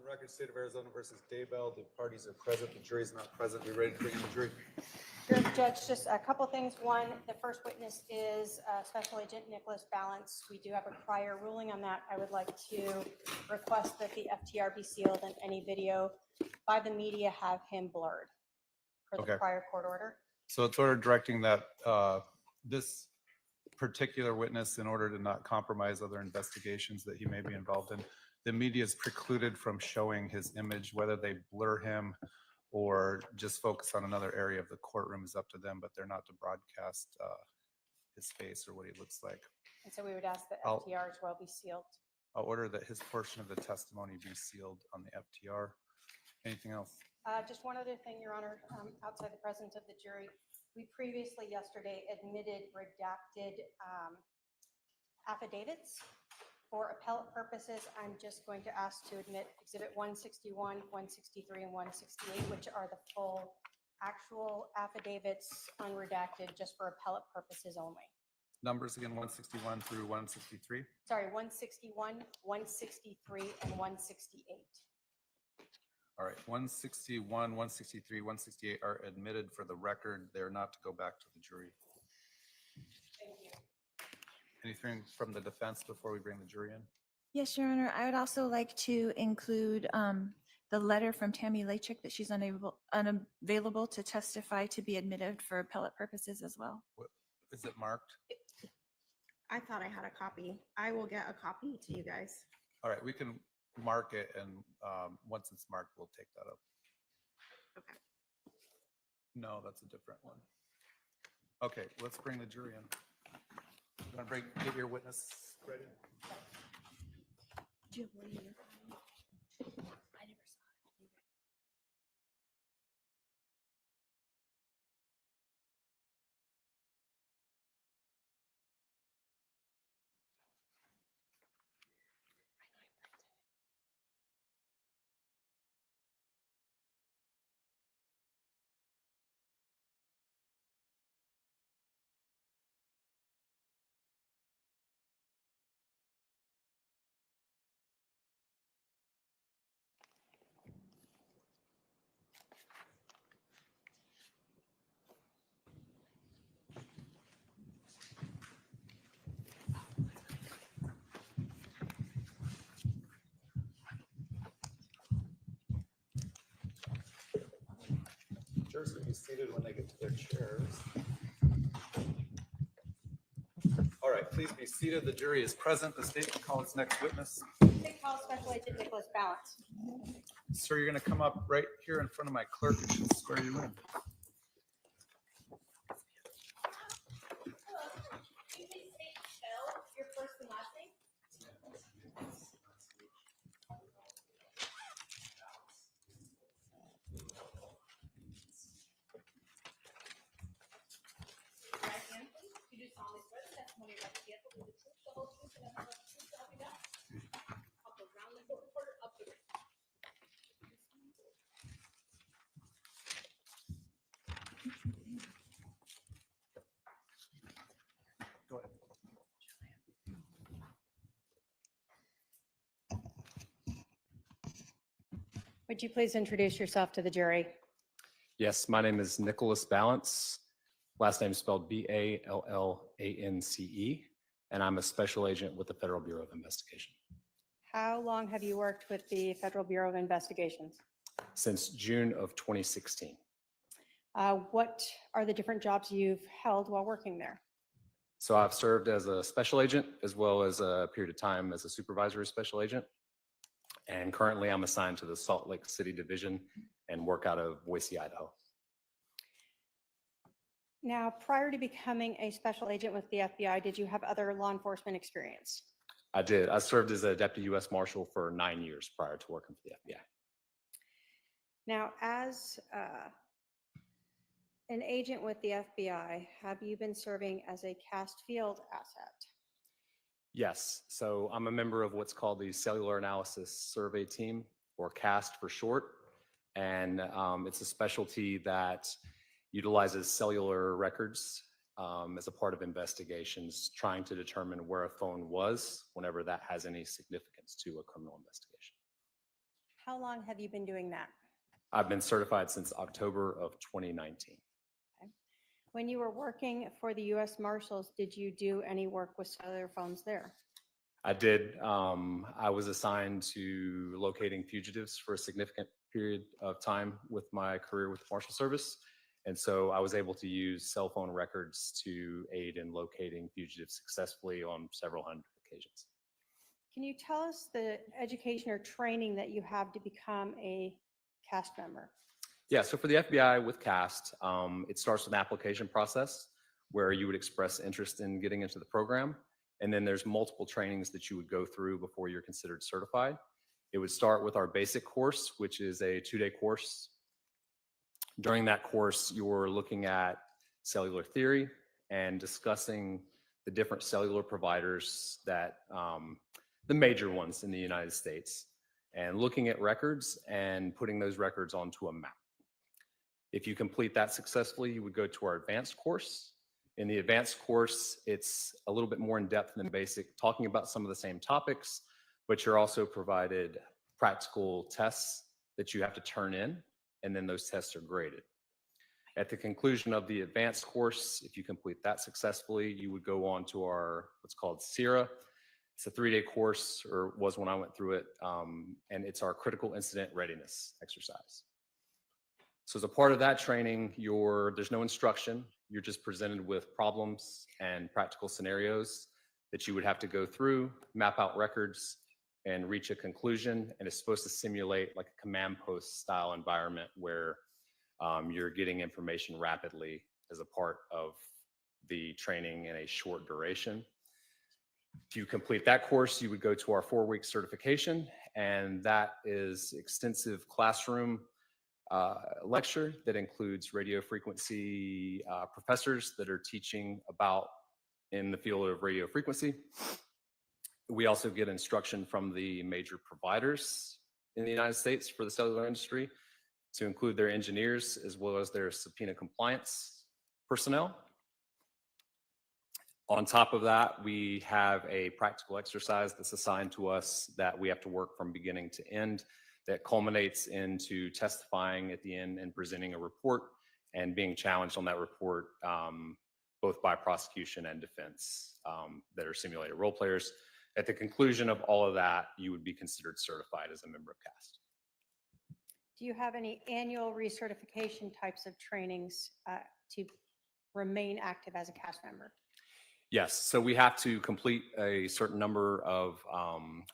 the record, State of Arizona versus Daybell. The parties are present. The jury is not present. We ready to bring in the jury? Sure, Judge, just a couple things. One, the first witness is Special Agent Nicholas Balance. We do have a prior ruling on that. I would like to request that the FTR be sealed and any video by the media have him blurred for the prior court order. So it's order directing that this particular witness, in order to not compromise other investigations that he may be involved in, the media is precluded from showing his image, whether they blur him or just focus on another area of the courtroom is up to them, but they're not to broadcast his face or what he looks like. And so we would ask that FTR as well be sealed. I'll order that his portion of the testimony be sealed on the FTR. Anything else? Just one other thing, Your Honor, outside the presence of the jury. We previously yesterday admitted redacted affidavits. For appellate purposes, I'm just going to ask to admit Exhibit 161, 163, and 168, which are the full actual affidavits, unredacted, just for appellate purposes only. Numbers again, 161 through 163. Sorry, 161, 163, and 168. All right, 161, 163, 168 are admitted for the record. They're not to go back to the jury. Thank you. Anything from the defense before we bring the jury in? Yes, Your Honor. I would also like to include the letter from Tammy Lachik that she's unavailable to testify to be admitted for appellate purposes as well. Is it marked? I thought I had a copy. I will get a copy to you guys. All right, we can mark it, and once it's marked, we'll take that up. Okay. No, that's a different one. Okay, let's bring the jury in. You want to get your witness ready? Do you have one in your file? I never saw it. Jurors can be seated when they get to their chairs. All right, please be seated. The jury is present. The state will call its next witness. State call Special Agent Nicholas Balance. Sir, you're going to come up right here in front of my clerk and she'll swear you in. Your first and last name? Right hand, please. You do solemnly swear the testimony you're about to give will be the truth, the whole truth, and nothing but the truth, so help you God. Up around the court reporter, up the ring. Go ahead. Would you please introduce yourself to the jury? Yes, my name is Nicholas Balance. Last name is spelled B-A-L-L-A-N-C-E, and I'm a special agent with the Federal Bureau of Investigation. How long have you worked with the Federal Bureau of Investigations? Since June of 2016. What are the different jobs you've held while working there? So I've served as a special agent as well as a period of time as a supervisory special agent. And currently I'm assigned to the Salt Lake City Division and work out of Boise, Idaho. Now, prior to becoming a special agent with the FBI, did you have other law enforcement experience? I did. I served as a deputy U.S. Marshal for 9 years prior to working for the FBI. Now, as an agent with the FBI, have you been serving as a cast field asset? Yes. So I'm a member of what's called the Cellular Analysis Survey Team, or CAST for short. And it's a specialty that utilizes cellular records as a part of investigations, trying to determine where a phone was whenever that has any significance to a criminal investigation. How long have you been doing that? I've been certified since October of 2019. When you were working for the U.S. Marshals, did you do any work with cellular phones there? I did. I was assigned to locating fugitives for a significant period of time with my career with the Marshal Service. And so I was able to use cell phone records to aid in locating fugitives successfully on several hundred occasions. Can you tell us the education or training that you have to become a cast member? Yeah, so for the FBI with CAST, it starts with an application process where you would express interest in getting into the program. And then there's multiple trainings that you would go through before you're considered certified. It would start with our basic course, which is a 2-day course. During that course, you're looking at cellular theory and discussing the different cellular providers that, the major ones in the United States, and looking at records and putting those records onto a map. If you complete that successfully, you would go to our advanced course. In the advanced course, it's a little bit more in depth than basic, talking about some of the same topics, but you're also provided practical tests that you have to turn in, and then those tests are graded. At the conclusion of the advanced course, if you complete that successfully, you would go on to our what's called CIRA. It's a 3-day course, or was when I went through it, and it's our critical incident readiness exercise. So as a part of that training, there's no instruction. You're just presented with problems and practical scenarios that you would have to go through, map out records, and reach a conclusion. And it's supposed to simulate like a command post style environment where you're getting information rapidly as a part of the training in a short duration. If you complete that course, you would go to our 4-week certification, and that is extensive classroom lecture that includes radio frequency professors that are teaching about in the field of radio frequency. We also get instruction from the major providers in the United States for the cellular industry, to include their engineers as well as their subpoena compliance personnel. On top of that, we have a practical exercise that's assigned to us that we have to work from beginning to end, that culminates into testifying at the end and presenting a report and being challenged on that report, both by prosecution and defense that are simulated role players. At the conclusion of all of that, you would be considered certified as a member of CAST. Do you have any annual recertification types of trainings to remain active as a cast member? Yes, so we have to complete a certain number of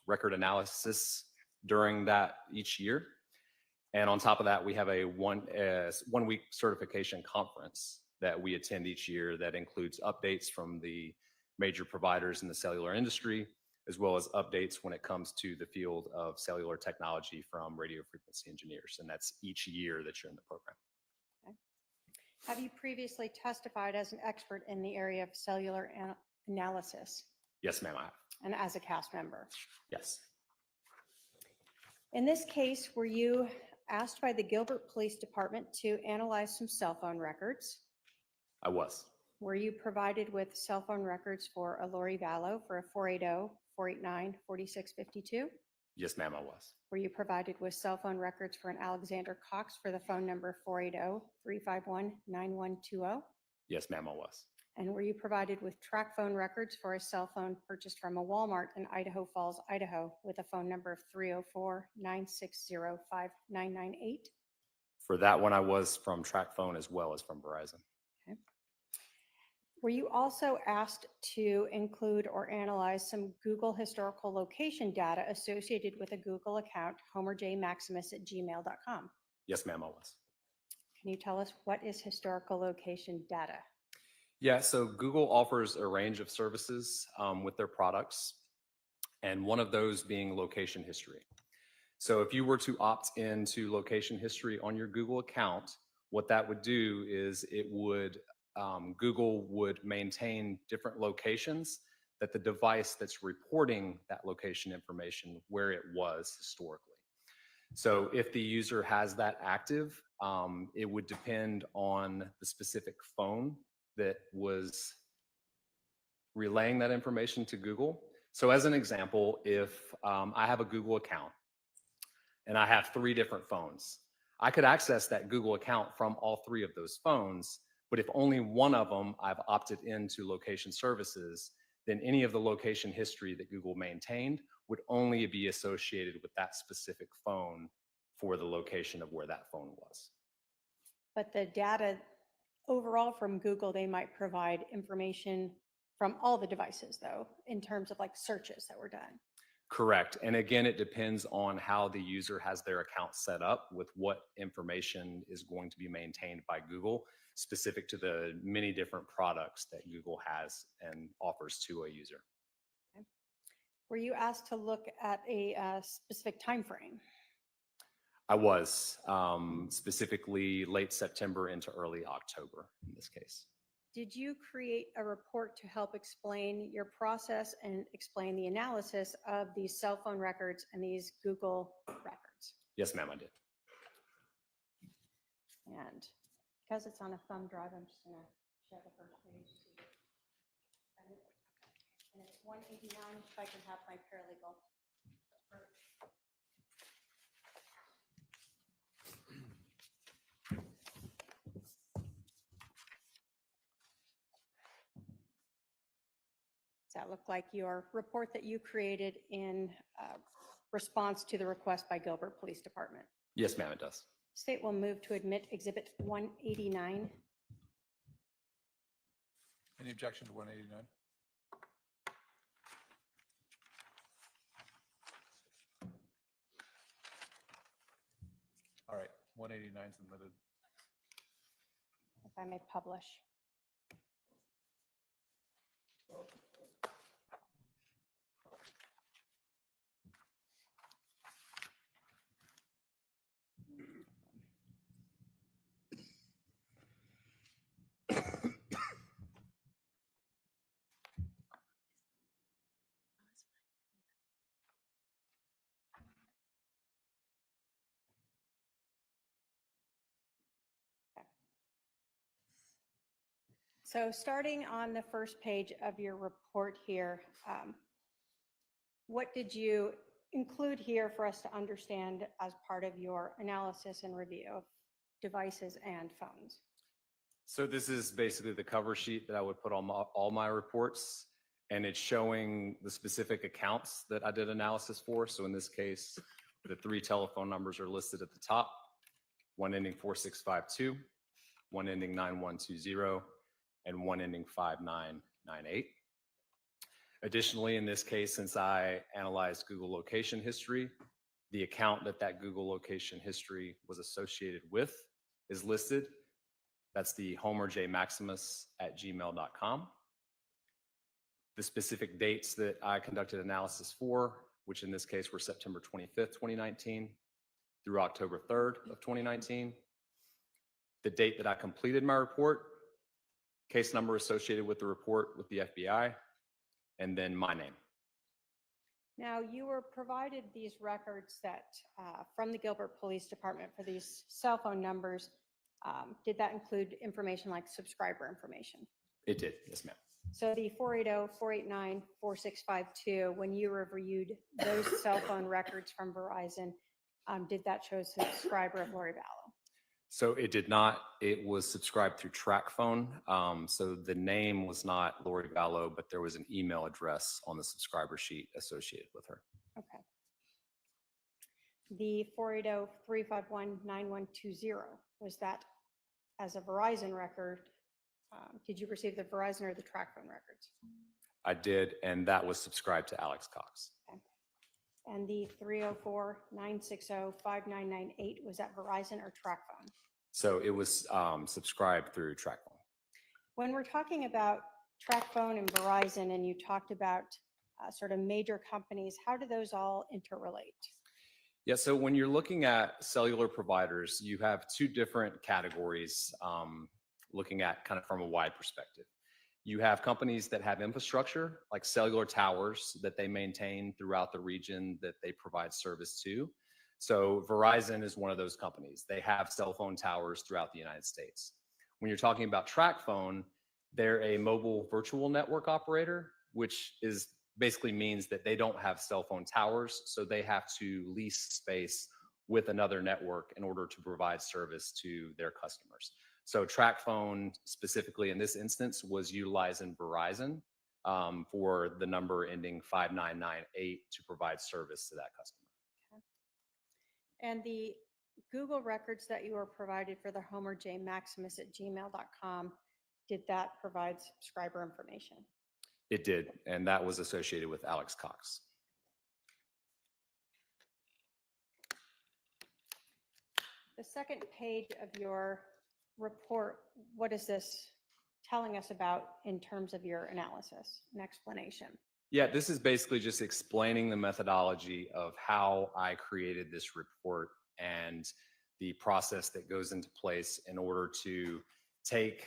record analysis during that each year. And on top of that, we have a one-week certification conference that we attend each year that includes updates from the major providers in the cellular industry, as well as updates when it comes to the field of cellular technology from radio frequency engineers. And that's each year that you're in the program. Okay. Have you previously testified as an expert in the area of cellular analysis? Yes, ma'am, I have. And as a cast member? Yes. In this case, were you asked by the Gilbert Police Department to analyze some cell phone records? I was. Were you provided with cell phone records for a Lori Vallow for a 480, 489, 4652? Yes, ma'am, I was. Were you provided with cell phone records for an Alexander Cox for the phone number 480-351-9120? Yes, ma'am, I was. And were you provided with track phone records for a cell phone purchased from a Walmart in Idaho Falls, Idaho, with a phone number of 304-960-5998? For that one, I was from track phone as well as from Verizon. Okay. Were you also asked to include or analyze some Google historical location data associated with a Google account, homerjmaximus@gmail.com? Yes, ma'am, I was. Can you tell us what is historical location data? Yeah, so Google offers a range of services with their products, and one of those being location history. So if you were to opt into location history on your Google account, what that would do is Google would maintain different locations that the device that's reporting that location information where it was historically. So if the user has that active, it would depend on the specific phone that was relaying that information to Google. So as an example, if I have a Google account and I have 3 different phones. I could access that Google account from all 3 of those phones, but if only one of them I've opted into location services, then any of the location history that Google maintained would only be associated with that specific phone for the location of where that phone was. But the data overall from Google, they might provide information from all the devices though, in terms of like searches that were done. Correct. And again, it depends on how the user has their account set up with what information is going to be maintained by Google, specific to the many different products that Google has and offers to a user. Okay. Were you asked to look at a specific time frame? I was, specifically late September into early October in this case. Did you create a report to help explain your process and explain the analysis of these cell phone records and these Google records? Yes, ma'am, I did. And because it's on a thumb drive, I'm just gonna share the first page. And it's 189, if I can have my paralegal. Does that look like your report that you created in response to the request by Gilbert Police Department? Yes, ma'am, it does. State will move to admit Exhibit 189. Any objection to 189? All right, 189 is admitted. If I may publish. So starting on the first page of your report here, what did you include here for us to understand as part of your analysis and review of devices and phones? So this is basically the cover sheet that I would put on all my reports, and it's showing the specific accounts that I did analysis for. So in this case, the 3 telephone numbers are listed at the top, one ending 4652, one ending 9120, and one ending 5998. Additionally, in this case, since I analyzed Google location history, the account that Google location history was associated with is listed. That's the homerjmaximus@gmail.com. The specific dates that I conducted analysis for, which in this case were September 25th, 2019 through October 3rd of 2019. The date that I completed my report, case number associated with the report with the FBI, and then my name. Now, you were provided these records that from the Gilbert Police Department for these cell phone numbers. Did that include information like subscriber information? It did, yes, ma'am. So the 480, 489, 4652, when you reviewed those cell phone records from Verizon, did that show subscriber of Lori Vallow? So it did not. It was subscribed through TrackPhone. So the name was not Lori Vallow, but there was an email address on the subscriber sheet associated with her. Okay. The 480, 351, 9120, was that as a Verizon record? Did you receive the Verizon or the TrackPhone records? I did, and that was subscribed to Alex Cox. Okay. And the 304, 960, 5998, was that Verizon or TrackPhone? So it was subscribed through TrackPhone. When we're talking about TrackPhone and Verizon, and you talked about sort of major companies, how do those all interrelate? Yeah, so when you're looking at cellular providers, you have 2 different categories looking at kind of from a wide perspective. You have companies that have infrastructure, like cellular towers that they maintain throughout the region that they provide service to. So Verizon is one of those companies. They have cell phone towers throughout the United States. When you're talking about TrackPhone, they're a mobile virtual network operator, which basically means that they don't have cell phone towers, so they have to lease space with another network in order to provide service to their customers. So TracFone specifically in this instance was utilizing Verizon for the number ending 5998 to provide service to that customer. And the Google records that you were provided for the Homer J. Maximus at gmail.com, did that provide subscriber information? It did, and that was associated with Alex Cox. The second page of your report, what is this telling us about in terms of your analysis and explanation? Yeah, this is basically just explaining the methodology of how I created this report and the process that goes into place in order to take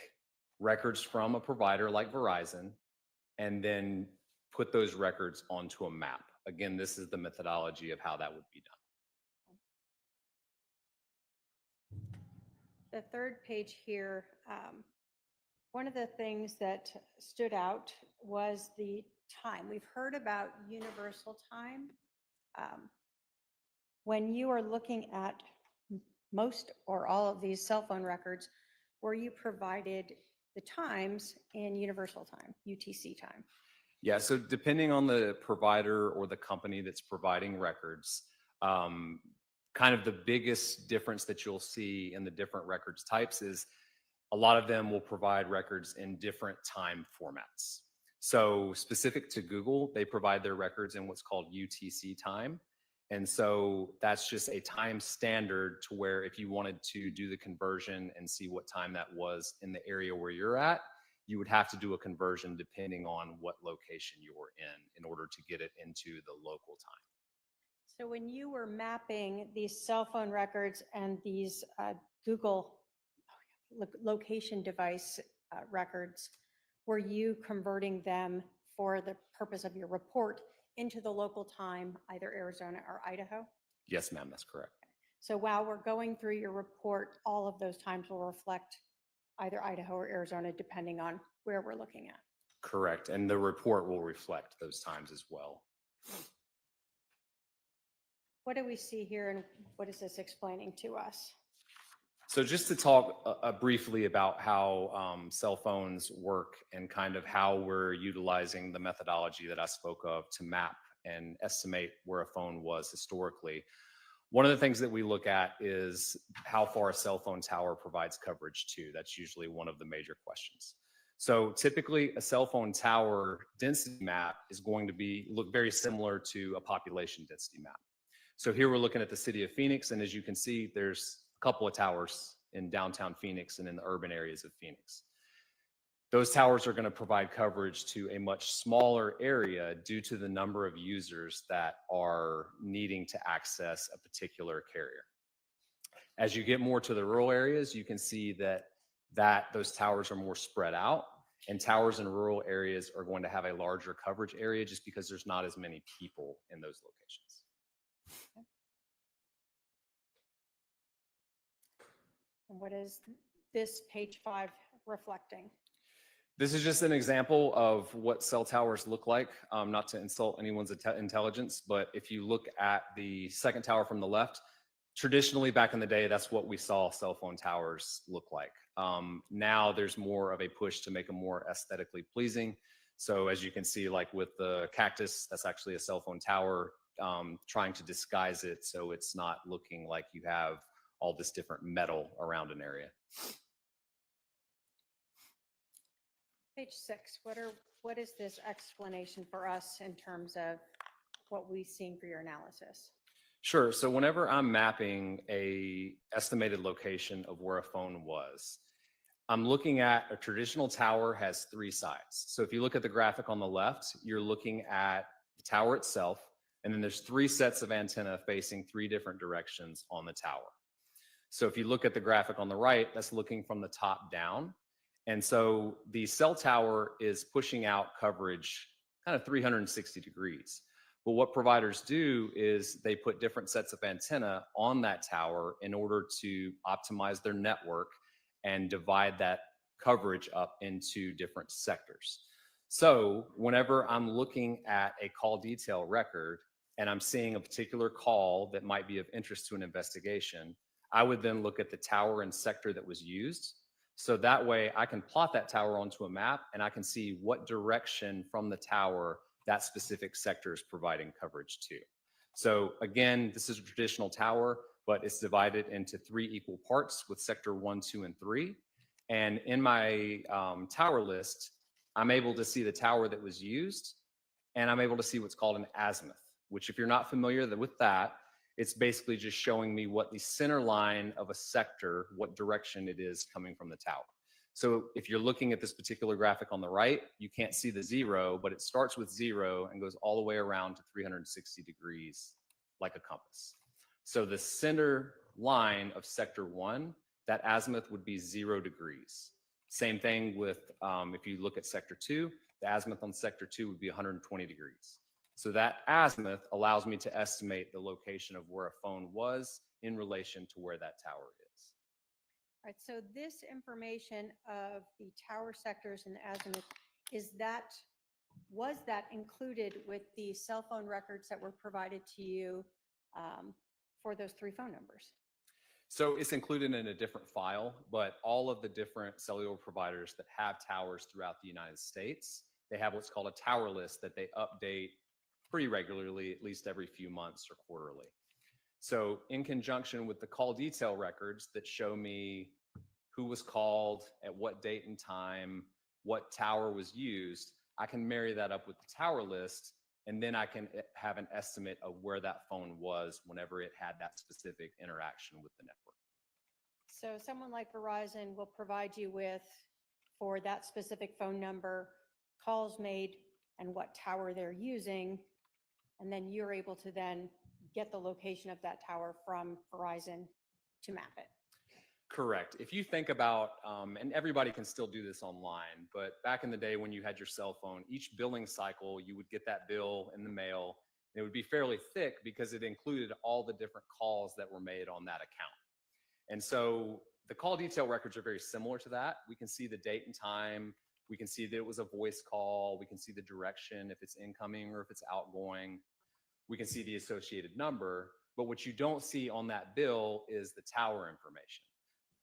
records from a provider like Verizon and then put those records onto a map. Again, this is the methodology of how that would be done. The third page here, one of the things that stood out was the time. We've heard about universal time. When you are looking at most or all of these cell phone records, were you provided the times in universal time, UTC time? Yeah, so depending on the provider or the company that's providing records, kind of the biggest difference that you'll see in the different records types is a lot of them will provide records in different time formats. So specific to Google, they provide their records in what's called UTC time. And so that's just a time standard to where if you wanted to do the conversion and see what time that was in the area where you're at, you would have to do a conversion depending on what location you were in order to get it into the local time. So when you were mapping these cell phone records and these Google location device records, were you converting them for the purpose of your report into the local time, either Arizona or Idaho? Yes, ma'am, that's correct. So while we're going through your report, all of those times will reflect either Idaho or Arizona, depending on where we're looking at. Correct. And the report will reflect those times as well. What do we see here and what is this explaining to us? So just to talk briefly about how cell phones work and kind of how we're utilizing the methodology that I spoke of to map and estimate where a phone was historically. One of the things that we look at is how far a cell phone tower provides coverage to. That's usually one of the major questions. So typically a cell phone tower density map is going to look very similar to a population density map. So here we're looking at the city of Phoenix, and as you can see, there's a couple of towers in downtown Phoenix and in the urban areas of Phoenix. Those towers are going to provide coverage to a much smaller area due to the number of users that are needing to access a particular carrier. As you get more to the rural areas, you can see that those towers are more spread out, and towers in rural areas are going to have a larger coverage area just because there's not as many people in those locations. And what is this page 5 reflecting? This is just an example of what cell towers look like, not to insult anyone's intelligence, but if you look at the second tower from the left, traditionally back in the day, that's what we saw cell phone towers look like. Now there's more of a push to make them more aesthetically pleasing. So as you can see, like with the cactus, that's actually a cell phone tower, trying to disguise it so it's not looking like you have all this different metal around an area. Page 6, what is this explanation for us in terms of what we've seen for your analysis? Sure. So whenever I'm mapping a estimated location of where a phone was, I'm looking at a traditional tower has 3 sides. So if you look at the graphic on the left, you're looking at the tower itself, and then there's 3 sets of antenna facing 3 different directions on the tower. So if you look at the graphic on the right, that's looking from the top down. And so the cell tower is pushing out coverage kind of 360 degrees. But what providers do is they put different sets of antenna on that tower in order to optimize their network and divide that coverage up into different sectors. So whenever I'm looking at a call detail record, and I'm seeing a particular call that might be of interest to an investigation, I would then look at the tower and sector that was used. So that way I can plot that tower onto a map and I can see what direction from the tower that specific sector is providing coverage to. So again, this is a traditional tower, but it's divided into 3 equal parts with sector 1, 2, and 3. And in my tower list, I'm able to see the tower that was used, and I'm able to see what's called an azimuth, which if you're not familiar with that, it's basically just showing me what the center line of a sector, what direction it is coming from the tower. So if you're looking at this particular graphic on the right, you can't see the 0, but it starts with 0 and goes all the way around to 360 degrees like a compass. So the center line of sector 1, that azimuth would be 0 degrees. Same thing with, if you look at sector 2, the azimuth on sector 2 would be 120 degrees. So that azimuth allows me to estimate the location of where a phone was in relation to where that tower is. All right, so this information of the tower sectors and azimuth, was that included with the cell phone records that were provided to you for those 3 phone numbers? So it's included in a different file, but all of the different cellular providers that have towers throughout the United States, they have what's called a tower list that they update pretty regularly, at least every few months or quarterly. So in conjunction with the call detail records that show me who was called, at what date and time, what tower was used, I can marry that up with the tower list, and then I can have an estimate of where that phone was whenever it had that specific interaction with the network. So someone like Verizon will provide you with, for that specific phone number, calls made and what tower they're using, and then you're able to then get the location of that tower from Verizon to map it. Correct. If you think about, and everybody can still do this online, but back in the day when you had your cell phone, each billing cycle, you would get that bill in the mail. And it would be fairly thick because it included all the different calls that were made on that account. And so the call detail records are very similar to that. We can see the date and time. We can see that it was a voice call. We can see the direction, if it's incoming or if it's outgoing. We can see the associated number. But what you don't see on that bill is the tower information.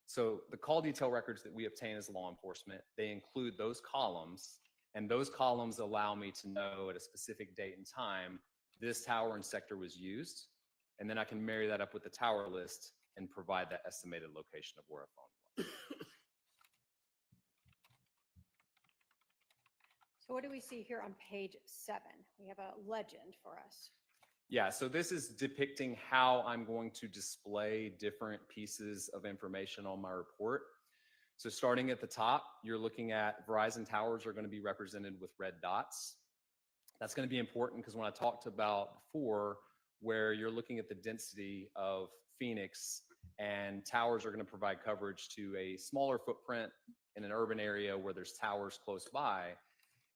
So the call detail records that we obtain as law enforcement, they include those columns, and those columns allow me to know at a specific date and time, this tower and sector was used, and then I can marry that up with the tower list and provide that estimated location of where a phone was. So what do we see here on page 7? We have a legend for us. Yeah, so this is depicting how I'm going to display different pieces of information on my report. So starting at the top, you're looking at Verizon towers are going to be represented with red dots. That's going to be important because when I talked about before, where you're looking at the density of Phoenix and towers are going to provide coverage to a smaller footprint in an urban area where there's towers close by,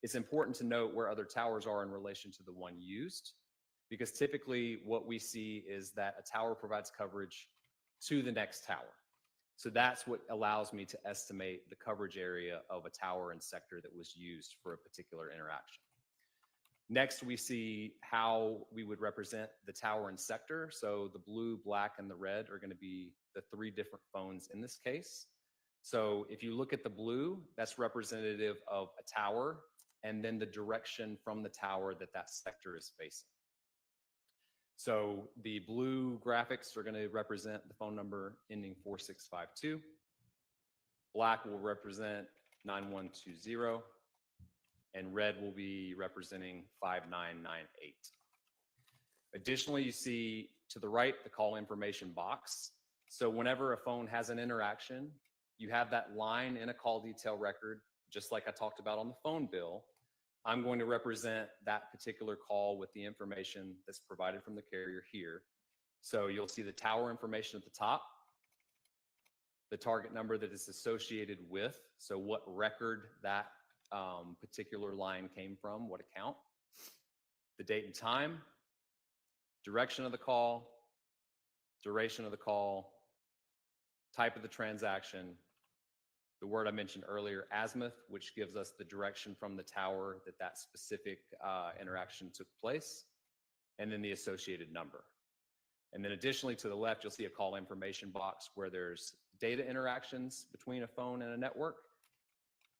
it's important to note where other towers are in relation to the one used. Because typically what we see is that a tower provides coverage to the next tower. So that's what allows me to estimate the coverage area of a tower and sector that was used for a particular interaction. Next, we see how we would represent the tower and sector. So the blue, black, and the red are going to be the 3 different phones in this case. So if you look at the blue, that's representative of a tower, and then the direction from the tower that that sector is facing. So the blue graphics are going to represent the phone number ending 4652. Black will represent 9120. And red will be representing 5998. Additionally, you see to the right the call information box. So whenever a phone has an interaction, you have that line in a call detail record, just like I talked about on the phone bill. I'm going to represent that particular call with the information that's provided from the carrier here. So you'll see the tower information at the top, the target number that is associated with, so what record that particular line came from, what account, the date and time, direction of the call, duration of the call, type of the transaction, the word I mentioned earlier, azimuth, which gives us the direction from the tower that that specific interaction took place, and then the associated number. And then additionally to the left, you'll see a call information box where there's data interactions between a phone and a network.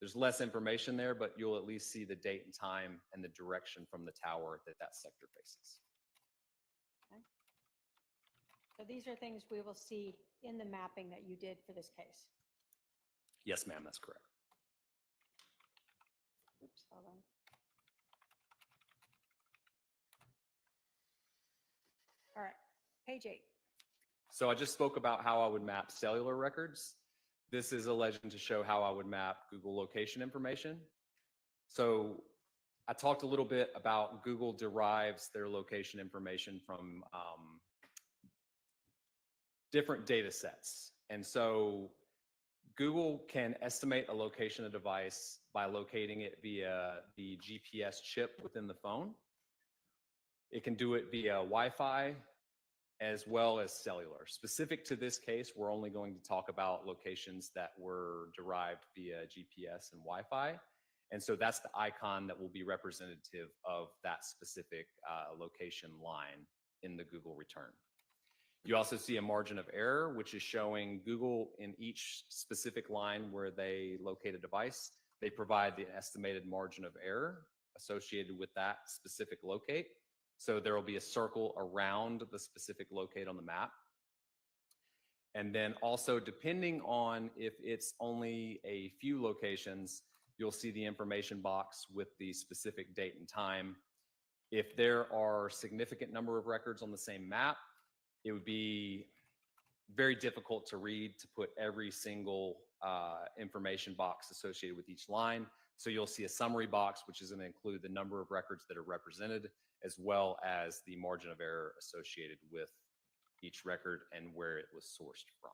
There's less information there, but you'll at least see the date and time and the direction from the tower that that sector faces. So these are things we will see in the mapping that you did for this case. Yes, ma'am, that's correct. Oops, hold on. All right, page 8. So I just spoke about how I would map cellular records. This is a legend to show how I would map Google location information. So I talked a little bit about Google derives their location information from different data sets. And so Google can estimate a location of a device by locating it via the GPS chip within the phone. It can do it via Wi-Fi as well as cellular. Specific to this case, we're only going to talk about locations that were derived via GPS and Wi-Fi. And so that's the icon that will be representative of that specific location line in the Google return. You also see a margin of error, which is showing Google in each specific line where they locate a device, they provide the estimated margin of error associated with that specific locate. So there will be a circle around the specific locate on the map. And then also, depending on if it's only a few locations, you'll see the information box with the specific date and time. If there are significant number of records on the same map, it would be very difficult to read to put every single information box associated with each line. So you'll see a summary box, which is going to include the number of records that are represented, as well as the margin of error associated with each record and where it was sourced from.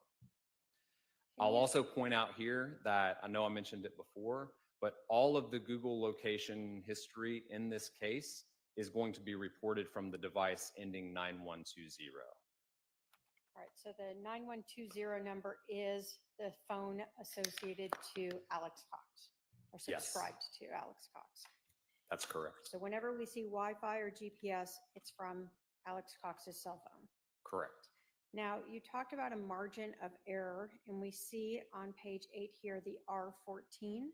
I'll also point out here that I know I mentioned it before, but all of the Google location history in this case is going to be reported from the device ending 9120. All right, so the 9120 number is the phone associated to Alex Cox, or Yes. subscribed to Alex Cox. That's correct. So whenever we see Wi-Fi or GPS, it's from Alex Cox's cell phone. Correct. Now, you talked about a margin of error, and we see on page 8 here the R14.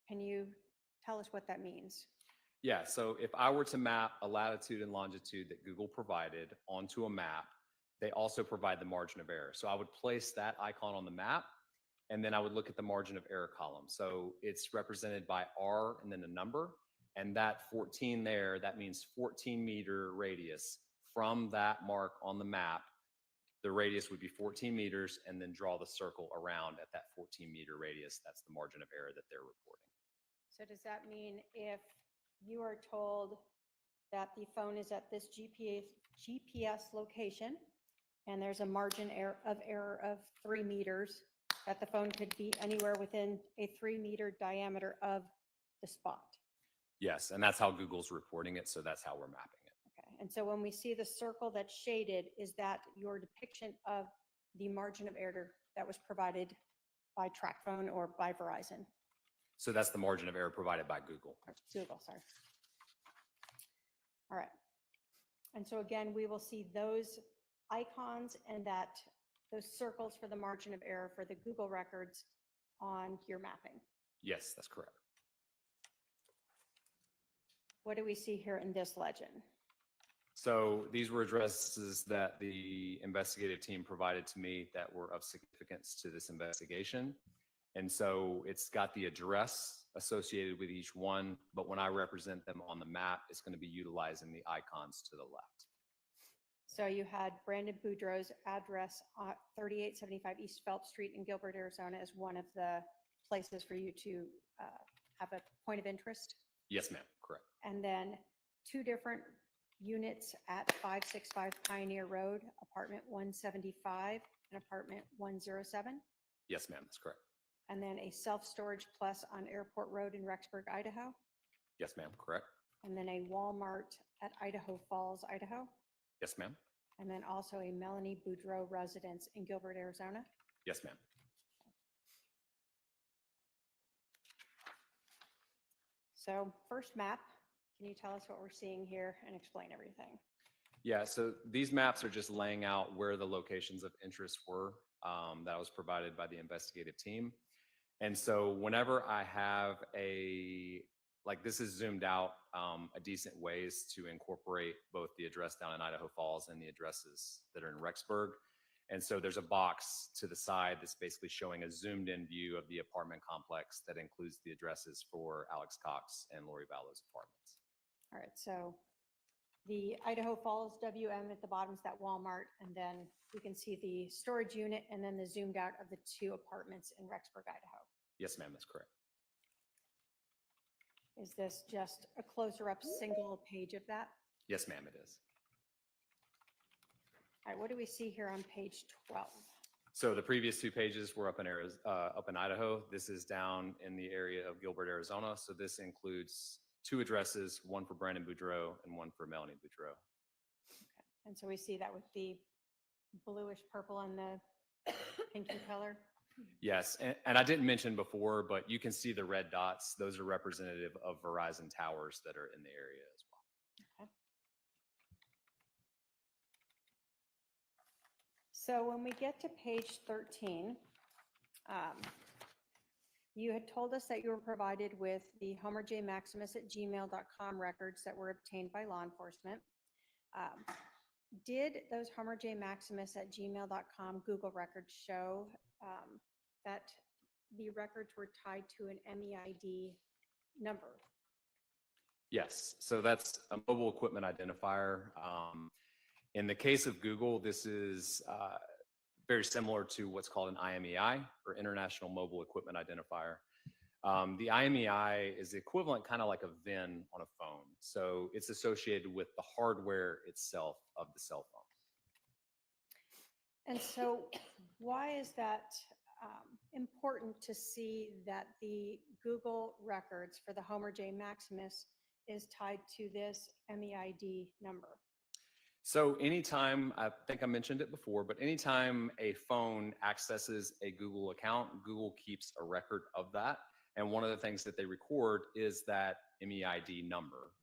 Can you tell us what that means? Yeah, so if I were to map a latitude and longitude that Google provided onto a map, they also provide the margin of error. So I would place that icon on the map, and then I would look at the margin of error column. So it's represented by R and then a number, and that 14 there, that means 14-meter radius from that mark on the map. The radius would be 14 meters, and then draw the circle around at that 14-meter radius. That's the margin of error that they're reporting. So does that mean if you are told that the phone is at this GPS location, and there's a margin of error of 3 meters, that the phone could be anywhere within a 3-meter diameter of the spot? Yes, and that's how Google's reporting it, so that's how we're mapping it. Okay, and so when we see the circle that's shaded, is that your depiction of the margin of error that was provided by TracFone or by Verizon? So that's the margin of error provided by Google. Or Google, sorry. All right. And so again, we will see those icons and those circles for the margin of error for the Google records on your mapping. Yes, that's correct. What do we see here in this legend? So these were addresses that the investigative team provided to me that were of significance to this investigation. And so it's got the address associated with each one, but when I represent them on the map, it's going to be utilizing the icons to the left. So you had Brandon Boudreaux's address, 3875 East Phelps Street in Gilbert, Arizona, as one of the places for you to have a point of interest. Yes, ma'am, correct. And then 2 different units at 565 Pioneer Road, apartment 175 and apartment 107. Yes, ma'am, that's correct. And then a self-storage plus on Airport Road in Rexburg, Idaho. Yes, ma'am, correct. And then a Walmart at Idaho Falls, Idaho. Yes, ma'am. And then also a Melani Boudreaux residence in Gilbert, Arizona. Yes, ma'am. So first map, Can you tell us what we're seeing here and explain everything? Yeah, so these maps are just laying out where the locations of interest were that was provided by the investigative team. And so whenever I have like this is zoomed out a decent ways to incorporate both the address down in Idaho Falls and the addresses that are in Rexburg. And so there's a box to the side that's basically showing a zoomed in view of the apartment complex that includes the addresses for Alex Cox and Lori Vallow's apartments. All right, so the Idaho Falls WM at the bottom is that Walmart, and then we can see the storage unit and then the zoomed out of the 2 apartments in Rexburg, Idaho. Yes, ma'am, that's correct. Is this just a closer up single page of that? Yes, ma'am, it is. All right, what do we see here on page 12? So the previous 2 pages were up in Idaho. This is down in the area of Gilbert, Arizona. So this includes 2 addresses, one for Brandon Boudreaux and one for Melani Pawlowski. Okay. And so we see that with the bluish purple and the pinky color. Yes, and I didn't mention before, but you can see the red dots. Those are representative of Verizon towers that are in the area as well. Okay. So when we get to page 13, you had told us that you were provided with the homerjmaximus@gmail.com records that were obtained by law enforcement. Did those homerjmaximus@gmail.com Google records show that the records were tied to an MEID number? Yes, so that's a mobile equipment identifier. In the case of Google, this is very similar to what's called an IMEI, or International Mobile Equipment Identifier. The IMEI is the equivalent, kind of like a VIN on a phone. So it's associated with the hardware itself of the cell phone. And so why is that important to see that the Google records for the Homer J. Maximus is tied to this MEID number? So anytime, I think I mentioned it before, but anytime a phone accesses a Google account, Google keeps a record of that. And one of the things that they record is that MEID number,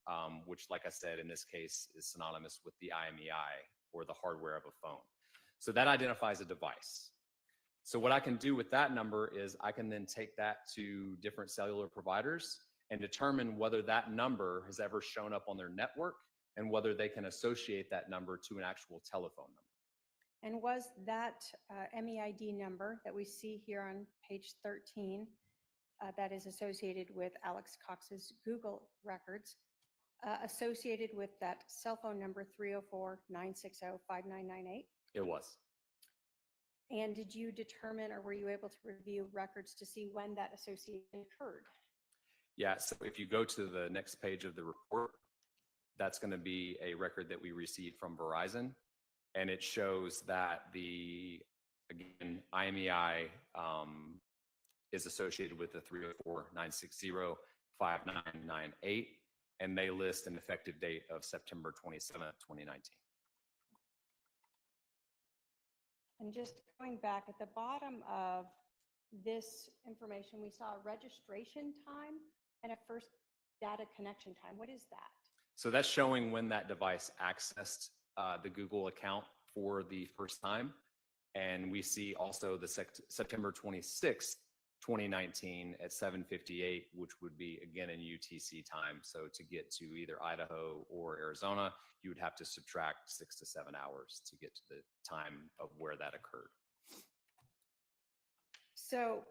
which, like I said, in this case is synonymous with the IMEI, or the hardware of a phone. So that identifies a device. So what I can do with that number is I can then take that to different cellular providers and determine whether that number has ever shown up on their network and whether they can associate that number to an actual telephone number. And was that MEID number that we see here on page 13 that is associated with Alex Cox's Google records associated with that cell phone number 304-960-5998? It was. And did you determine, or were you able to review records to see when that association occurred? Yeah, so if you go to the next page of the report, that's going to be a record that we received from Verizon, and it shows that the, again, IMEI is associated with the 304-960-5998, and they list an effective date of September 27th, 2019. And just going back at the bottom of this information, we saw a registration time and a first data connection time. What is that? So that's showing when that device accessed the Google account for the first time. And we see also the September 26th, 2019 at 7:58, which would be again in UTC time. So to get to either Idaho or Arizona, you would have to subtract 6 to 7 hours to get to the time of where that occurred. So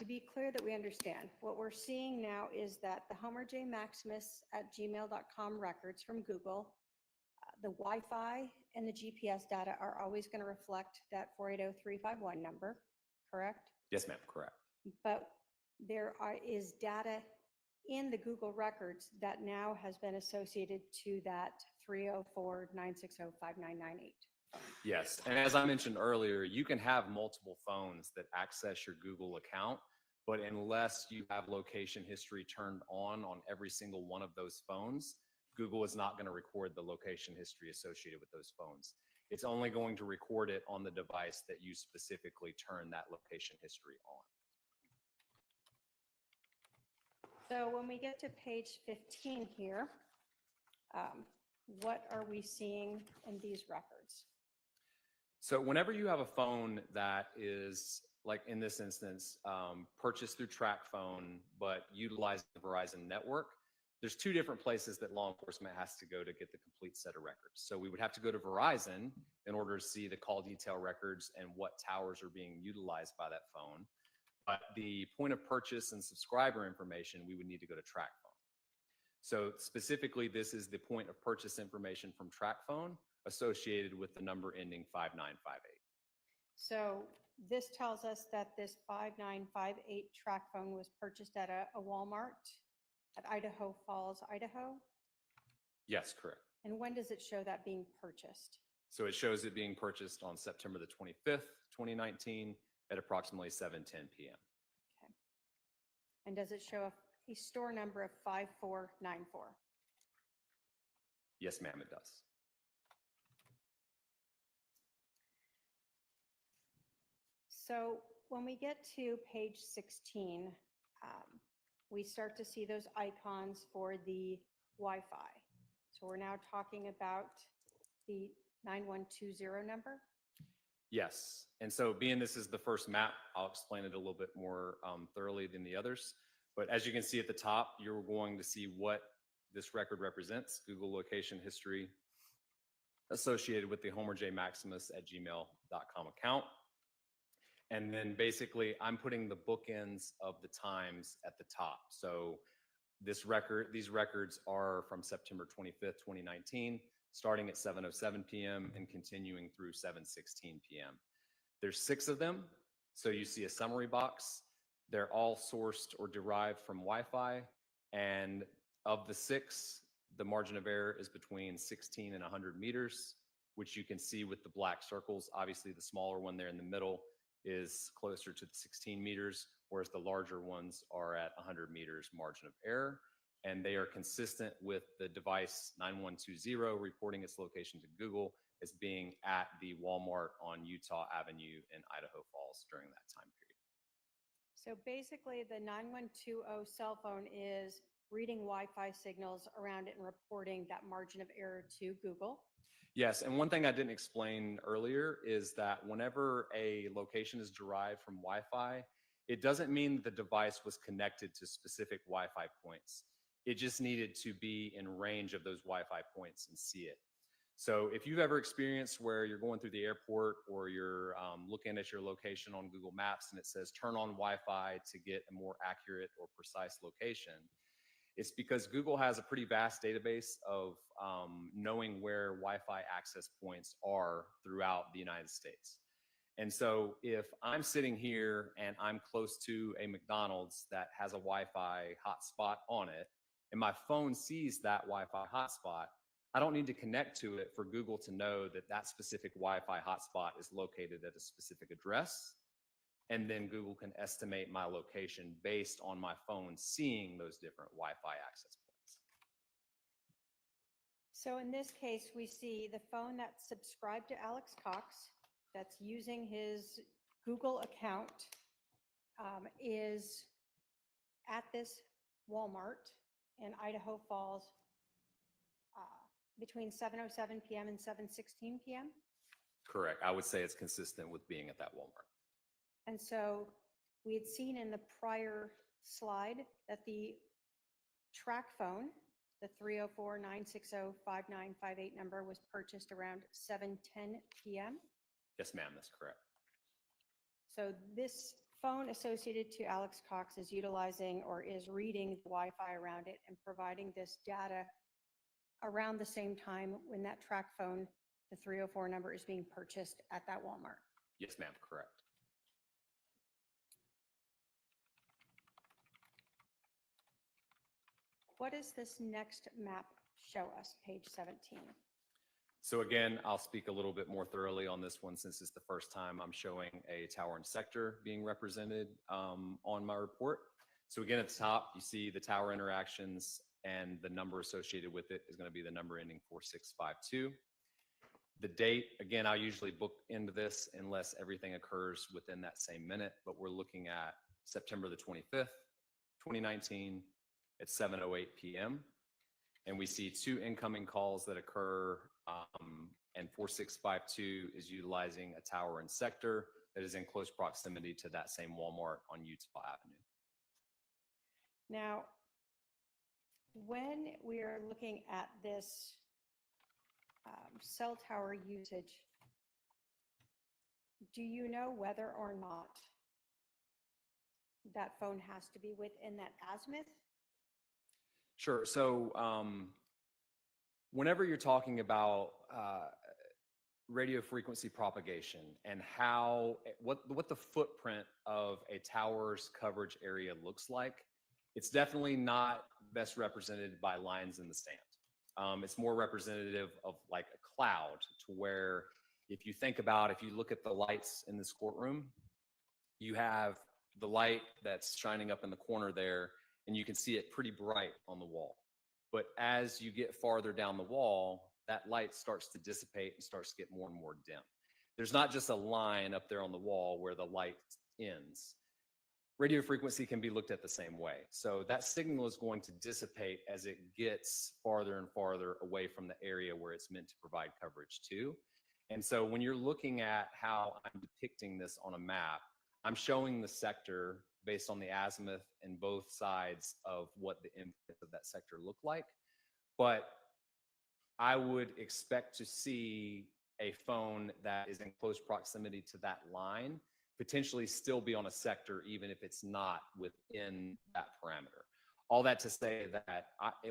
to be clear that we understand, what we're seeing now is that the homerjmaximus@gmail.com records from Google, the Wi-Fi and the GPS data are always going to reflect that 480-351 number, correct? Yes, ma'am, correct. But there is data in the Google records that now has been associated to that 304-960-5998. Yes, and as I mentioned earlier, you can have multiple phones that access your Google account, but unless you have location history turned on every single one of those phones, Google is not going to record the location history associated with those phones. It's only going to record it on the device that you specifically turn that location history on. So when we get to page 15 here, what are we seeing in these records? So whenever you have a phone that is, like in this instance, purchased through TracFone, but utilizing the Verizon network, there's two different places that law enforcement has to go to get the complete set of records. So we would have to go to Verizon in order to see the call detail records and what towers are being utilized by that phone. But the point of purchase and subscriber information, we would need to go to TracFone. So specifically, this is the point of purchase information from TracFone associated with the number ending 5958. So this tells us that this 5958 track phone was purchased at a Walmart at Idaho Falls, Idaho. Yes, correct. And when does it show that being purchased? So it shows it being purchased on September the 25th, 2019 at approximately 7:10 p.m. Okay. And does it show a store number of 5494? Yes, ma'am, it does. So when we get to page 16, we start to see those icons for the Wi-Fi. So we're now talking about the 9120 number. Yes. And so being this is the first map, I'll explain it a little bit more thoroughly than the others. But as you can see at the top, you're going to see what this record represents, Google location history associated with the homerjmaximus@gmail.com account. And then basically I'm putting the bookends of the times at the top. So these records are from September 25th, 2019, starting at 7:07 p.m. and continuing through 7:16 p.m. There's 6 of them. So you see a summary box. They're all sourced or derived from Wi-Fi. And of the 6, the margin of error is between 16 and 100 meters, which you can see with the black circles. Obviously, the smaller one there in the middle is closer to the 16 meters, whereas the larger ones are at 100 meters margin of error. And they are consistent with the device 9120 reporting its location to Google as being at the Walmart on Utah Avenue in Idaho Falls during that time period. So basically the 9120 cell phone is reading Wi-Fi signals around it and reporting that margin of error to Google. Yes, and one thing I didn't explain earlier is that whenever a location is derived from Wi-Fi, it doesn't mean the device was connected to specific Wi-Fi points. It just needed to be in range of those Wi-Fi points and see it. So if you've ever experienced where you're going through the airport or you're looking at your location on Google Maps and it says turn on Wi-Fi to get a more accurate or precise location, it's because Google has a pretty vast database of knowing where Wi-Fi access points are throughout the United States. And so if I'm sitting here and I'm close to a McDonald's that has a Wi-Fi hotspot on it, and my phone sees that Wi-Fi hotspot, I don't need to connect to it for Google to know that that specific Wi-Fi hotspot is located at a specific address. And then Google can estimate my location based on my phone seeing those different Wi-Fi access points. So in this case, we see the phone that's subscribed to Alex Cox, that's using his Google account, is at this Walmart in Idaho Falls between 7:07 p.m. and 7:16 p.m. Correct. I would say it's consistent with being at that Walmart. And so we had seen in the prior slide that the track phone, the 304-960-5958 number, was purchased around 7:10 p.m. Yes, ma'am, that's correct. So this phone associated to Alex Cox is utilizing or is reading the Wi-Fi around it and providing this data around the same time when that track phone, the 304 number, is being purchased at that Walmart. Yes, ma'am, correct. What does this next map show us, page 17? So again, I'll speak a little bit more thoroughly on this one since it's the first time I'm showing a tower and sector being represented on my report. So again, at the top, you see the tower interactions and the number associated with it is going to be the number ending 4652. The date, again, I usually book into this unless everything occurs within that same minute, but we're looking at September the 25th, 2019 at 7:08 p.m. And we see 2 incoming calls that occur, and 4652 is utilizing a tower and sector that is in close proximity to that same Walmart on Utah Avenue. Now, when we are looking at this cell tower usage, do you know whether or not that phone has to be within that azimuth? Sure. So whenever you're talking about radio frequency propagation and what the footprint of a tower's coverage area looks like, it's definitely not best represented by lines in the sand. It's more representative of like a cloud, to where if you look at the lights in this courtroom, you have the light that's shining up in the corner there, and you can see it pretty bright on the wall. But as you get farther down the wall, that light starts to dissipate and starts to get more and more dim. There's not just a line up there on the wall where the light ends. Radio frequency can be looked at the same way. So that signal is going to dissipate as it gets farther and farther away from the area where it's meant to provide coverage to. And so when you're looking at how I'm depicting this on a map, I'm showing the sector based on the azimuth and both sides of what the inputs of that sector look like. But I would expect to see a phone that is in close proximity to that line potentially still be on a sector, even if it's not within that parameter. All that to say that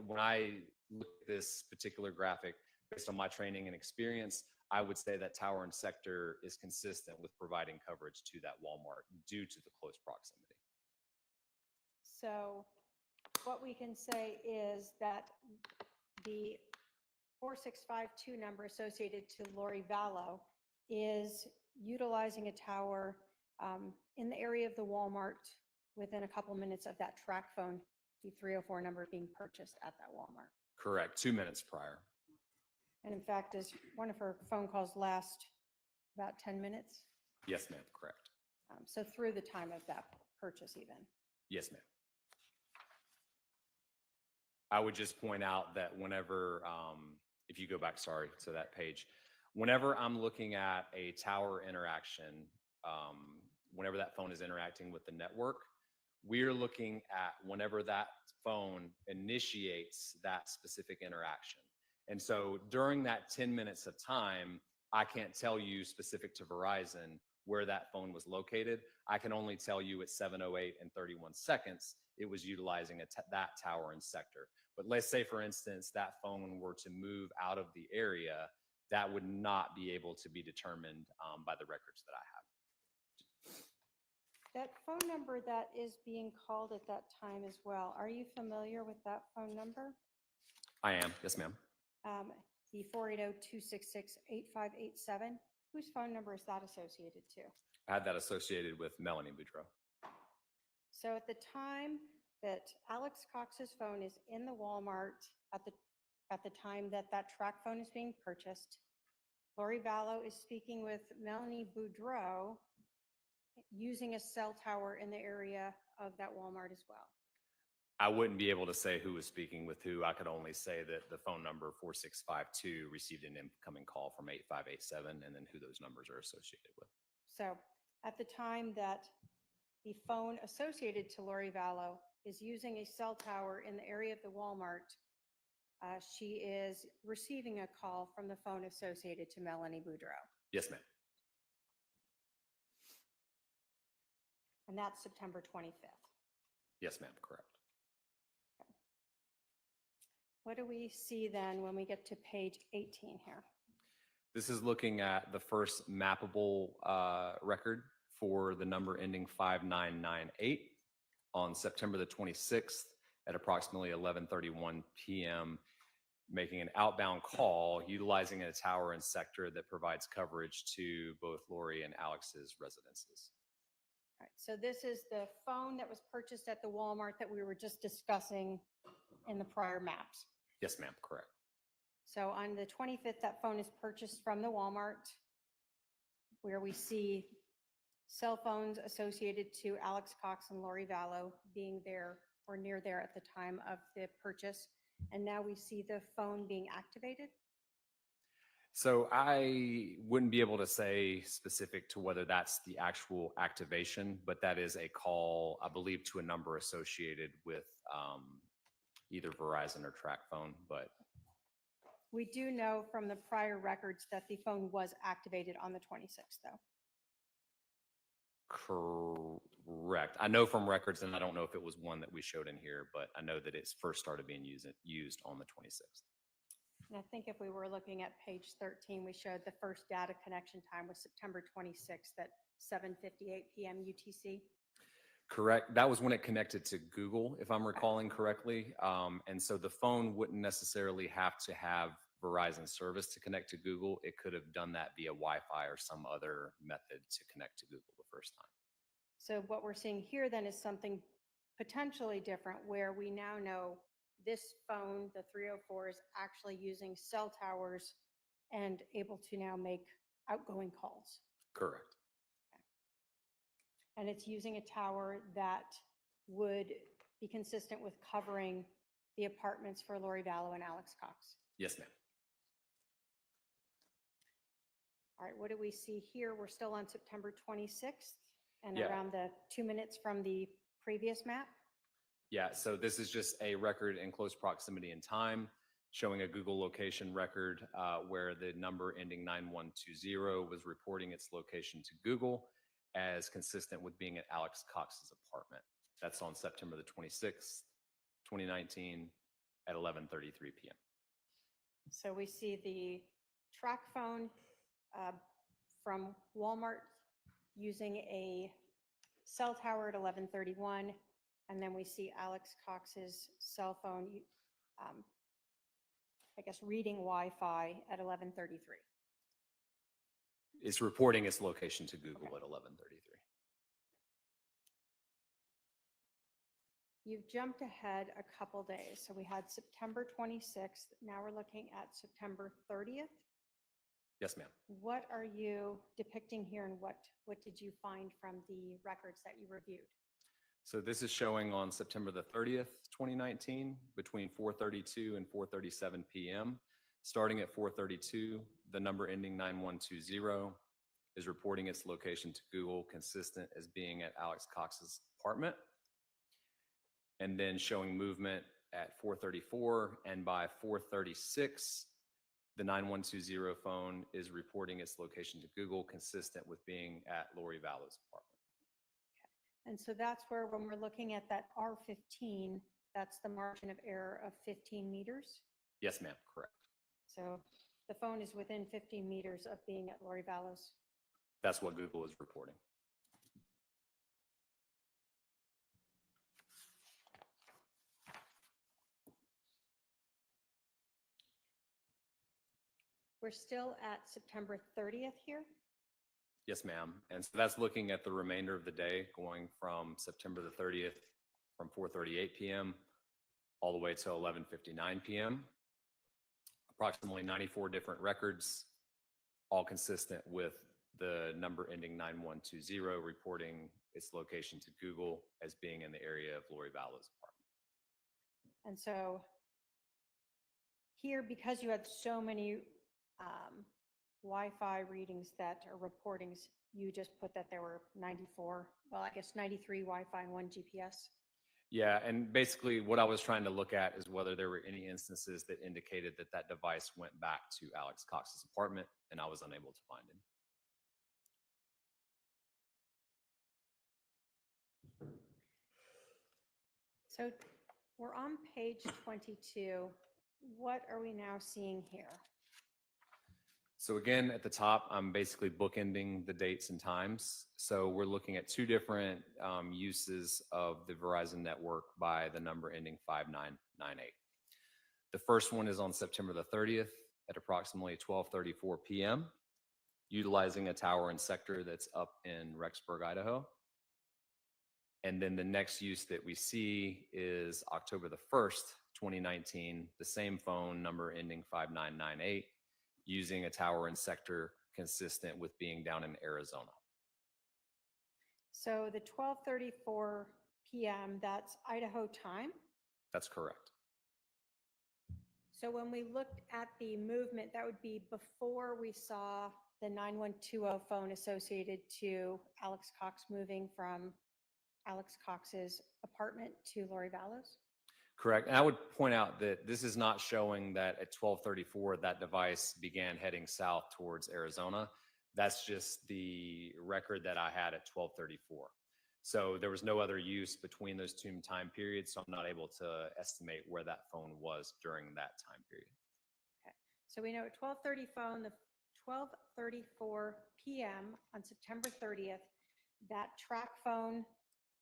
when I look at this particular graphic, based on my training and experience, I would say that tower and sector is consistent with providing coverage to that Walmart due to the close proximity. So what we can say is that the 4652 number associated to Lori Vallow is utilizing a tower in the area of the Walmart within a couple minutes of that track phone, the 304 number being purchased at that Walmart. Correct, 2 minutes prior. And in fact, is one of her phone calls last about 10 minutes? Yes, ma'am, correct. So through the time of that purchase even. Yes, ma'am. I would just point out that whenever, if you go back, sorry, to that page, whenever I'm looking at a tower interaction, whenever that phone is interacting with the network, we're looking at whenever that phone initiates that specific interaction. And so during that 10 minutes of time, I can't tell you specific to Verizon where that phone was located. I can only tell you at 7:08 and 31 seconds, it was utilizing that tower and sector. But let's say, for instance, that phone were to move out of the area, that would not be able to be determined by the records that I have. That phone number that is being called at that time as well, are you familiar with that phone number? I am, yes, ma'am. The 480-266-8587, whose phone number is that associated to? I had that associated with Melani Boudreaux. So at the time that Alex Cox's phone is in the Walmart at the time that that track phone is being purchased, Lori Vallow is speaking with Melani Boudreaux using a cell tower in the area of that Walmart as well. I wouldn't be able to say who was speaking with who. I could only say that the phone number 4652 received an incoming call from 8587, and then who those numbers are associated with. So at the time that the phone associated to Lori Vallow is using a cell tower in the area of the Walmart, she is receiving a call from the phone associated to Melani Boudreaux. Yes, ma'am. And that's September 25th. Yes, ma'am, correct. What do we see then when we get to page 18 here? This is looking at the first mappable record for the number ending 5998 on September the 26th at approximately 11:31 p.m., making an outbound call utilizing a tower and sector that provides coverage to both Lori and Alex's residences. All right, so this is the phone that was purchased at the Walmart that we were just discussing in the prior maps. Yes, ma'am, correct. So on the 25th, that phone is purchased from the Walmart, where we see cell phones associated to Alex Cox and Lori Vallow being there or near there at the time of the purchase. And now we see the phone being activated. So I wouldn't be able to say specific to whether that's the actual activation, but that is a call, I believe, to a number associated with either Verizon or TracFone. But We do know from the prior records that the phone was activated on the 26th, though. correct. I know from records, and I don't know if it was one that we showed in here, but I know that it's first started being used on the 26th. And I think if we were looking at page 13, we showed the first data connection time was September 26th at 7:58 PM UTC. Correct. That was when it connected to Google, if I'm recalling correctly. And so the phone wouldn't necessarily have to have Verizon service to connect to Google. It could have done that via Wi-Fi or some other method to connect to Google the first time. So what we're seeing here then is something potentially different, where we now know this phone, the 304, is actually using cell towers and able to now make outgoing calls. Correct. And it's using a tower that would be consistent with covering the apartments for Lori Vallow and Alex Cox. Yes, ma'am. All right, what do we see here? We're still on September 26th and Yeah. around the 2 minutes from the previous map. Yeah, so this is just a record in close proximity in time, showing a Google location record where the number ending 9120 was reporting its location to Google as consistent with being at Alex Cox's apartment. That's on September the 26th, 2019 at 11:33 p.m. So we see the track phone from Walmart using a cell tower at 11:31. And then we see Alex Cox's cell phone, I guess, reading Wi-Fi at 11:33. It's reporting its location to Google at 11:33. You've jumped ahead a couple days. So we had September 26th. Now we're looking at September 30th. Yes, ma'am. What are you depicting here, and what did you find from the records that you reviewed? So this is showing on September the 30th, 2019, between 4:32 and 4:37 p.m. Starting at 4:32, the number ending 9120 is reporting its location to Google, consistent as being at Alex Cox's apartment. And then showing movement at 4:34, and by 4:36, the 9120 phone is reporting its location to Google, consistent with being at Lori Vallow's apartment. And so that's where, when we're looking at that R15, that's the margin of error of 15 meters. Yes, ma'am, correct. So the phone is within 15 meters of being at Lori Vallow's. That's what Google is reporting. We're still at September 30th here. Yes, ma'am. And so that's looking at the remainder of the day, going from September the 30th from 4:38 p.m. all the way to 11:59 p.m. Approximately 94 different records, all consistent with the number ending 9120, reporting its location to Google as being in the area of Lori Vallow's apartment. And so here, because you had so many Wi-Fi readings that are reportings, you just put that there were 94, well, I guess 93 Wi-Fi and 1 GPS. Yeah, and basically what I was trying to look at is whether there were any instances that indicated that that device went back to Alex Cox's apartment, and I was unable to find him. So we're on page 22. What are we now seeing here? So again, at the top, I'm basically bookending the dates and times. So we're looking at two different uses of the Verizon network by the number ending 5998. The first one is on September the 30th at approximately 12:34 p.m., utilizing a tower and sector that's up in Rexburg, Idaho. And then the next use that we see is October the 1st, 2019, the same phone number ending 5998, using a tower and sector consistent with being down in Arizona. So the 12:34 PM, that's Idaho time. That's correct. So when we looked at the movement, that would be before we saw the 9120 phone associated to Alex Cox moving from Alex Cox's apartment to Lori Vallow's? Correct. And I would point out that this is not showing that at 12:34 that device began heading south towards Arizona. That's just the record that I had at 12:34. So there was no other use between those two time periods, so I'm not able to estimate where that phone was during that time period. So we know at 12:34 PM on September 30th, that track phone,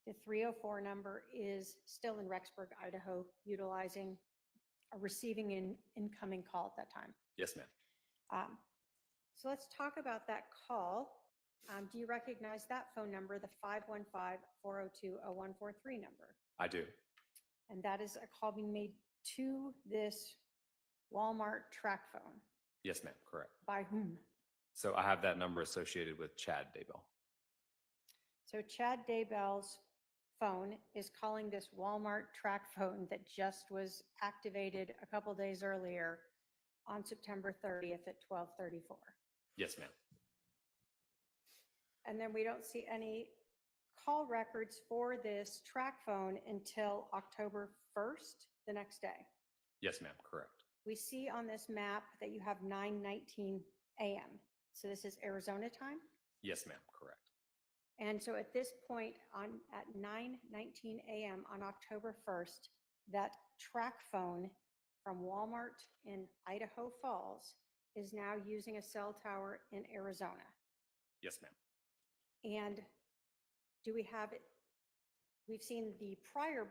the 304 number, is still in Rexburg, Idaho, utilizing a receiving an incoming call at that time. Yes, ma'am. So let's talk about that call. Do you recognize that phone number, the 515-402-0143 number? I do. And that is a call being made to this Walmart track phone. Yes, ma'am. Correct. By whom? So I have that number associated with Chad Daybell. So Chad Daybell's phone is calling this Walmart track phone that just was activated a couple days earlier on September 30th at 12:34. Yes, ma'am. And then we don't see any call records for this track phone until October 1st, the next day. Yes, ma'am. Correct. We see on this map that you have 9:19 a.m. So this is Arizona time. Yes, ma'am. Correct. And so at this point at 9:19 a.m. on October 1st, that track phone from Walmart in Idaho Falls is now using a cell tower in Arizona. Yes, ma'am. And do we have it? We've seen the prior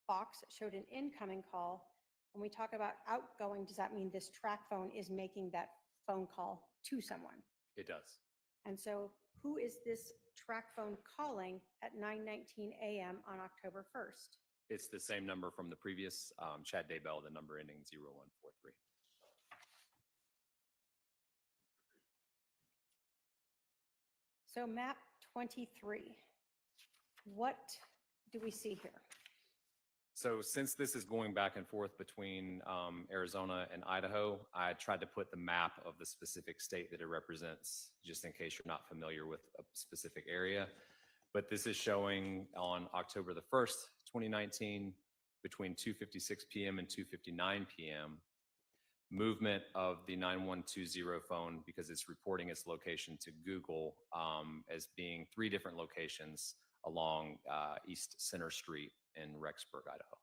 box that showed an incoming call. When we talk about outgoing, does that mean this track phone is making that phone call to someone? It does. And so who is this track phone calling at 9:19 a.m. on October 1st? It's the same number from the previous Chad Daybell, the number ending 0143. So map 23, what do we see here? So since this is going back and forth between Arizona and Idaho, I tried to put the map of the specific state that it represents, just in case you're not familiar with a specific area. But this is showing on October the 1st, 2019, between 2:56 p.m. and 2:59 p.m., movement of the 9120 phone because it's reporting its location to Google as being 3 different locations along East Center Street in Rexburg, Idaho.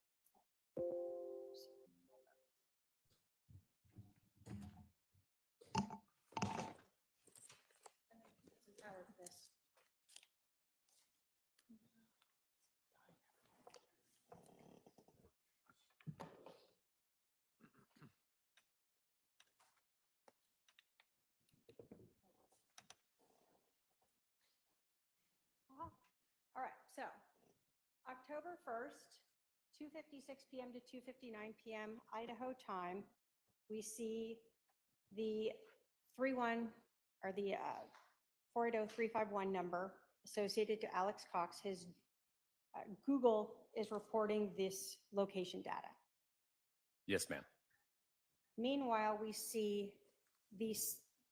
All right, so October 1st, 2:56 p.m. to 2:59 p.m. Idaho time, we see the 480-351 number associated to Alex Cox. His Google is reporting this location data. Yes, ma'am. Meanwhile, we see the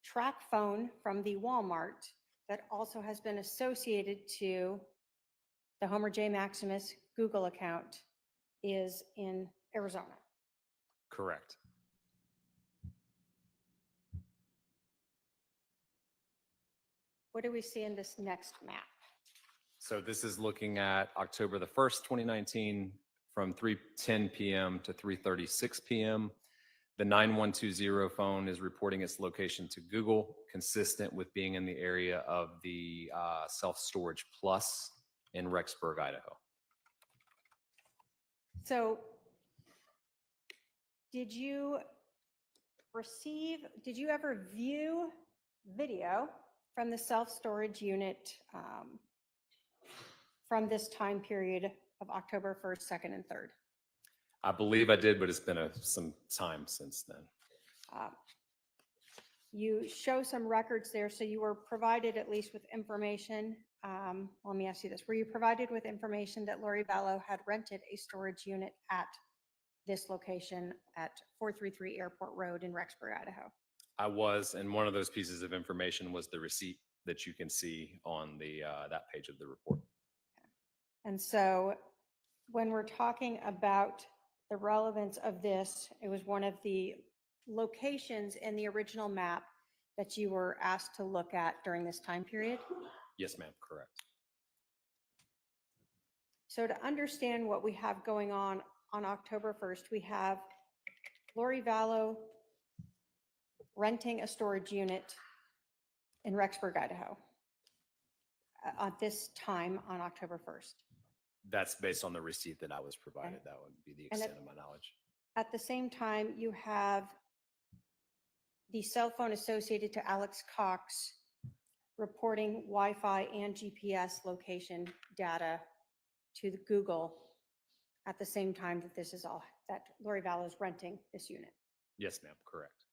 track phone from the Walmart that also has been associated to the Homer J. Maximus Google account is in Arizona. Correct. What do we see in this next map? So this is looking at October the 1st, 2019, from 3:10 p.m. to 3:36 p.m. The 9120 phone is reporting its location to Google, consistent with being in the area of the Self-Storage Plus in Rexburg, Idaho. So did you ever view video from the self-storage unit from this time period of October 1st, 2nd, and 3rd? I believe I did, but it's been some time since then. You show some records there, so you were provided at least with information let me ask you this. Were you provided with information that Lori Vallow had rented a storage unit at this location at 433 Airport Road in Rexburg, Idaho? I was, and one of those pieces of information was the receipt that you can see on the that page of the report. And so when we're talking about the relevance of this, it was one of the locations in the original map that you were asked to look at during this time period. Yes, ma'am, correct. So to understand what we have going on October 1st, we have Lori Vallow renting a storage unit in Rexburg, Idaho at this time on October 1st. That's based on the receipt that I was provided. That would be the And extent of my knowledge. At the same time, you have the cell phone associated to Alex Cox reporting Wi-Fi and GPS location data to the Google at the same time that this is all, that Lori Vallow is renting this unit. Yes, ma'am, correct.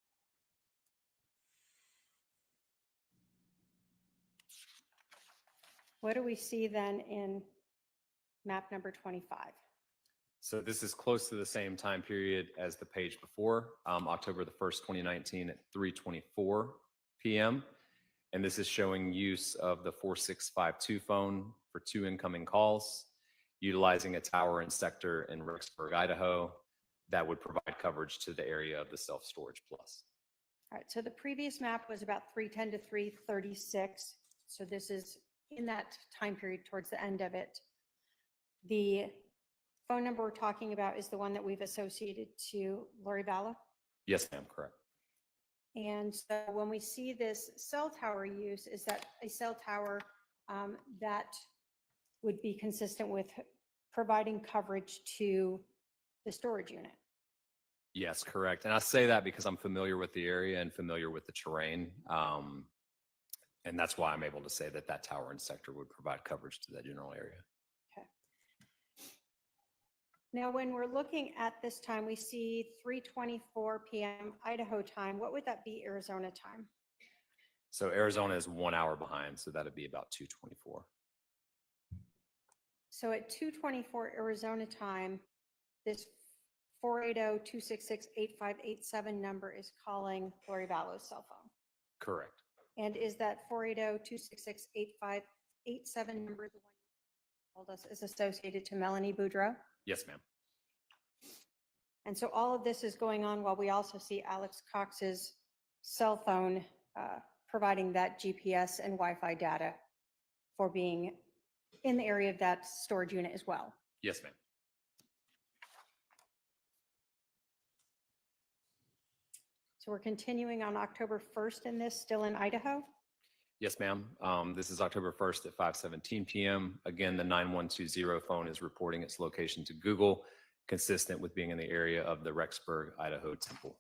What do we see then in map number 25? So this is close to the same time period as the page before, October the 1st, 2019 at 3:24 p.m. And this is showing use of the 4652 phone for 2 incoming calls, utilizing a tower and sector in Rexburg, Idaho, that would provide coverage to the area of the self-storage plus. All right, so the previous map was about 310 to 336. So this is in that time period towards the end of it. The phone number we're talking about is the one that we've associated to Lori Vallow. Yes, ma'am, correct. And so when we see this cell tower use, is that a cell tower that would be consistent with providing coverage to the storage unit? Yes, correct. And I say that because I'm familiar with the area and familiar with the terrain. And that's why I'm able to say that that tower and sector would provide coverage to that general area. Okay. Now, when we're looking at this time, we see 3:24 p.m. Idaho time. What would that be Arizona time? So Arizona is 1 hour behind, so that'd be about 2:24. So at 2:24 Arizona time, this 480-266-8587 number is calling Lori Vallow's cell phone. Correct. And is that 480-266-8587 number the one you told us is associated to Melani Boudreaux? Yes, ma'am. And so all of this is going on while we also see Alex Cox's cell phone providing that GPS and Wi-Fi data for being in the area of that storage unit as well. Yes, ma'am. So we're continuing on October 1st in this, still in Idaho? Yes, ma'am. This is October 1st at 5:17 p.m. Again, the 9120 phone is reporting its location to Google, consistent with being in the area of the Rexburg, Idaho temple.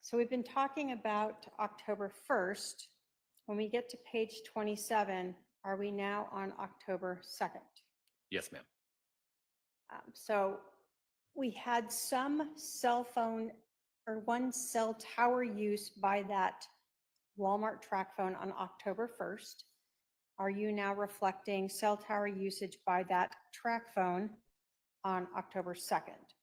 So we've been talking about October 1st. When we get to page 27, are we now on October 2nd? Yes, ma'am. So we had some cell phone or one cell tower use by that Walmart track phone on October 1st. Are you now reflecting cell tower usage by that track phone on October 2nd?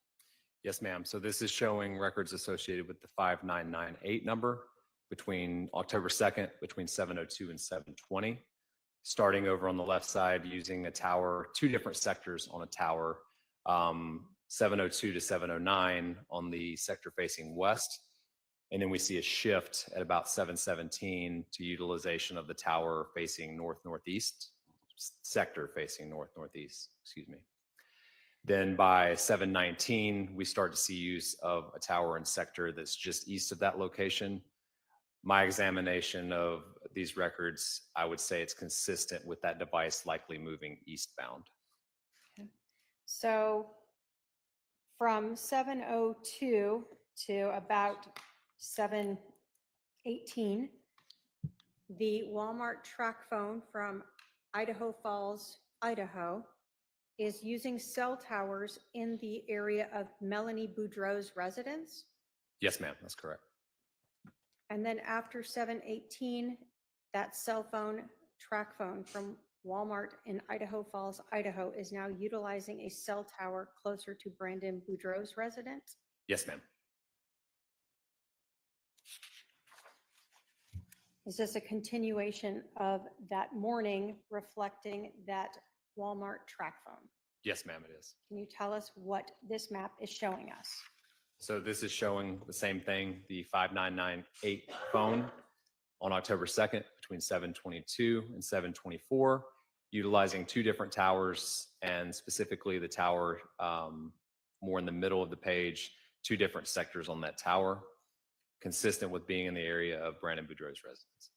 Yes, ma'am. So this is showing records associated with the 5998 number between October 2nd, between 7:02 and 7:20. Starting over on the left side using a tower, 2 different sectors on a tower, 7:02 to 7:09 on the sector facing west. And then we see a shift at about 7:17 to utilization of the tower facing north-northeast, sector facing north-northeast, excuse me. Then by 7:19, we start to see use of a tower and sector that's just east of that location. My examination of these records, I would say it's consistent with that device likely moving eastbound. Okay. So from 7:02 to about 7:18, the Walmart track phone from Idaho Falls, Idaho, is using cell towers in the area of Melani Boudreaux's residence. Yes, ma'am, that's correct. And then after 7/18, that cell phone, track phone from Walmart in Idaho Falls, Idaho, is now utilizing a cell tower closer to Brandon Boudreaux's residence. Yes, ma'am. Is this a continuation of that morning reflecting that Walmart track phone? Yes, ma'am, it is. Can you tell us what this map is showing us? So this is showing the same thing, the 5998 phone on October 2nd between 7:22 and 7:24, utilizing two different towers, and specifically the tower more in the middle of the page, two different sectors on that tower, consistent with being in the area of Brandon Boudreaux's residence.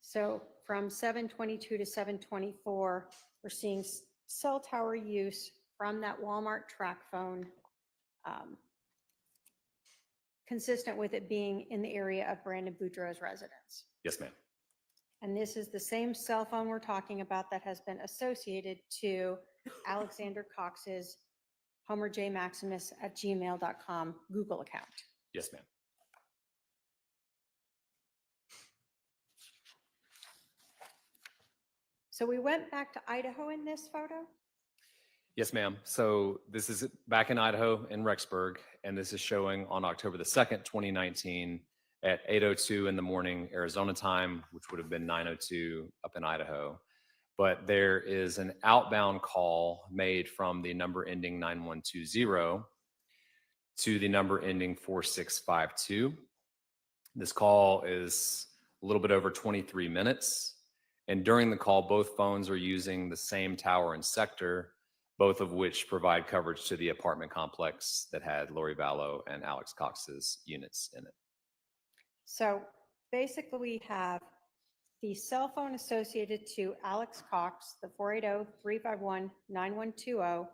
So from 7/22 to 7/24, we're seeing cell tower use from that Walmart track phone, consistent with it being in the area of Brandon Boudreaux's residence. Yes, ma'am. And this is the same cell phone we're talking about that has been associated to Alexander Cox's homerjmaximus@gmail.com Google account. Yes, ma'am. So we went back to Idaho in this photo? Yes, ma'am. So this is back in Idaho in Rexburg, and this is showing on October the 2nd, 2019 at 8:02 in the morning, Arizona time, which would have been 9:02 up in Idaho. But there is an outbound call made from the number ending 9120 to the number ending 4652. This call is a little bit over 23 minutes. And during the call, both phones are using the same tower and sector, both of which provide coverage to the apartment complex that had Lori Vallow and Alex Cox's units in it. So basically we have the cell phone associated to Alex Cox, the 480-351-9120,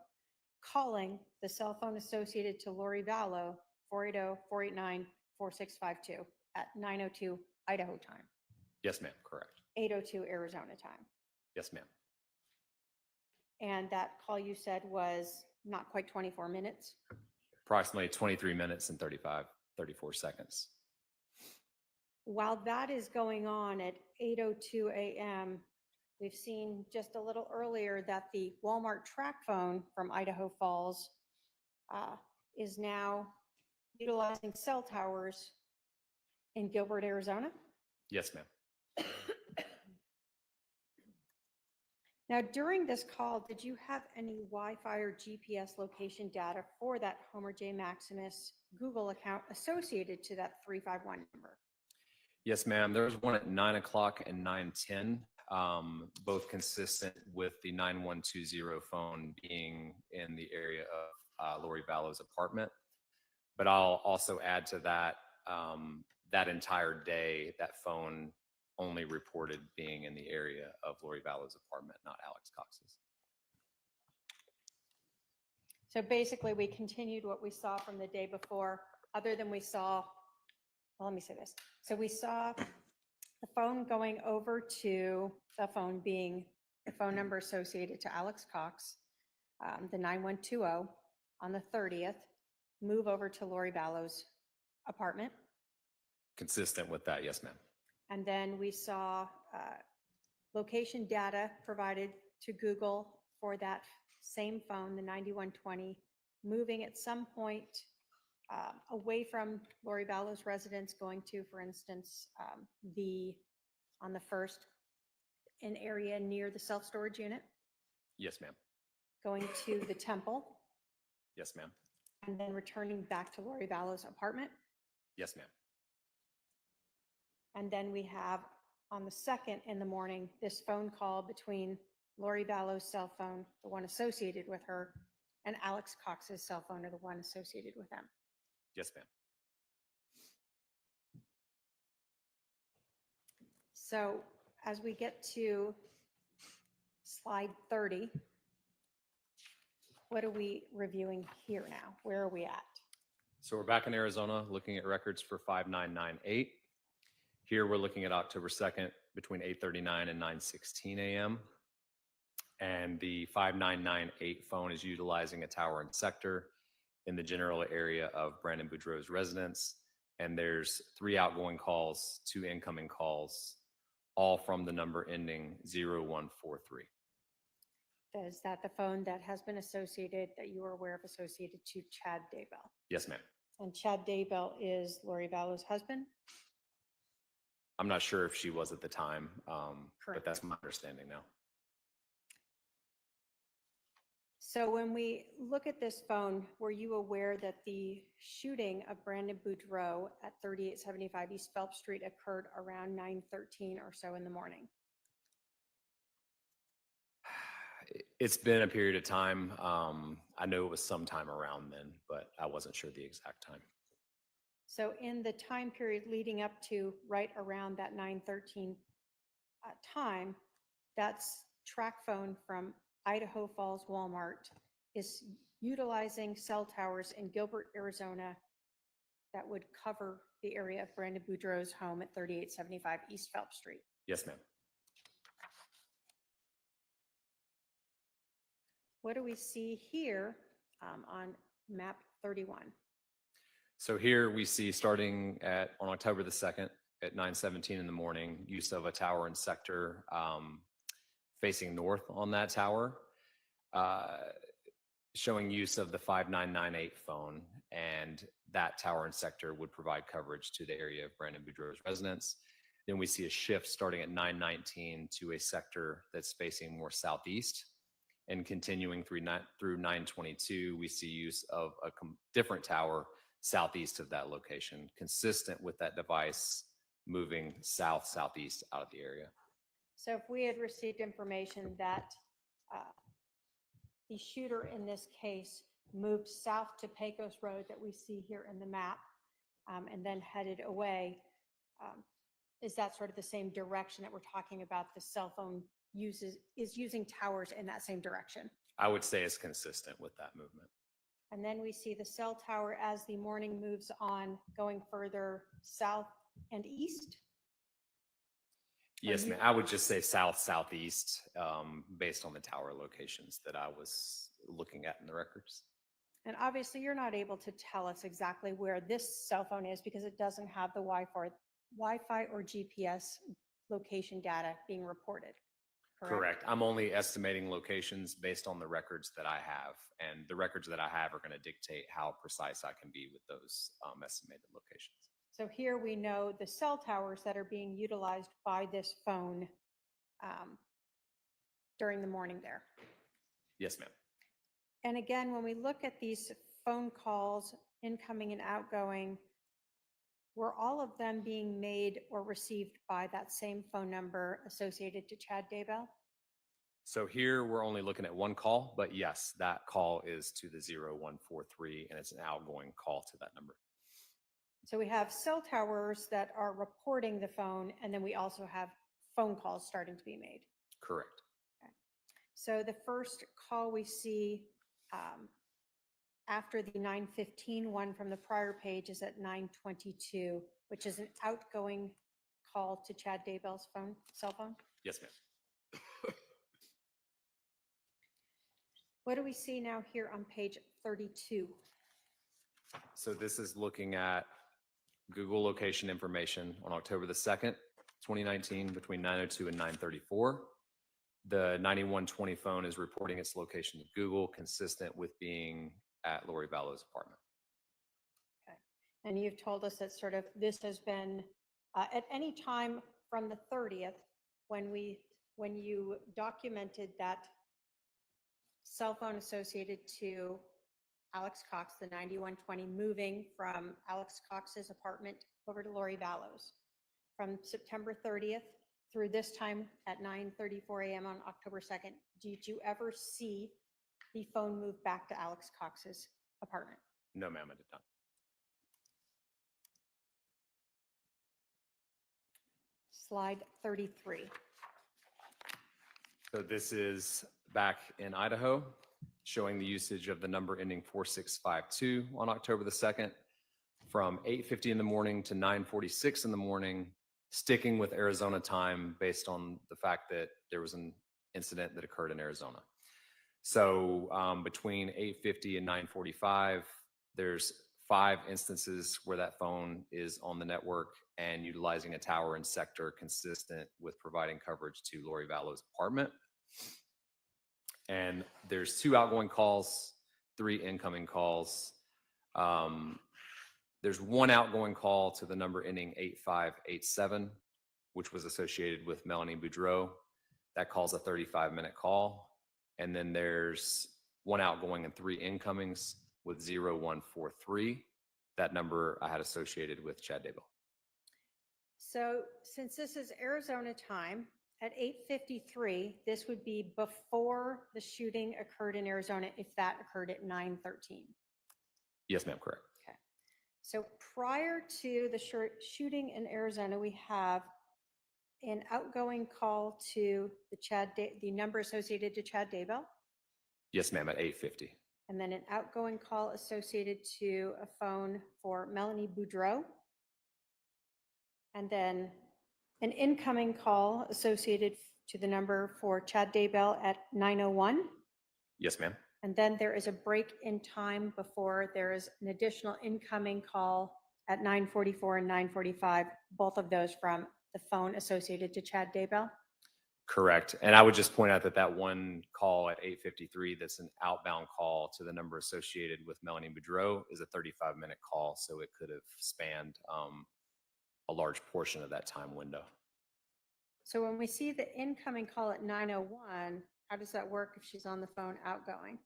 calling the cell phone associated to Lori Vallow, 480-489-4652 at 9:02 Idaho time, Yes, ma'am. Correct. 8:02 Arizona time. Yes, ma'am. And that call you said was not quite 24 minutes. Approximately 23 minutes and 34 seconds. While that is going on at 8:02 a.m., we've seen just a little earlier that the Walmart track phone from Idaho Falls is now utilizing cell towers in Gilbert, Arizona. Yes, ma'am. Now, during this call, did you have any Wi-Fi or GPS location data for that Homer J. Maximus Google account associated to that 351 number? Yes, ma'am. There was one at 9 o'clock and 9:10, both consistent with the 9120 phone being in the area of Lori Vallow's apartment. But I'll also add to that, that entire day, that phone only reported being in the area of Lori Vallow's apartment, not Alex Cox's. So basically, we continued what we saw from the day before, other than we saw, well, let me say this. So we saw the phone going over to the phone being the phone number associated to Alex Cox, the 9120 on the 30th, move over to Lori Vallow's apartment. Consistent with that, yes, ma'am. And then we saw location data provided to Google for that same phone, the 9120, moving at some point away from Lori Vallow's residence, going to, for instance, on the first, an area near the self-storage unit, Yes, ma'am. going to the temple, Yes, ma'am. and then returning back to Lori Vallow's apartment. Yes, ma'am. And then we have on the 2nd in the morning, this phone call between Lori Vallow's cell phone, the one associated with her, and Alex Cox's cell phone, or the one associated with them. Yes, ma'am. So as we get to slide 30, what are we reviewing here now? Where are we at? So we're back in Arizona looking at records for 5998. Here we're looking at October 2nd between 8:39 and 9:16 a.m. And the 5998 phone is utilizing a tower and sector in the general area of Brandon Boudreaux's residence. And there's 3 outgoing calls, 2 incoming calls, all from the number ending 0143. Is that the phone that has been associated, that you are aware of, associated to Chad Daybell? Yes, ma'am. And Chad Daybell is Lori Vallow's husband? I'm not sure if she was at the time, but Correct. that's my understanding now. So when we look at this phone, were you aware that the shooting of Brandon Boudreaux at 3875 East Phelps Street occurred around 9:13 or so in the morning? It's been a period of time. I know it was sometime around then, but I wasn't sure the exact time. So in the time period leading up to right around that 9:13 time, that's track phone from Idaho Falls Walmart is utilizing cell towers in Gilbert, Arizona that would cover the area of Brandon Boudreaux's home at 3875 East Phelps Street. Yes, ma'am. What do we see here on map 31? So here we see starting on October the 2nd at 9:17 in the morning, use of a tower and sector facing north on that tower, showing use of the 5998 phone, and that tower and sector would provide coverage to the area of Brandon Boudreaux's residence. Then we see a shift starting at 9:19 to a sector that's facing more southeast, and continuing through 9:22, we see use of a different tower southeast of that location, consistent with that device moving southeast out of the area. So if we had received information that the shooter in this case moved south to Pecos Road that we see here in the map and then headed away, is that sort of the same direction that we're talking about? The cell phone is using towers in that same direction. I would say it's consistent with that movement. And then we see the cell tower as the morning moves on, going further south and east. Yes, ma'am. I would just say southeast, based on the tower locations that I was looking at in the records. And obviously, you're not able to tell us exactly where this cell phone is because it doesn't have the Wi-Fi or GPS location data being reported. Correct. I'm only estimating locations based on the records that I have, and the records that I have are going to dictate how precise I can be with those estimated locations. So here we know the cell towers that are being utilized by this phone during the morning there. Yes, ma'am. And again, when we look at these phone calls, incoming and outgoing, were all of them being made or received by that same phone number associated to Chad Daybell? So here we're only looking at one call, but yes, that call is to the 0143, and it's an outgoing call to that number. So we have cell towers that are reporting the phone, and then we also have phone calls starting to be made. Correct. Okay. So the first call we see after the 9:15 one from the prior page is at 9:22, which is an outgoing call to Chad Daybell's cell phone. Yes, ma'am. What do we see now here on page 32? So this is looking at Google location information on October the 2nd, 2019, between 9:02 and 9:34. The 9120 phone is reporting its location to Google, consistent with being at Lori Vallow's apartment. Okay. And you've told us that sort of this has been at any time from the 30th when you documented that cell phone associated to Alex Cox, the 9120, moving from Alex Cox's apartment over to Lori Vallow's. From September 30th through this time at 9:34 a.m. on October 2nd, did you ever see the phone move back to Alex Cox's apartment? No, ma'am, I did not. Slide 33. So this is back in Idaho, showing the usage of the number ending 4652 on October the 2nd from 8:50 in the morning to 9:46 in the morning, sticking with Arizona time based on the fact that there was an incident that occurred in Arizona. So between 8:50 and 9:45, there's 5 instances where that phone is on the network and utilizing a tower and sector consistent with providing coverage to Lori Vallow's apartment. And there's 2 outgoing calls, 3 incoming calls. There's 1 outgoing call to the number ending 8587, which was associated with Melani Boudreaux. That call's a 35-minute call. And then there's 1 outgoing and 3 incomings with 0143. That number I had associated with Chad Daybell. So since this is Arizona time, at 8:53, this would be before the shooting occurred in Arizona, if that occurred at 9:13. Yes, ma'am, correct. Okay. So prior to the shooting in Arizona, we have an outgoing call to the number associated to Chad Daybell, Yes, ma'am, at 8:50. and then an outgoing call associated to a phone for Melani Boudreaux, and then an incoming call associated to the number for Chad Daybell at 9:01. Yes, ma'am. And then there is a break in time before there is an additional incoming call at 9:44 and 9:45, both of those from the phone associated to Chad Daybell. Correct. And I would just point out that that 1 call at 8:53, that's an outbound call to the number associated with Melani Boudreaux, is a 35-minute call. So it could have spanned a large portion of that time window. So when we see the incoming call at 9:01, how does that work if she's on the phone outgoing?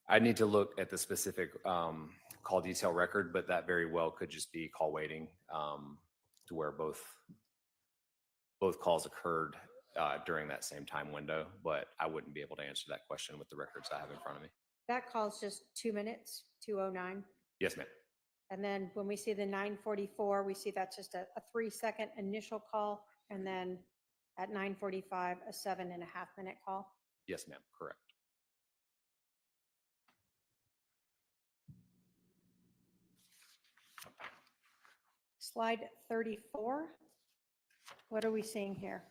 I need to look at the specific call detail record, but that very well could just be call waiting to where both calls occurred during that same time window. But I wouldn't be able to answer that question with the records I have in front of me. That call's just 2 minutes, 2:09. Yes, ma'am. And then when we see the 9:44, we see that's just a 3-second initial call. And then at 9:45, a 7.5-minute call. Yes, ma'am. Correct. Slide 34. What are we seeing here?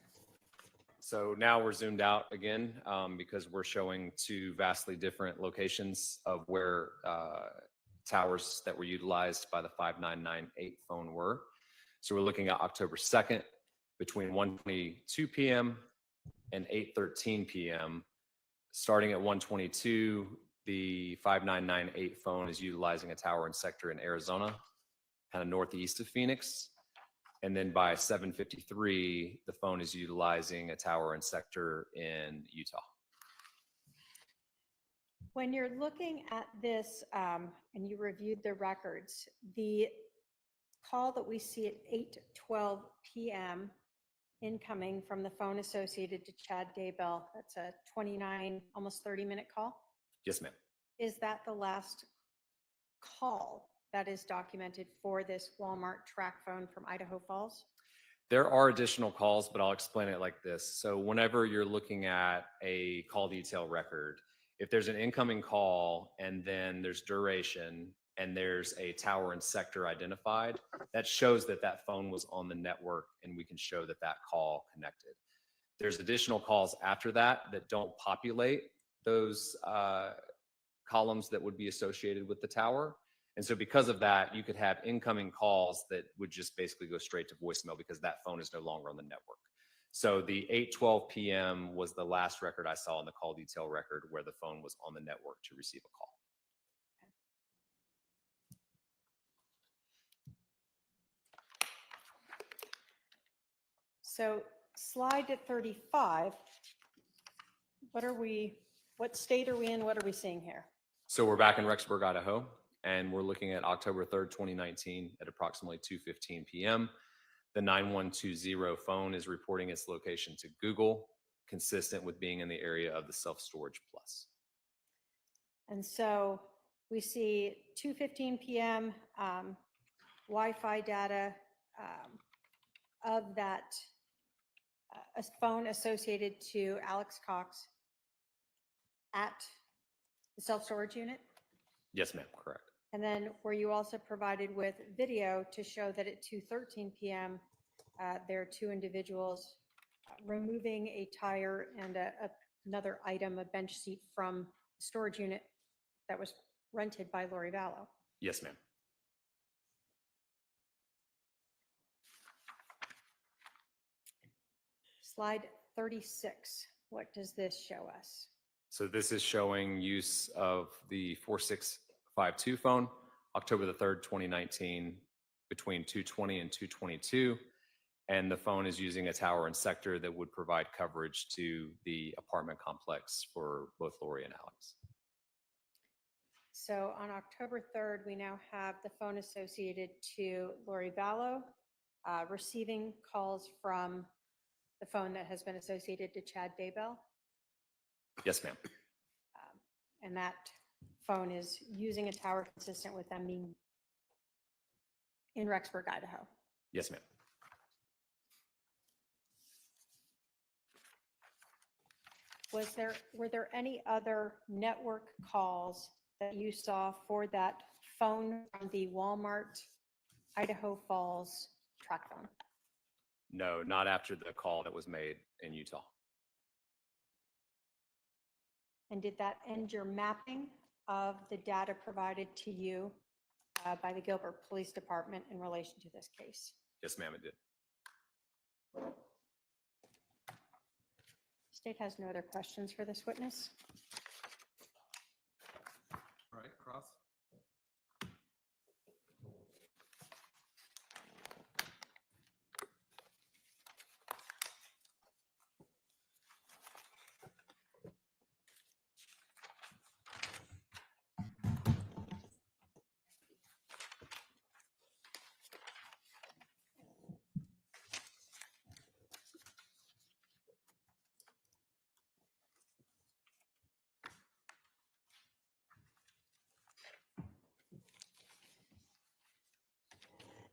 So now we're zoomed out again because we're showing 2 vastly different locations of where towers that were utilized by the 5998 phone were. So we're looking at October 2nd between 1:22 p.m. and 8:13 p.m. Starting at 1:22, the 5998 phone is utilizing a tower and sector in Arizona, kind of northeast of Phoenix. And then by 7:53, the phone is utilizing a tower and sector in Utah. When you're looking at this and you reviewed the records, the call that we see at 8:12 p.m. incoming from the phone associated to Chad Daybell, that's a 29, almost 30-minute call. Yes, ma'am. Is that the last call that is documented for this Walmart track phone from Idaho Falls? There are additional calls, but I'll explain it like this. So whenever you're looking at a call detail record, if there's an incoming call and then there's duration and there's a tower and sector identified, that shows that that phone was on the network and we can show that that call connected. There's additional calls after that that don't populate those columns that would be associated with the tower. And so because of that, you could have incoming calls that would just basically go straight to voicemail because that phone is no longer on the network. So the 8:12 p.m. was the last record I saw in the call detail record where the phone was on the network to receive a call. So slide at 35, what state are we in? What are we seeing here? So we're back in Rexburg, Idaho, and we're looking at October 3rd, 2019 at approximately 2:15 p.m. The 9120 phone is reporting its location to Google, consistent with being in the area of the self-storage plus. And so we see 2:15 p.m. Wi-Fi data of that a phone associated to Alex Cox at the self-storage unit. Yes, ma'am, correct. And then were you also provided with video to show that at 2:13 p.m. There are 2 individuals removing a tire and a another item, a bench seat from the storage unit that was rented by Lori Vallow. Yes, ma'am. Slide 36, what does this show us? So this is showing use of the 4652 phone, October the 3rd, 2019, between 2:20 and 2:22. And the phone is using a tower and sector that would provide coverage to the apartment complex for both Lori and Alex. So on October 3rd, we now have the phone associated to Lori Vallow, receiving calls from the phone that has been associated to Chad Daybell. Yes, ma'am. And that phone is using a tower consistent with them being in Rexburg, Idaho. Yes, ma'am. Were there any other network calls that you saw for that phone from the Walmart Idaho Falls track phone? No, not after the call that was made in Utah. And did that end your mapping of the data provided to you by the Gilbert Police Department in relation to this case? Yes, ma'am, it did. State has no other questions for this witness. All right, Cross.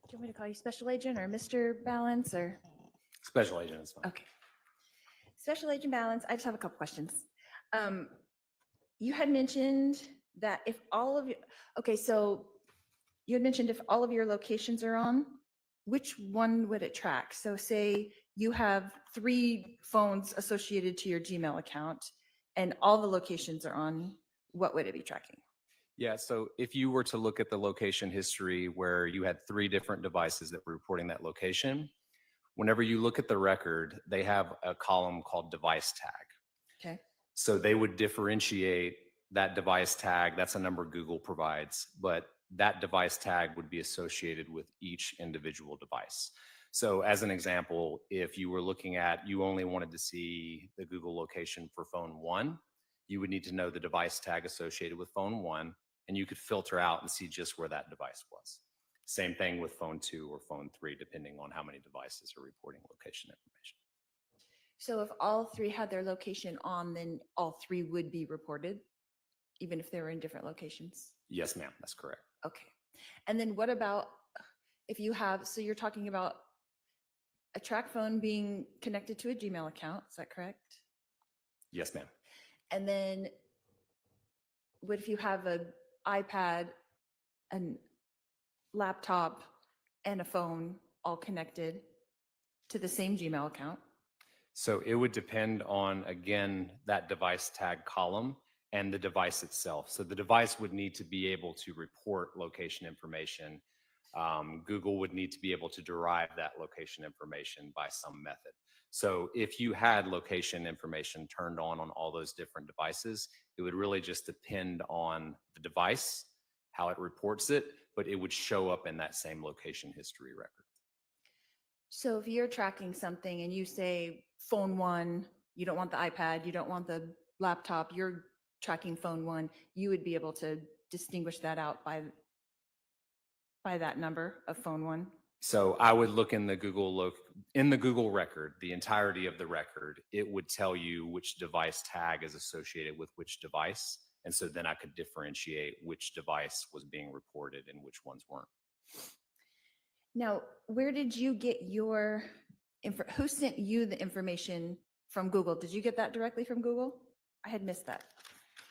Do you want me to call you Special Agent or Mr. Balance or? Special agent is fine. Okay. Special Agent Balance, I just have a couple questions. You had mentioned that if all of you, okay, so you had mentioned if all of your locations are on, which one would it track? So say you have 3 phones associated to your Gmail account and all the locations are on, what would it be tracking? Yeah, so if you were to look at the location history where you had 3 different devices that were reporting that location, whenever you look at the record, they have a column called device tag. Okay. So they would differentiate that device tag. That's a number Google provides, but that device tag would be associated with each individual device. So as an example, if you were looking at, you only wanted to see the Google location for phone 1, you would need to know the device tag associated with phone 1, and you could filter out and see just where that device was. Same thing with phone 2 or phone 3, depending on how many devices are reporting location information. So if all 3 had their location on, then all 3 would be reported, even if they were in different locations? Yes, ma'am, that's correct. Okay. And then what about if you have, so you're talking about a track phone being connected to a Gmail account, is that correct? Yes, ma'am. And then what if you have an iPad, a laptop, and a phone all connected to the same Gmail account? So it would depend on, again, that device tag column and the device itself. So the device would need to be able to report location information. Google would need to be able to derive that location information by some method. So if you had location information turned on all those different devices, it would really just depend on the device, how it reports it, but it would show up in that same location history record. So if you're tracking something and you say phone 1, you don't want the iPad, you don't want the laptop, you're tracking phone 1, you would be able to distinguish that out by that number of phone 1? So I would look in the Google record, the entirety of the record, it would tell you which device tag is associated with which device. And so then I could differentiate which device was being reported and which ones weren't. Now, where did you get your, who sent you the information from Google? Did you get that directly from Google? I had missed that.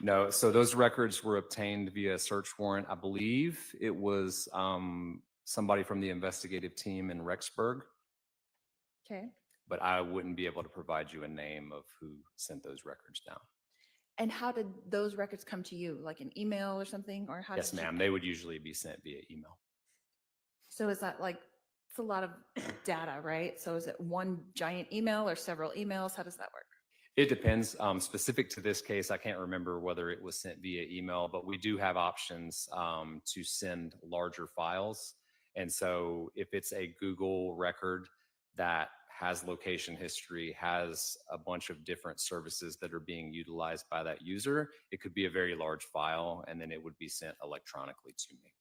No, so those records were obtained via search warrant. I believe it was somebody from the investigative team in Rexburg. Okay. but I wouldn't be able to provide you a name of who sent those records down. And how did those records come to you? Like an email or something? Or how Yes, did you- ma'am. They would usually be sent via email. So is that like, it's a lot of data, right? So is it one giant email or several emails? How does that work? It depends. Specific to this case, I can't remember whether it was sent via email, but we do have options to send larger files. And so if it's a Google record that has location history, has a bunch of different services that are being utilized by that user, it could be a very large file, and then it would be sent electronically to me.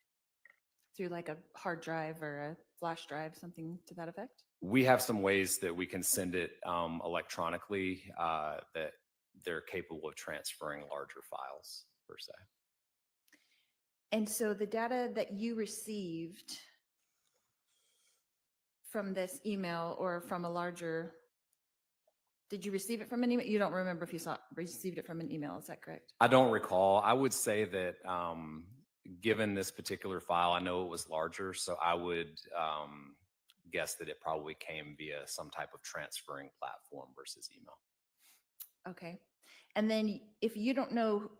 Through like a hard drive or a flash drive, something to that effect? We have some ways that we can send it electronically that they're capable of transferring larger files per se. And so the data that you received from this email or from a larger, did you receive it from an email? You don't remember if you received it from an email, is that correct? I don't recall. I would say that given this particular file, I know it was larger, so I would guess that it probably came via some type of transferring platform versus email. Okay. And then if you don't know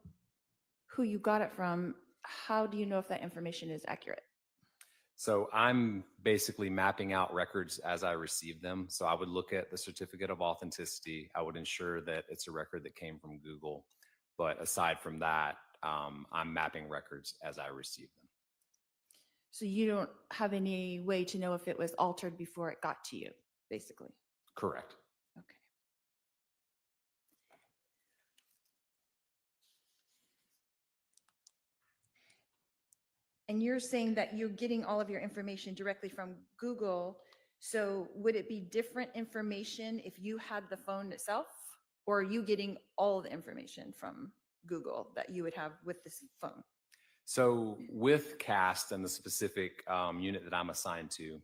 who you got it from, how do you know if that information is accurate? So I'm basically mapping out records as I receive them. So I would look at the certificate of authenticity. I would ensure that it's a record that came from Google. But aside from that, I'm mapping records as I receive them. So you don't have any way to know if it was altered before it got to you, basically? Correct. Okay. And you're saying that you're getting all of your information directly from Google. So would it be different information if you had the phone itself? Or are you getting all the information from Google that you would have with this phone? So with CAST and the specific unit that I'm assigned to,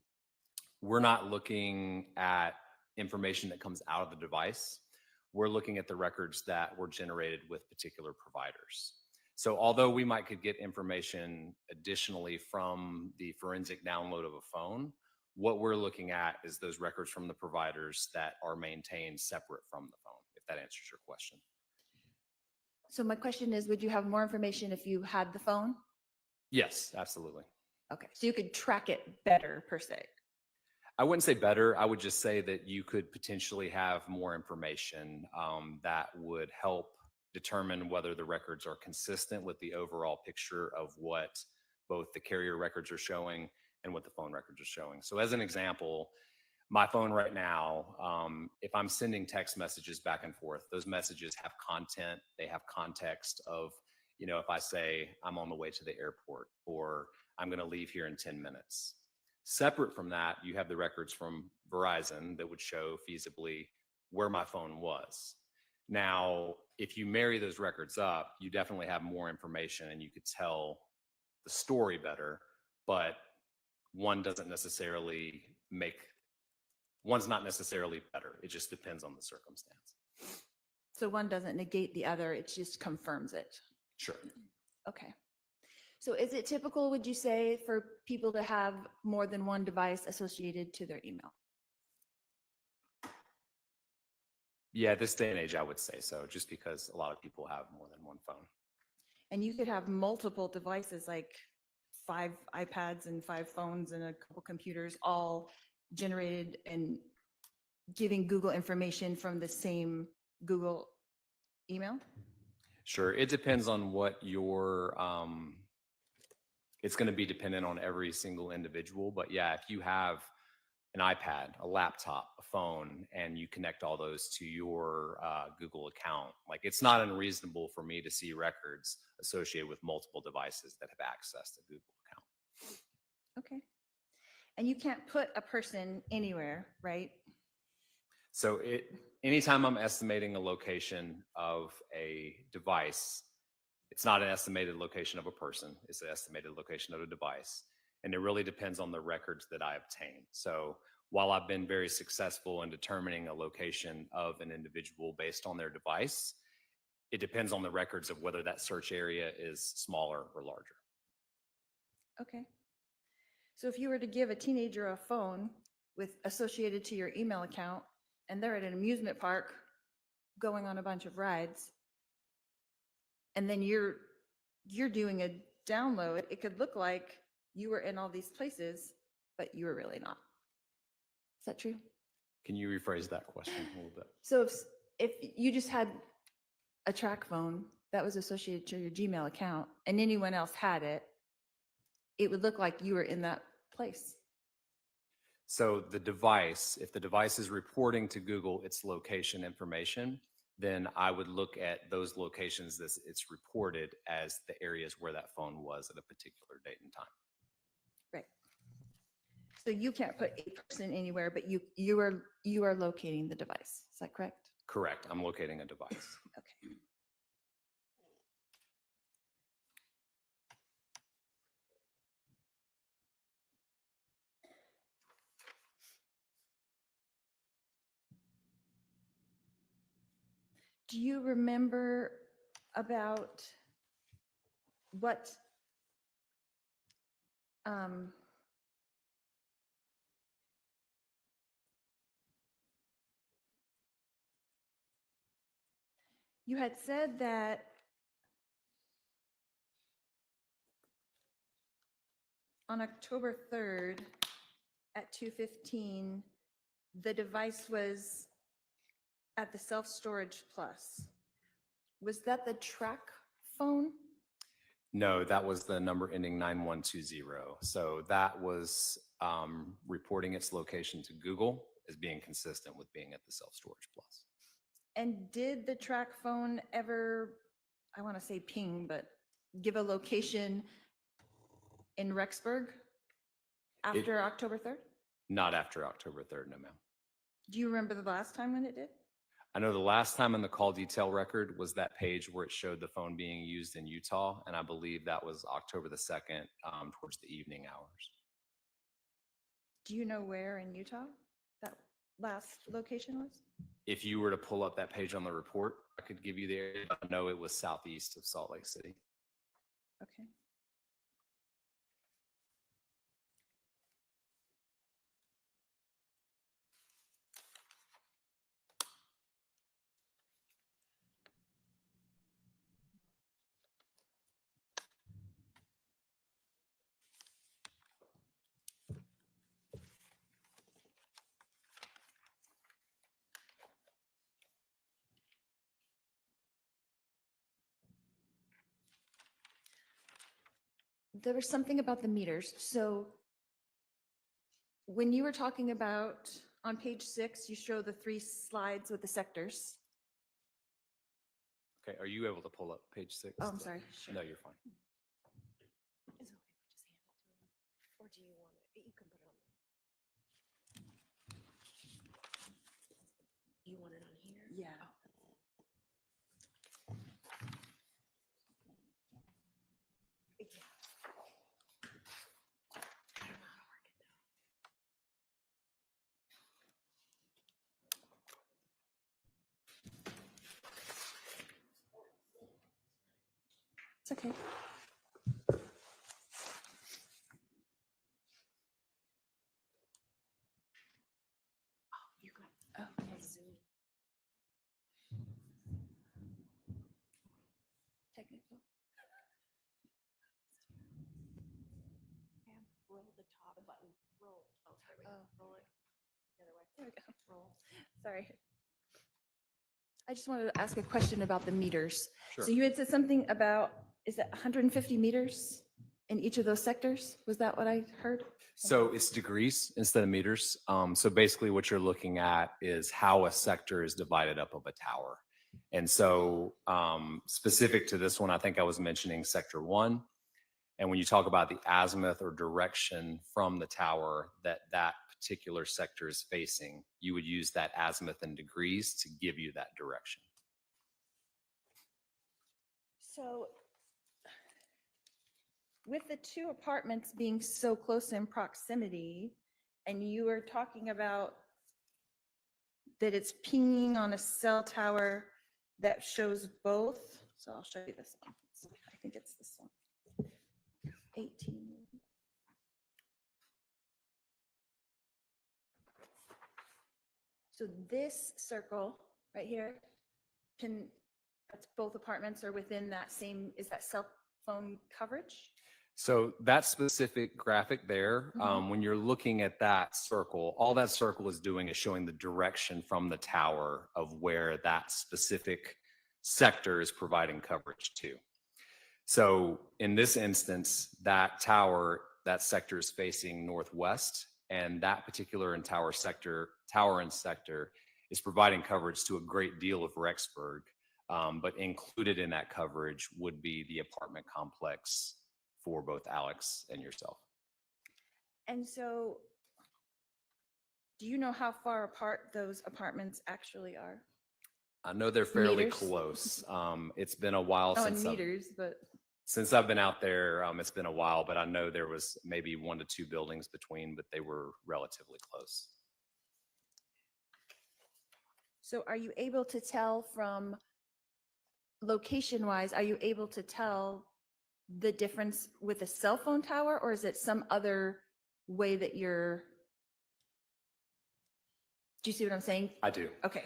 we're not looking at information that comes out of the device. We're looking at the records that were generated with particular providers. So although we could get information additionally from the forensic download of a phone, what we're looking at is those records from the providers that are maintained separate from the phone, if that answers your question. So my question is, would you have more information if you had the phone? Yes, absolutely. Okay, so you could track it better per se. I wouldn't say better. I would just say that you could potentially have more information that would help determine whether the records are consistent with the overall picture of what both the carrier records are showing and what the phone records are showing. So as an example, my phone right now, if I'm sending text messages back and forth, those messages have content, they have context of, you know, if I say I'm on the way to the airport or I'm going to leave here in 10 minutes. Separate from that, you have the records from Verizon that would show feasibly where my phone was. Now, if you marry those records up, you definitely have more information and you could tell the story better, but one's not necessarily better. It just depends on the circumstance. So one doesn't negate the other, it just confirms it. Sure. Okay. So is it typical, would you say, for people to have more than one device associated to their email? Yeah, this day and age, I would say so, just because a lot of people have more than one phone. And you could have multiple devices, like 5 iPads and 5 phones and a couple computers, all generated and giving Google information from the same Google email? Sure. It depends on what your, it's going to be dependent on every single individual. But yeah, if you have an iPad, a laptop, a phone, and you connect all those to your Google account, like it's not unreasonable for me to see records associated with multiple devices that have access to Google account. Okay. And you can't put a person anywhere, right? So anytime I'm estimating a location of a device, it's not an estimated location of a person, it's an estimated location of a device. And it really depends on the records that I obtain. So while I've been very successful in determining a location of an individual based on their device, it depends on the records of whether that search area is smaller or larger. Okay. So if you were to give a teenager a phone with associated to your email account, and they're at an amusement park going on a bunch of rides, and then you're doing a download, it could look like you were in all these places, but you were really not. Is that true? Can you rephrase that question a little bit? So if you just had a track phone that was associated to your Gmail account and anyone else had it, it would look like you were in that place. So the device, if the device is reporting to Google its location information, then I would look at those locations that it's reported as the areas where that phone was at a particular date and time. Right. So you can't put a person anywhere, but you are locating the device. Is that correct? Correct. I'm locating a device. Okay. Do you remember about what you had said that on October 3rd at 2:15, the device was at the self-storage plus. Was that the track phone? No, that was the number ending 9120. So that was reporting its location to Google as being consistent with being at the self-storage plus. And did the track phone ever, I want to say ping, but give a location in Rexburg after October 3rd? Not after October 3rd, no ma'am. Do you remember the last time when it did? I know the last time in the call detail record was that page where it showed the phone being used in Utah, and I believe that was October the 2nd towards the evening hours. Do you know where in Utah that last location was? If you were to pull up that page on the report, I could give you the area. I know it was southeast of Salt Lake City. Okay. There was something about the meters. So when you were talking about on page 6, you show the 3 slides with the sectors. Okay, are you able to pull up page 6? Oh, I'm sorry. Sure. No, you're fine. It's okay, just hand it to him. Or do you want it? You can put it on. You want it on here? Yeah. Yeah. I don't know how to work it though. It's okay. You got Oh, Zoom. technical. And roll the top button. Roll. Oh, sorry. Wait. Oh. Roll it the other way. There we go. Roll. Sorry. I just wanted to ask a question about the meters. Sure. So you had said something about, is that 150 meters in each of those sectors? Was that what I heard? So it's degrees instead of meters. So basically what you're looking at is how a sector is divided up of a tower. And so specific to this one, I think I was mentioning sector 1. And when you talk about the azimuth or direction from the tower that particular sector is facing, you would use that azimuth in degrees to give you that direction. So with the 2 apartments being so close in proximity, and you were talking about that it's pinging on a cell tower that shows both. So I'll show you this one. I think it's this one. 18. So this circle right here, that's both apartments are within that same, is that cell phone coverage? So that specific graphic there, when you're looking at that circle, all that circle is doing is showing the direction from the tower of where that specific sector is providing coverage to. So in this instance, that tower, that sector is facing northwest, and that particular tower and sector is providing coverage to a great deal of Rexburg. But included in that coverage would be the apartment complex for both Alex and yourself. And so, do you know how far apart those apartments actually are? I know they're fairly Meters? close. It's been a while Oh, in since meters, but I've been out there. It's been a while, but I know there was maybe 1 to 2 buildings between, but they were relatively close. so are you able to tell from location-wise, are you able to tell the difference with a cell phone tower, or is it some other way that do you see what I'm saying? I do. Okay.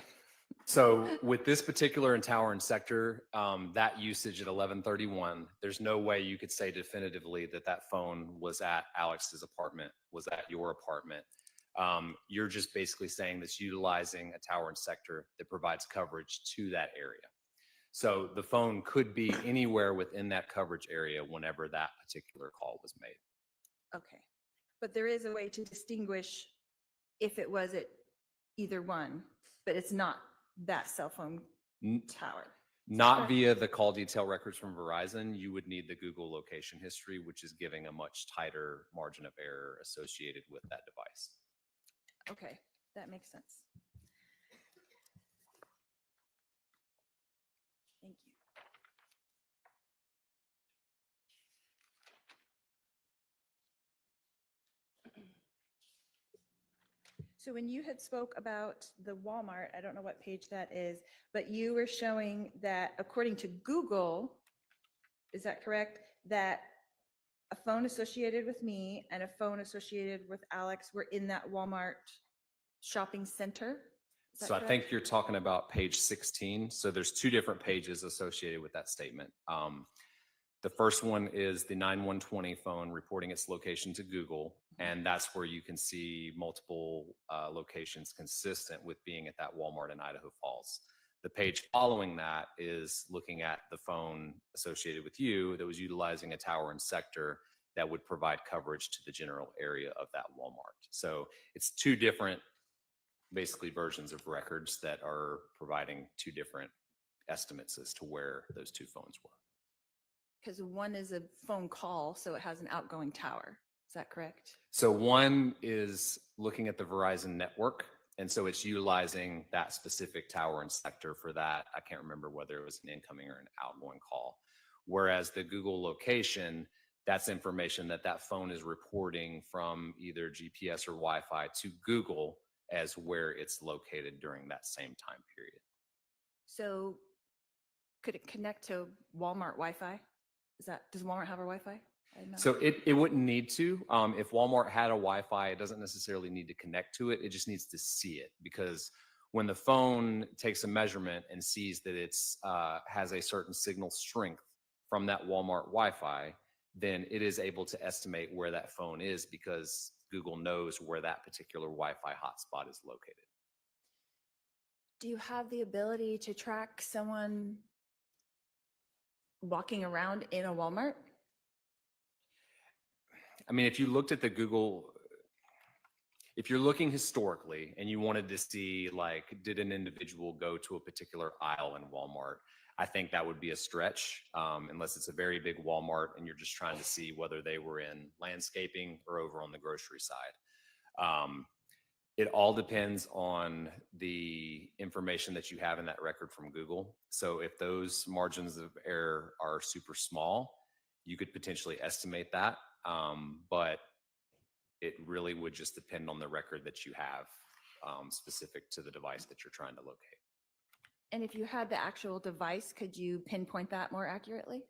So with this particular tower and sector, that usage at 1131, there's no way you could say definitively that that phone was at Alex's apartment, was at your apartment. You're just basically saying that's utilizing a tower and sector that provides coverage to that area. So the phone could be anywhere within that coverage area whenever that particular call was made. Okay. But there is a way to distinguish if it was at either one, but it's not that cell phone tower. Not via the call detail records from Verizon. You would need the Google location history, which is giving a much tighter margin of error associated with that device. Okay, that makes sense. Thank you. So when you had spoke about the Walmart, I don't know what page that is, but you were showing that according to Google, is that correct? That a phone associated with me and a phone associated with Alex were in that Walmart shopping center? Is that So I correct? think you're talking about page 16. So there's 2 different pages associated with that statement. The first one is the 9120 phone reporting its location to Google, and that's where you can see multiple locations consistent with being at that Walmart in Idaho Falls. The page following that is looking at the phone associated with you that was utilizing a tower and sector that would provide coverage to the general area of that Walmart. So it's 2 different, basically, versions of records that are providing 2 different estimates as to where those 2 phones were. Because one is a phone call, so it has an outgoing tower. Is that correct? So one is looking at the Verizon network, and so it's utilizing that specific tower and sector for that. I can't remember whether it was an incoming or an outgoing call. Whereas the Google location, that's information that that phone is reporting from either GPS or Wi-Fi to Google as where it's located during that same time period. So could it connect to Walmart Wi-Fi? Does Walmart have a Wi-Fi? I don't know. So it wouldn't need to. If Walmart had a Wi-Fi, it doesn't necessarily need to connect to it. It just needs to see it, because when the phone takes a measurement and sees that it's has a certain signal strength from that Walmart Wi-Fi, then it is able to estimate where that phone is, because Google knows where that particular Wi-Fi hotspot is located. Do you have the ability to track someone walking around in a Walmart? I mean, if you looked at the Google, if you're looking historically and you wanted to see, like, did an individual go to a particular aisle in Walmart, I think that would be a stretch, unless it's a very big Walmart and you're just trying to see whether they were in landscaping or over on the grocery side. It all depends on the information that you have in that record from Google. So if those margins of error are super small, you could potentially estimate that. But it really would just depend on the record that you have specific to the device that you're trying to locate. And if you had the actual device, could you pinpoint that more accurately?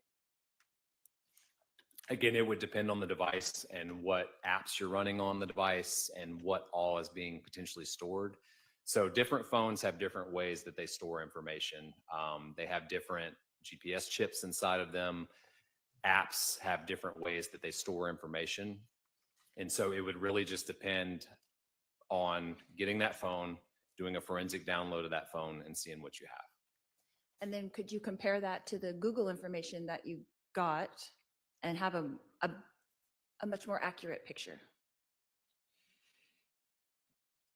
Again, it would depend on the device and what apps you're running on the device and what all is being potentially stored. So different phones have different ways that they store information. They have different GPS chips inside of them. Apps have different ways that they store information. And so it would really just depend on getting that phone, doing a forensic download of that phone, and seeing what you have. And then could you compare that to the Google information that you got and have a much more accurate picture?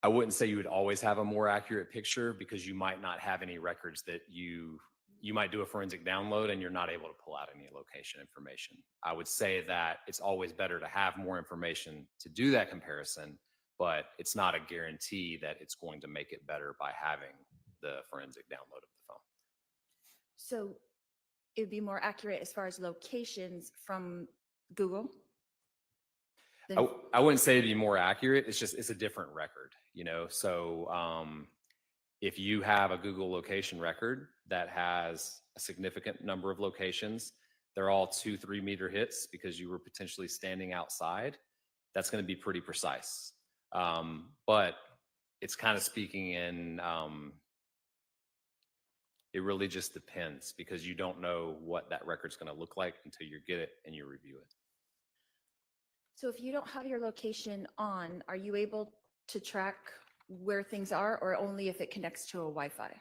I wouldn't say you would always have a more accurate picture, because you might not have any records that you might do a forensic download and you're not able to pull out any location information. I would say that it's always better to have more information to do that comparison, but it's not a guarantee that it's going to make it better by having the forensic download of the phone. So it would be more accurate as far as locations from Google? I wouldn't say it'd be more accurate. It's a different record, you know? So if you have a Google location record that has a significant number of locations, they're all 2-3 meter hits because you were potentially standing outside, that's going to be pretty precise. But it's kind of speaking in, it really just depends, because you don't know what that record's going to look like until you get it and you review it. So if you don't have your location on, are you able to track where things are, or only if it connects to a Wi-Fi?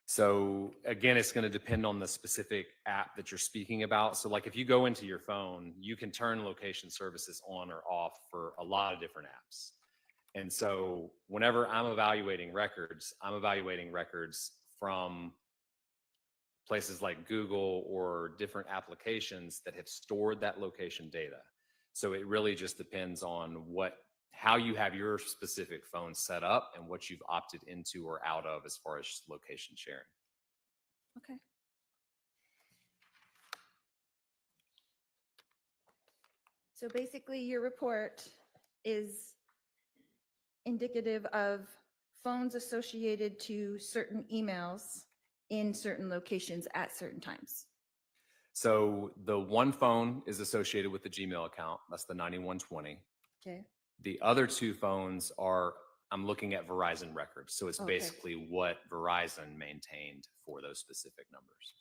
So again, it's going to depend on the specific app that you're speaking about. So like if you go into your phone, you can turn location services on or off for a lot of different apps. And so whenever I'm evaluating records from places like Google or different applications that have stored that location data. So it really just depends on how you have your specific phone set up and what you've opted into or out of as far as location sharing. Okay. So basically your report is indicative of phones associated to certain emails in certain locations at certain times. So the one phone is associated with the Gmail account. That's the 9120. Okay. The other two phones I'm looking at Verizon records. So it's Okay. basically what Verizon maintained for those specific numbers.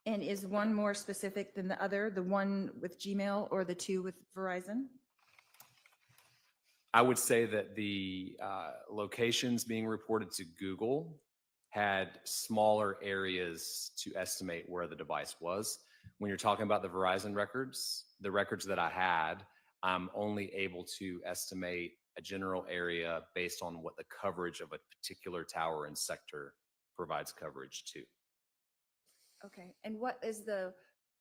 And is one more specific than the other, the one with Gmail or the two with Verizon? I would say that the locations being reported to Google had smaller areas to estimate where the device was. When you're talking about the Verizon records, the records that I had, I'm only able to estimate a general area based on what the coverage of a particular tower and sector provides coverage to. Okay, and what is the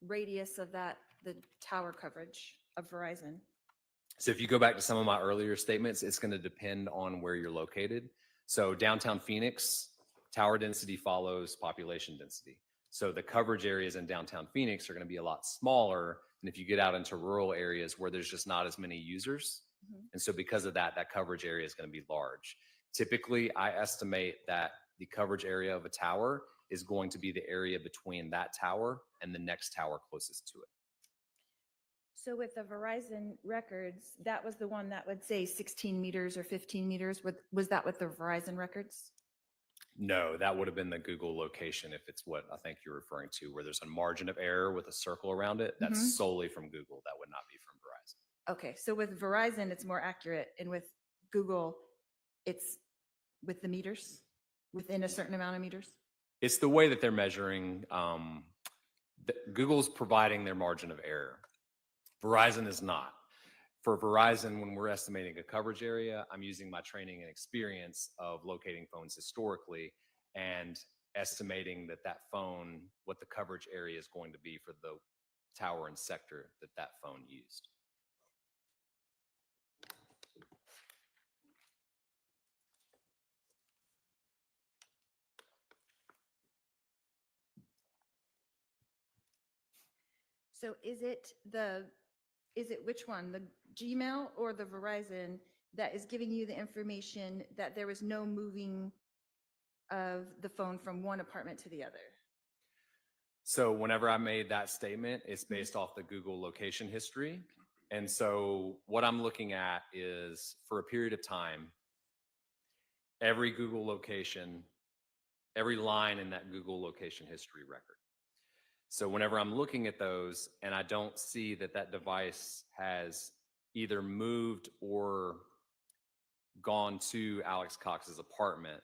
radius of that, the tower coverage of Verizon? So if you go back to some of my earlier statements, it's going to depend on where you're located. So downtown Phoenix, tower density follows population density. So the coverage areas in downtown Phoenix are going to be a lot smaller than if you get out into rural areas where there's just not as many users. Mhm. And so because of that, that coverage area is going to be large. Typically, I estimate that the coverage area of a tower is going to be the area between that tower and the next tower closest to it. So with the Verizon records, that was the one that would say 16 meters or 15 meters. Was that with the Verizon records? No, that would have been the Google location, if it's what I think you're referring to, where there's a margin of error with a circle around it. That's Mhm. solely from Google. That would not be from Verizon. Okay, so with Verizon, it's more accurate, and with Google, it's with the meters, within a certain amount of meters? It's the way that they're measuring. Google's providing their margin of error. Verizon is not. For Verizon, when we're estimating a coverage area, I'm using my training and experience of locating phones historically and estimating that phone, what the coverage area is going to be for the tower and sector that phone used. So is it which one, the Gmail or the Verizon that is giving you the information that there was no moving of the phone from one apartment to the other? So whenever I made that statement, it's based off the Google location history. And so what I'm looking at is for a period of time, every Google location, every line in that Google location history record. So whenever I'm looking at those and I don't see that that device has either moved or gone to Alex Cox's apartment,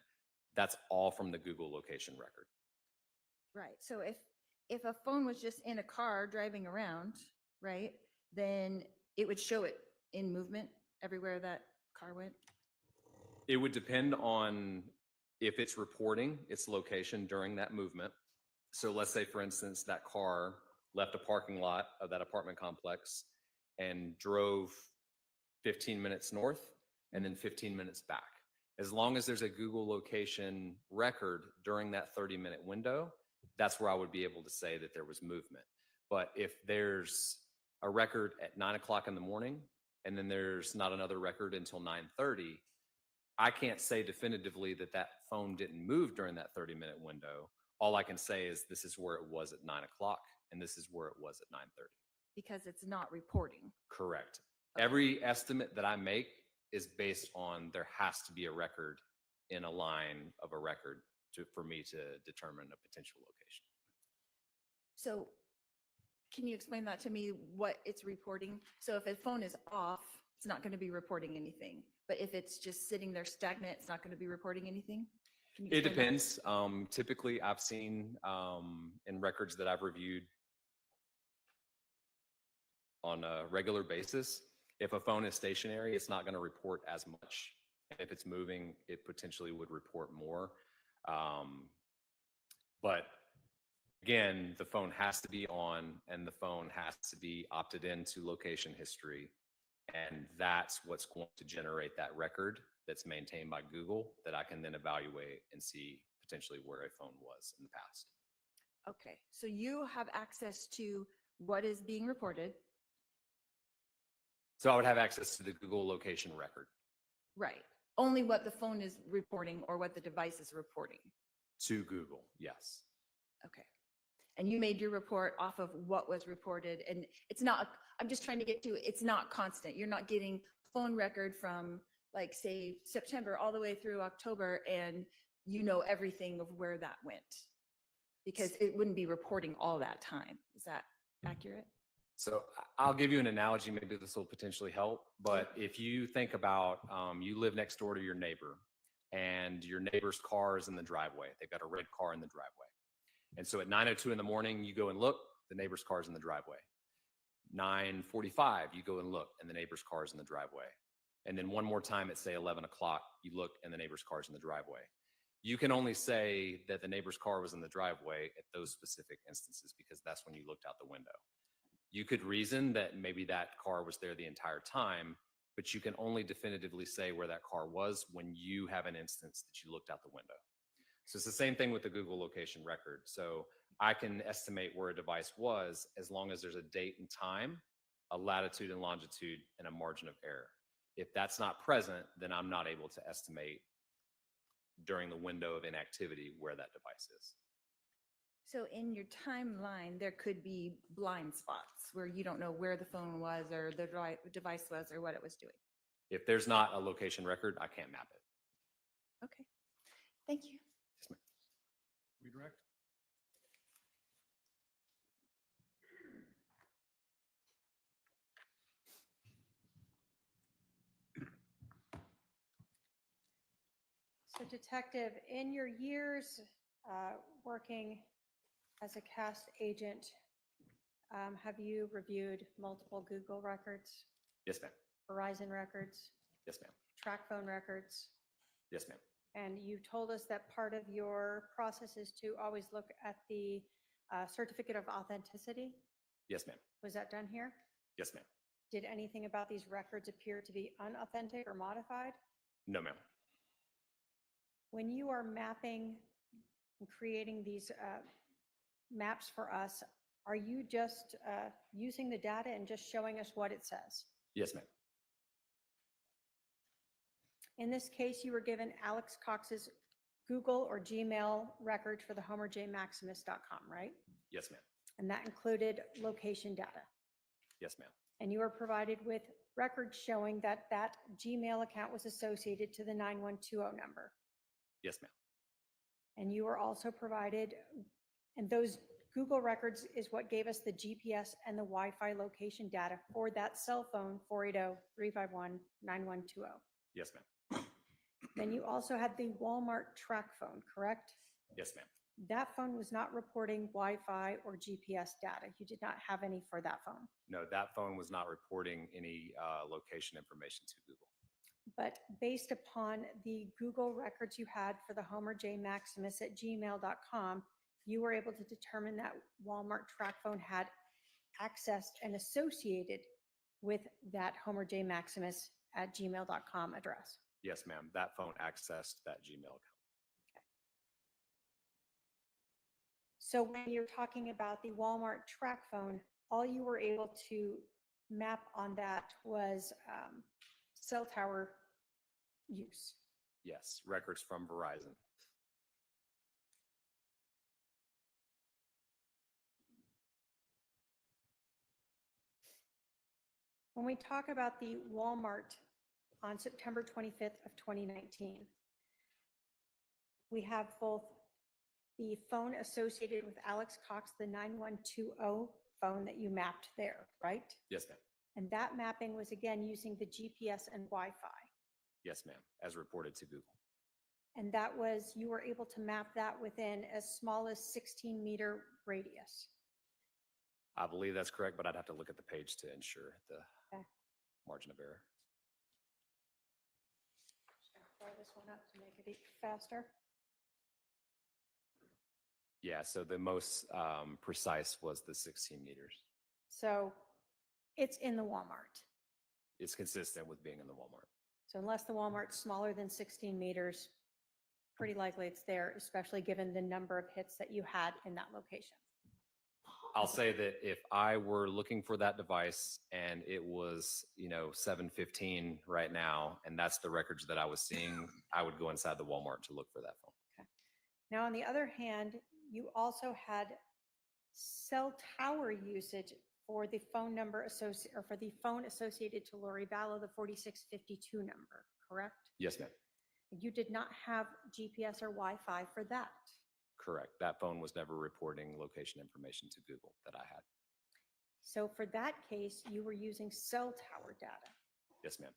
that's all from the Google location record. Right. So if a phone was just in a car driving around, right, then it would show it in movement everywhere that car went. It would depend on if it's reporting its location during that movement. So let's say, for instance, that car left a parking lot of that apartment complex and drove 15 minutes north and then 15 minutes back. As long as there's a Google location record during that 30-minute window, that's where I would be able to say that there was movement. But if there's a record at 9 o'clock in the morning and then there's not another record until 9:30, I can't say definitively that that phone didn't move during that 30-minute window. All I can say is this is where it was at 9 o'clock and this is where it was at 9:30. Because it's not reporting. Correct. Okay. Every estimate that I make is based on there has to be a record in a line of a record for me to determine a potential location. So can you explain that to me, what it's reporting? So if a phone is off, it's not going to be reporting anything. But if it's just sitting there stagnant, it's not going to be reporting anything? Can you It explain that? depends. Typically, I've seen in records that I've reviewed on a regular basis, if a phone is stationary, it's not going to report as much. If it's moving, it potentially would report more. But again, the phone has to be on and the phone has to be opted into location history. And that's what's going to generate that record that's maintained by Google that I can then evaluate and see potentially where a phone was in the past. Okay, so you have access to what is being reported. So I would have access to the Google location record. Right. Only what the phone is reporting or what the device is reporting. To Google, yes. Okay. And you made your report off of what was reported, and it's not, I'm just trying to get to, it's not constant. You're not getting phone record from, like, say, September all the way through October, and you know everything of where that went. Because it wouldn't be reporting all that time. Is that accurate? So I'll give you an analogy, maybe this will potentially help, but if you think about, you live next door to your neighbor and your neighbor's car is in the driveway. They've got a red car in the driveway. And so at 9:02 in the morning, you go and look, the neighbor's car is in the driveway. 9:45, you go and look and the neighbor's car is in the driveway. And then one more time at, say, 11 o'clock, you look and the neighbor's car is in the driveway. You can only say that the neighbor's car was in the driveway at those specific instances because that's when you looked out the window. You could reason that maybe that car was there the entire time, but you can only definitively say where that car was when you have an instance that you looked out the window. So it's the same thing with the Google location record. So I can estimate where a device was as long as there's a date and time, a latitude and longitude, and a margin of error. If that's not present, then I'm not able to estimate during the window of inactivity where that device is. So in your timeline, there could be blind spots where you don't know where the phone was or the device was or what it was doing. If there's not a location record, I can't map it. Okay, thank you. Yes, ma'am. Redirect. So Detective, in your years working as a cast agent, have you reviewed multiple Google records, Yes, ma'am. Verizon records, Yes, ma'am. track phone records? Yes, ma'am. And you told us that part of your process is to always look at the certificate of authenticity. Yes, ma'am. Was that done here? Yes, ma'am. Did anything about these records appear to be unauthentic or modified? No, ma'am. When you are mapping and creating these maps for us, are you just using the data and just showing us what it says? Yes, ma'am. In this case, you were given Alex Cox's Google or Gmail record for the homerjmaximus.com, right? Yes, ma'am. And that included location data. Yes, ma'am. And you were provided with records showing that that Gmail account was associated to the 9120 number. Yes, ma'am. And you were also provided, and those Google records is what gave us the GPS and the Wi-Fi location data for that cell phone, 480-351-9120. Yes, ma'am. Then you also had the Walmart track phone, correct? Yes, ma'am. That phone was not reporting Wi-Fi or GPS data. You did not have any for that phone. No, that phone was not reporting any location information to Google. But based upon the Google records you had for the Homer J. Maximus at gmail.com, you were able to determine that Walmart track phone had accessed and associated with that Homer J. Maximus at gmail.com address. Yes, ma'am. That phone accessed that Gmail account. So when you're talking about the Walmart track phone, all you were able to map on that was cell tower use. Yes, records from Verizon. When we talk about the Walmart on September 25th of 2019, we have both the phone associated with Alex Cox, the 9120 phone that you mapped there, right? Yes, ma'am. And that mapping was again using the GPS and Wi-Fi. Yes, ma'am. As reported to Google. And that was, you were able to map that within as small as 16-meter radius. I believe that's correct, but I'd have to look at the page to ensure the Okay. margin of error. Just gonna throw this one up to make it even faster. Yeah, so the most precise was the 16 meters. So it's in the Walmart. It's consistent with being in the Walmart. So unless the Walmart's smaller than 16 meters, pretty likely it's there, especially given the number of hits that you had in that location. I'll say that if I were looking for that device and it was, 7:15 right now, and that's the records that I was seeing, I would go inside the Walmart to look for that phone. Now, on the other hand, you also had cell tower usage for the phone number for the phone associated to Lori Vallow, the 4652 number, correct? Yes, ma'am. You did not have GPS or Wi-Fi for that. Correct. That phone was never reporting location information to Google that I had. So for that case, you were using cell tower data. Yes, ma'am.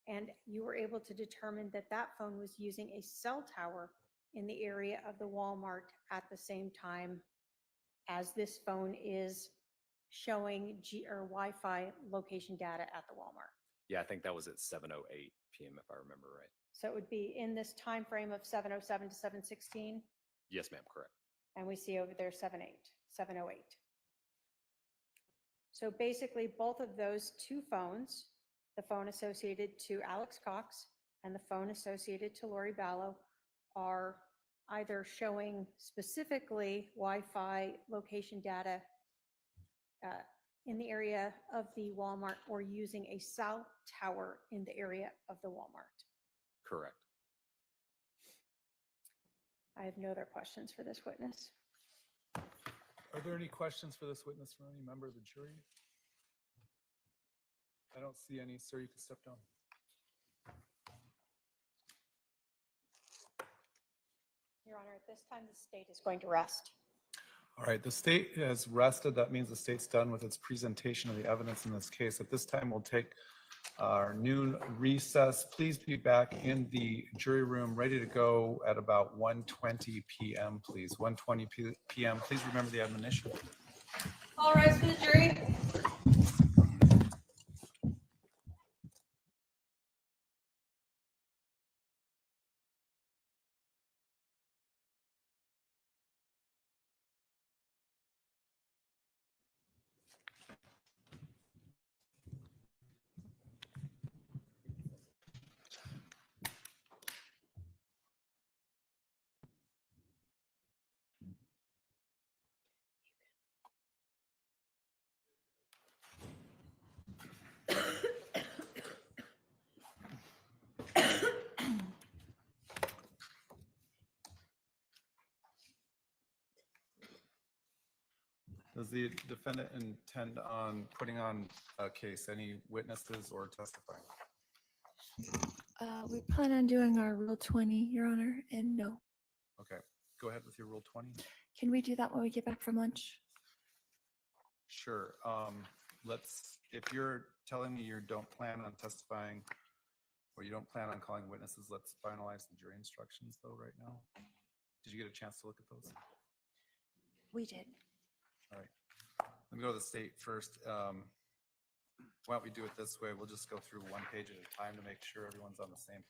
And you were able to determine that that phone was using a cell tower in the area of the Walmart at the same time as this phone is showing Wi-Fi location data at the Walmart. Yeah, I think that was at 7:08 p.m. if I remember right. So it would be in this time frame of 7:07 to 7:16, Yes, ma'am. Correct. and we see over there 7:08. So basically, both of those two phones, the phone associated to Alex Cox and the phone associated to Lori Vallow, are either showing specifically Wi-Fi location data in the area of the Walmart or using a cell tower in the area of the Walmart. Correct. I have no other questions for this witness. Are there any questions for this witness from any member of the jury? I don't see any, sir. You can step down. Your Honor, at this time, the state is going to rest. All right, the state has rested. That means the state's done with its presentation of the evidence in this case. At this time, we'll take our noon recess. Please be back in the jury room, ready to go at about 1:20 p.m., please. 1:20 p.m. Please remember the admonition. All rise for the jury. Does the defendant intend on putting on a case, any witnesses or testifying? We plan on doing our Rule 20, Your Honor, and no. Okay, go ahead with your Rule 20. Can we do that when we get back from lunch? Sure. If you're telling me you don't plan on testifying or you don't plan on calling witnesses, let's finalize the jury instructions though right now. Did you get a chance to look at those? We did. All right. Let me go to the state first. Why don't we do it this way? We'll just go through one page at a time to make sure everyone's on the same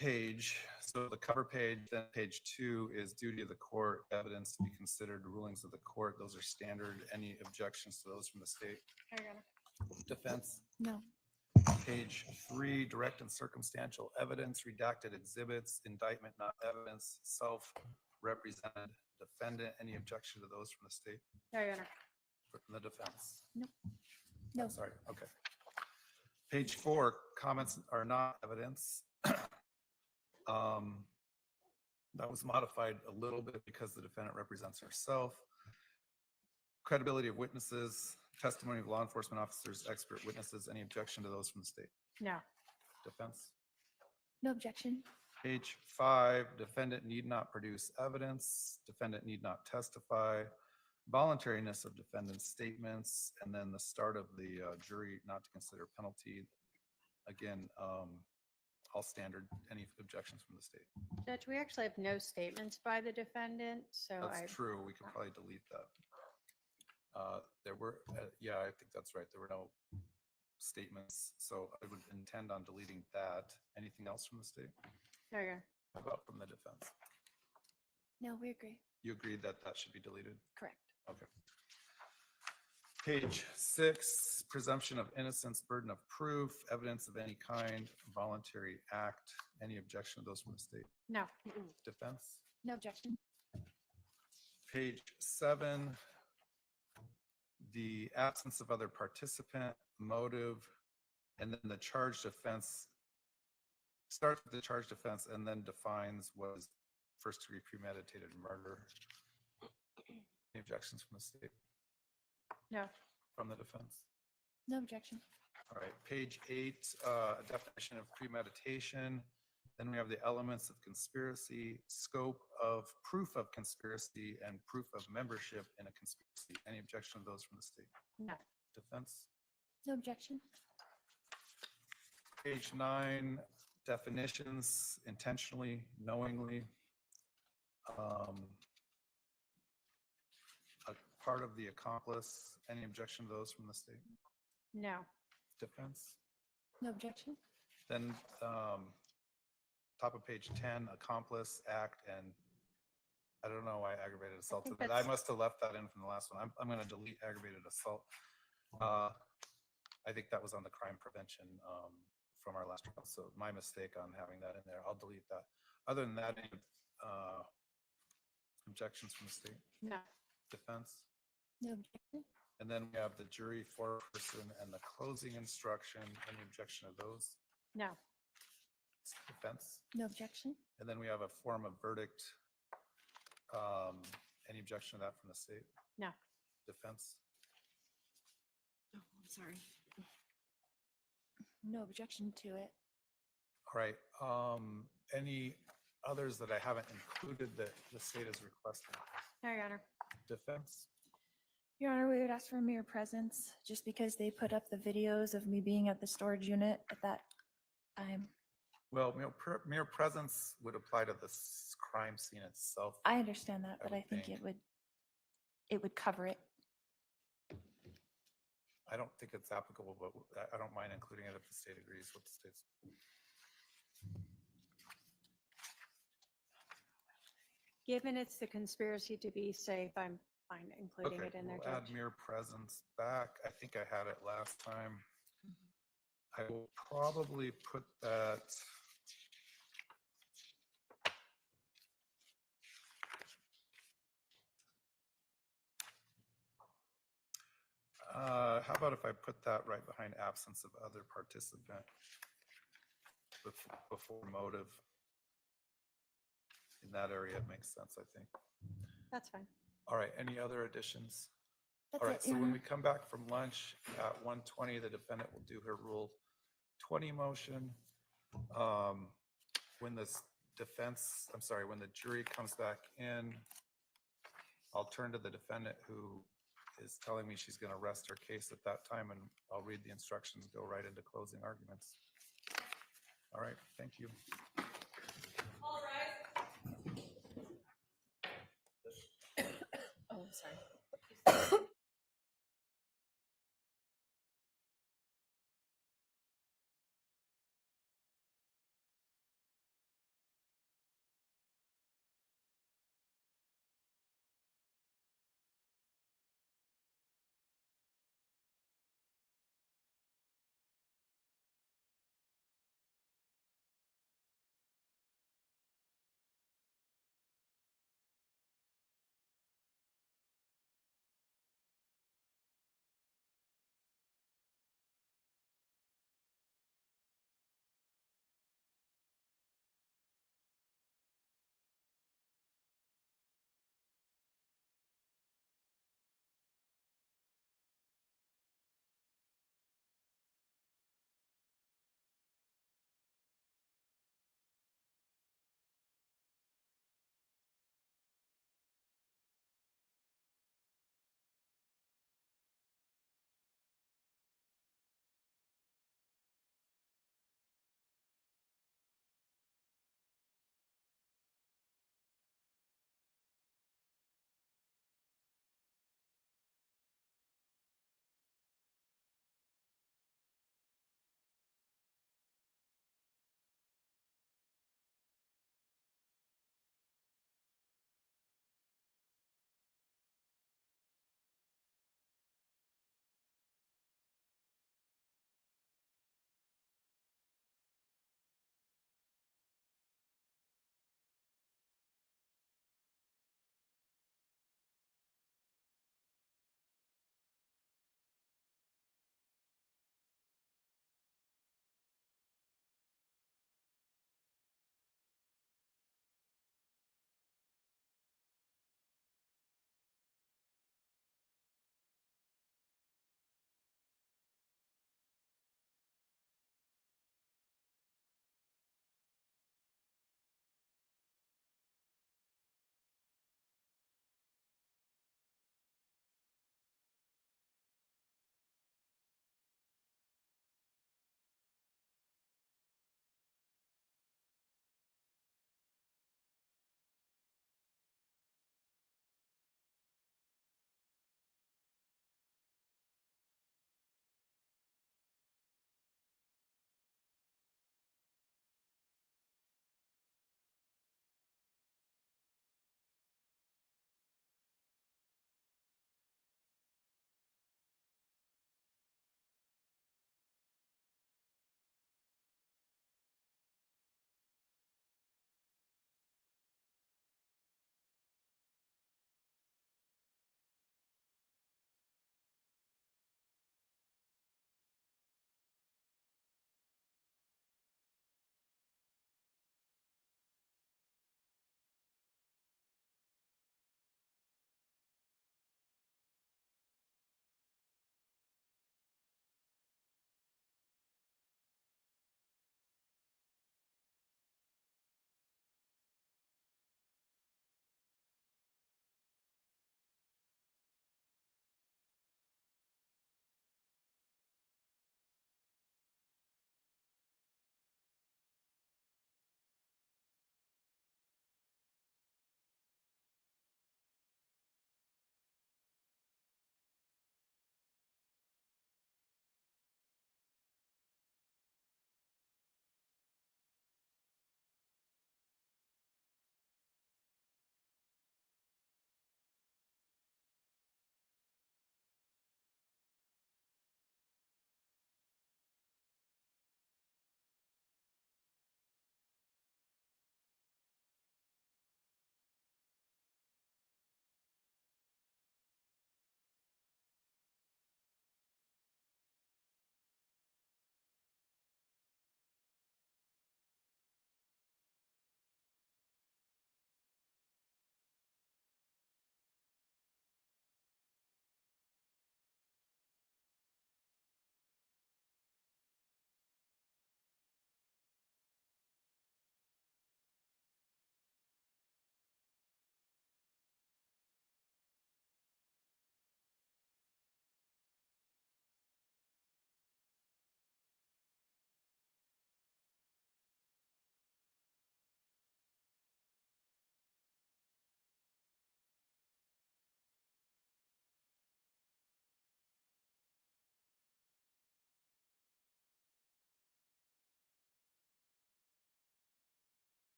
page. So the cover page, then page 2 is duty of the court, evidence to be considered, rulings of the court. Those are standard. Any objections to those from the state? Defense. No. Page 3, direct and circumstantial evidence, redacted exhibits, indictment, not evidence, self-represented defendant. Any objection to those from the state? No, Your Honor. From the defense? No. Sorry, okay. Page 4, comments are not evidence. That was modified a little bit because the defendant represents herself. Credibility of witnesses, testimony of law enforcement officers, expert witnesses. Any objection to those from the state? No. Defense? No objection. Page 5, defendant need not produce evidence, defendant need not testify, voluntariness of defendant's statements, and then the start of the jury not to consider penalty. Again, all standard. Any objections from the state? Judge, we actually have no statements by the defendant, so That's true. We could probably delete that. There were, yeah, I think that's right. There were no statements, so I would intend on deleting that. Anything else from the state? No, Your Honor. How about from the defense? No, we agree. You agreed that that should be deleted? Correct. Okay. Page 6, presumption of innocence, burden of proof, evidence of any kind, voluntary act. Any objection to those from the state? No. Defense? No objection. Page 7, the absence of other participant, motive, and then the charged offense starts with the charged offense and then defines what is first degree premeditated murder. Any objections from the state? No. From the defense? No objection. All right, page 8, definition of premeditation. Then we have the elements of conspiracy, scope of proof of conspiracy, and proof of membership in a conspiracy. Any objection to those from the state? No. Defense? No objection. Page 9, definitions, intentionally, knowingly. A part of the accomplice. Any objection to those from the state? No. Defense? No objection. Then top of page 10, accomplice, act, and I don't know why aggravated assault. think I that's- must have left that in from the last one. I'm going to delete aggravated assault. I think that was on the crime prevention from our last trial. So my mistake on having that in there. I'll delete that. Other than that, any objections from the state? No. Defense? No objection. And then we have the jury foreperson and the closing instruction. Any objection to those? No. Defense? No objection. And then we have a form of verdict. Any objection to that from the state? No. Defense? Oh, I'm sorry. No objection to it. All right. Any others that I haven't included that the state has requested? No, Your Honor. Defense? Your Honor, we would ask for mere presence just because they put up the videos of me being at the storage unit at that time. Well, mere presence would apply to the crime scene itself. I understand that, but would I think think. it would cover it. I don't think it's applicable, but I don't mind including it if the state agrees with the state's. Given it's the conspiracy to be safe, I'm fine including Okay, it in there, we'll add Judge. mere presence back. I think I had it last time. I will probably put that. How about if I put that right behind absence of other participant before motive? In that area, it makes sense, I think. That's fine. All right, any other additions? That's All right, it, so Your when Honor. we come back from lunch at 1:20, the defendant will do her Rule 20 motion. When the when the jury comes back in, I'll turn to the defendant who is telling me she's going to rest her case at that time, and I'll read the instructions, go right into closing arguments. All right, thank you. Oh, sorry.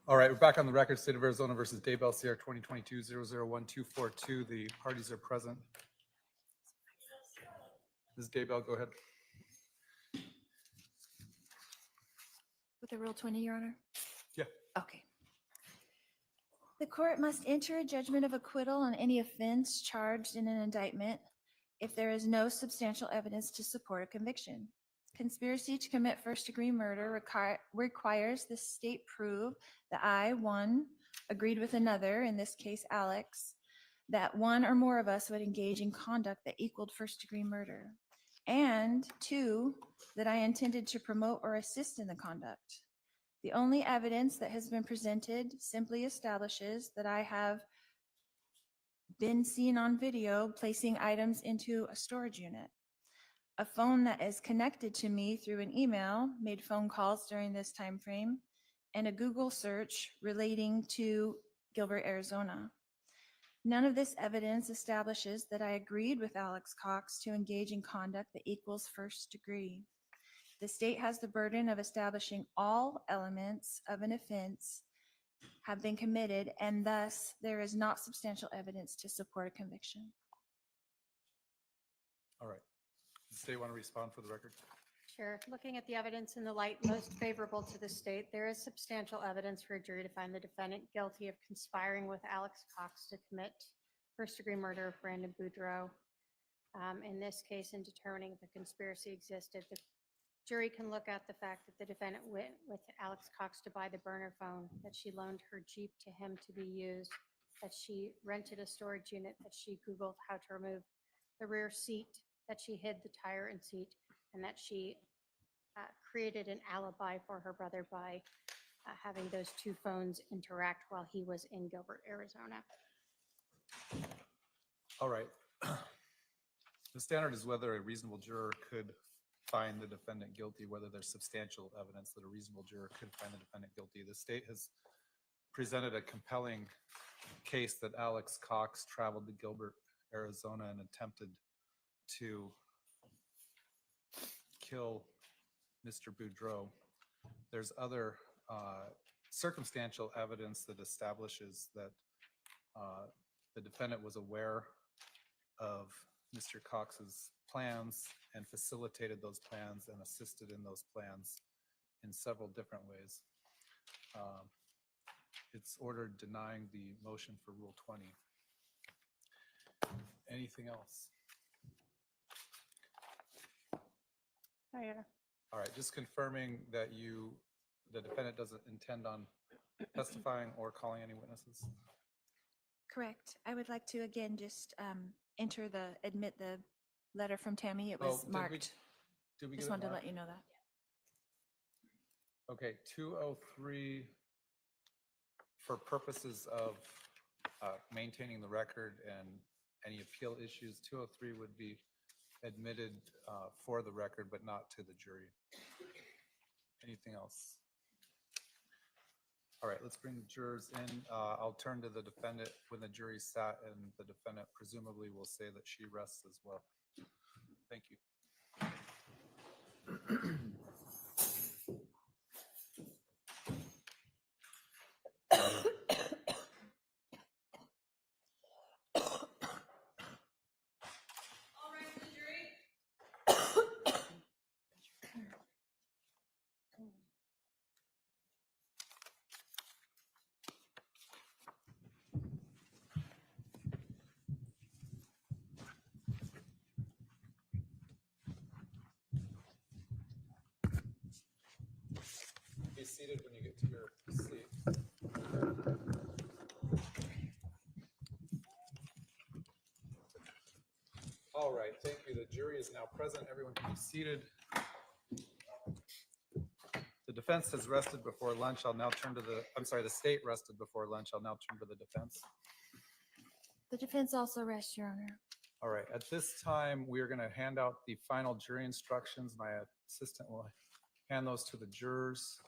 All right, we're back on the record. State of Arizona versus Daybell, CR 2022-001242. The parties are present. Ms. Daybell, go ahead. With a Rule 20, Your Honor? Yeah. Okay. The court must enter a judgment of acquittal on any offense charged in an indictment if there is no substantial evidence to support a conviction. Conspiracy to commit first-degree murder requires the state prove that I, one, agreed with another, in this case Alex, that one or more of us would engage in conduct that equaled first-degree murder, and two, that I intended to promote or assist in the conduct. The only evidence that has been presented simply establishes that I have been seen on video placing items into a storage unit. A phone that is connected to me through an email made phone calls during this time frame, and a Google search relating to Gilbert, Arizona. None of this evidence establishes that I agreed with Alex Cox to engage in conduct that equals first degree. The state has the burden of establishing all elements of an offense have been committed, and thus there is not substantial evidence to support a conviction. All right. Does the state want to respond for the record? Sure. Looking at the evidence in the light most favorable to the state, there is substantial evidence for a jury to find the defendant guilty of conspiring with Alex Cox to commit first-degree murder of Brandon Boudreaux. In this case, in determining if a conspiracy existed, the jury can look at the fact that the defendant went with Alex Cox to buy the burner phone, that she loaned her Jeep to him to be used, that she rented a storage unit, that she Googled how to remove the rear seat, that she hid the tire and seat, and that she created an alibi for her brother by having those two phones interact while he was in Gilbert, Arizona. All right. The standard is whether a reasonable juror could find the defendant guilty, whether there's substantial evidence that a reasonable juror could find the defendant guilty. The state has presented a compelling case that Alex Cox traveled to Gilbert, Arizona and attempted to kill Mr. Boudreaux. There's other circumstantial evidence that establishes that the defendant was aware of Mr. Cox's plans and facilitated those plans and assisted in those plans in several different ways. It's ordered denying the motion for Rule 20. Anything else? All right, just confirming that the defendant doesn't intend on testifying or calling any witnesses. Correct. I would like to again just admit the letter from Tammy. It Oh, was did we- marked. Did we get Just it wanted to marked? let you know that. Okay, 203, for purposes of maintaining the record and any appeal issues, 203 would be admitted for the record, but not to the jury. Anything else? All right, let's bring the jurors in. I'll turn to the defendant when the jury's sat, and the defendant presumably will say that she rests as well. Thank you. Be seated when you get to your seat. All right, thank you. The jury is now present. Everyone can be seated. The defense has rested before lunch. I'll now turn to the state rested before lunch. I'll now turn to the defense. The defense also rests, Your Honor. All right, at this time, we are going to hand out the final jury instructions. My assistant will hand those to the jurors.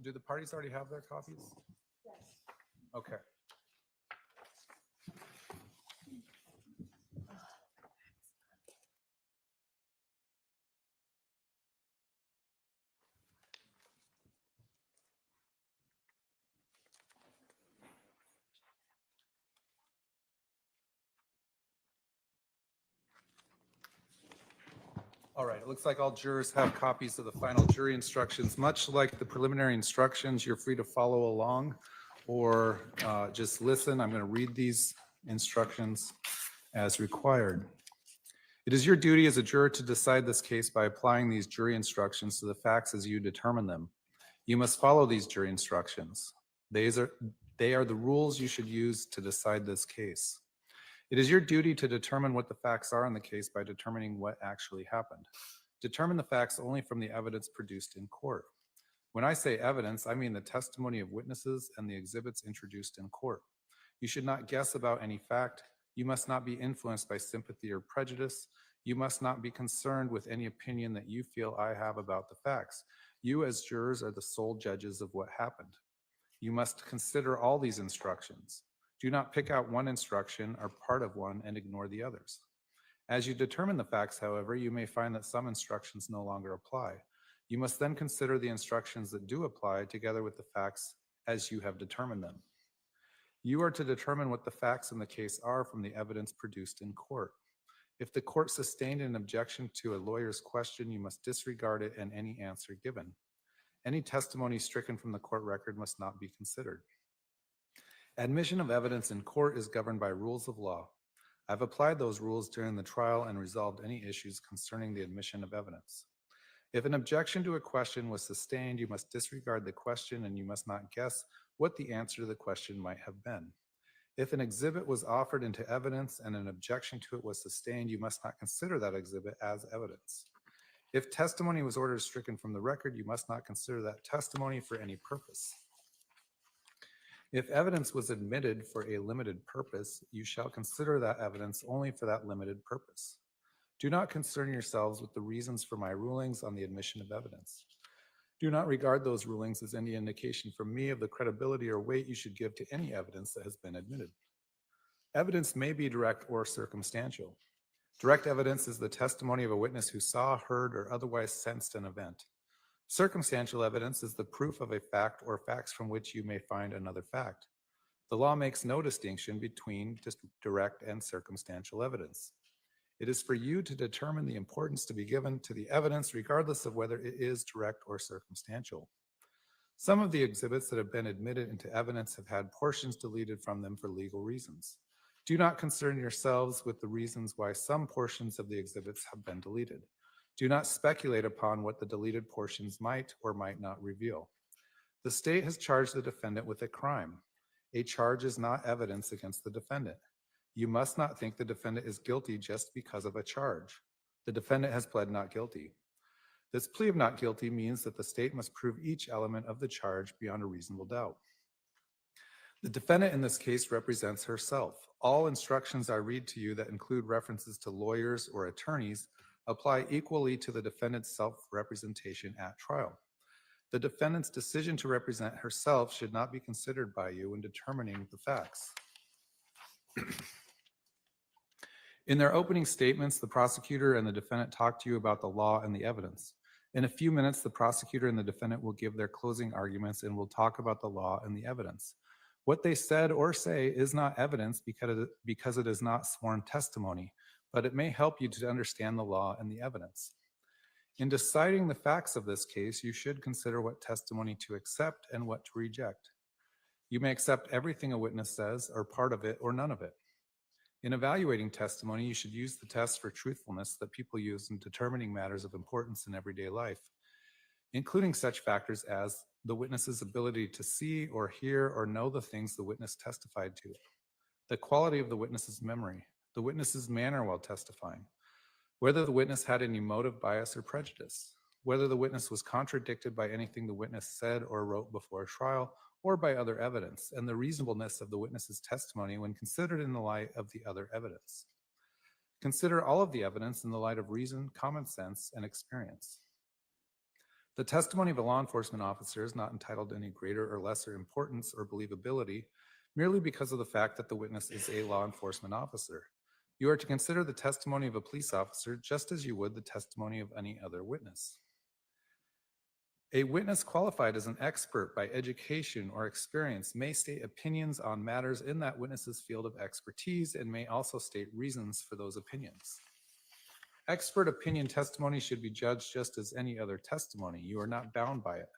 Do the parties already have their copies? Yes. Okay. All right, it looks like all jurors have copies of the final jury instructions. Much like the preliminary instructions, you're free to follow along or just listen. I'm going to read these instructions as required. It is your duty as a juror to decide this case by applying these jury instructions to the facts as you determine them. You must follow these jury instructions. They are the rules you should use to decide this case. It is your duty to determine what the facts are in the case by determining what actually happened. Determine the facts only from the evidence produced in court. When I say evidence, I mean the testimony of witnesses and the exhibits introduced in court. You should not guess about any fact. You must not be influenced by sympathy or prejudice. You must not be concerned with any opinion that you feel I have about the facts. You as jurors are the sole judges of what happened. You must consider all these instructions. Do not pick out one instruction or part of one and ignore the others. As you determine the facts, however, you may find that some instructions no longer apply. You must then consider the instructions that do apply together with the facts as you have determined them. You are to determine what the facts in the case are from the evidence produced in court. If the court sustained an objection to a lawyer's question, you must disregard it and any answer given. Any testimony stricken from the court record must not be considered. Admission of evidence in court is governed by rules of law. I've applied those rules during the trial and resolved any issues concerning the admission of evidence. If an objection to a question was sustained, you must disregard the question and you must not guess what the answer to the question might have been. If an exhibit was offered into evidence and an objection to it was sustained, you must not consider that exhibit as evidence. If testimony was ordered stricken from the record, you must not consider that testimony for any purpose. If evidence was admitted for a limited purpose, you shall consider that evidence only for that limited purpose. Do not concern yourselves with the reasons for my rulings on the admission of evidence. Do not regard those rulings as any indication from me of the credibility or weight you should give to any evidence that has been admitted. Evidence may be direct or circumstantial. Direct evidence is the testimony of a witness who saw, heard, or otherwise sensed an event. Circumstantial evidence is the proof of a fact or facts from which you may find another fact. The law makes no distinction between direct and circumstantial evidence. It is for you to determine the importance to be given to the evidence regardless of whether it is direct or circumstantial. Some of the exhibits that have been admitted into evidence have had portions deleted from them for legal reasons. Do not concern yourselves with the reasons why some portions of the exhibits have been deleted. Do not speculate upon what the deleted portions might or might not reveal. The state has charged the defendant with a crime. A charge is not evidence against the defendant. You must not think the defendant is guilty just because of a charge. The defendant has pled not guilty. This plea of not guilty means that the state must prove each element of the charge beyond a reasonable doubt. The defendant in this case represents herself. All instructions I read to you that include references to lawyers or attorneys apply equally to the defendant's self-representation at trial. The defendant's decision to represent herself should not be considered by you in determining the facts. In their opening statements, the prosecutor and the defendant talk to you about the law and the evidence. In a few minutes, the prosecutor and the defendant will give their closing arguments and will talk about the law and the evidence. What they said or say is not evidence because it is not sworn testimony, but it may help you to understand the law and the evidence. In deciding the facts of this case, you should consider what testimony to accept and what to reject. You may accept everything a witness says, or part of it, or none of it. In evaluating testimony, you should use the test for truthfulness that people use in determining matters of importance in everyday life, including such factors as the witness's ability to see or hear or know the things the witness testified to, the quality of the witness's memory, the witness's manner while testifying, whether the witness had any motive, bias, or prejudice, whether the witness was contradicted by anything the witness said or wrote before trial or by other evidence, and the reasonableness of the witness's testimony when considered in the light of the other evidence. Consider all of the evidence in the light of reason, common sense, and experience. The testimony of a law enforcement officer is not entitled to any greater or lesser importance or believability merely because of the fact that the witness is a law enforcement officer. You are to consider the testimony of a police officer just as you would the testimony of any other witness. A witness qualified as an expert by education or experience may state opinions on matters in that witness's field of expertise and may also state reasons for those opinions. Expert opinion testimony should be judged just as any other testimony. You are not bound by it.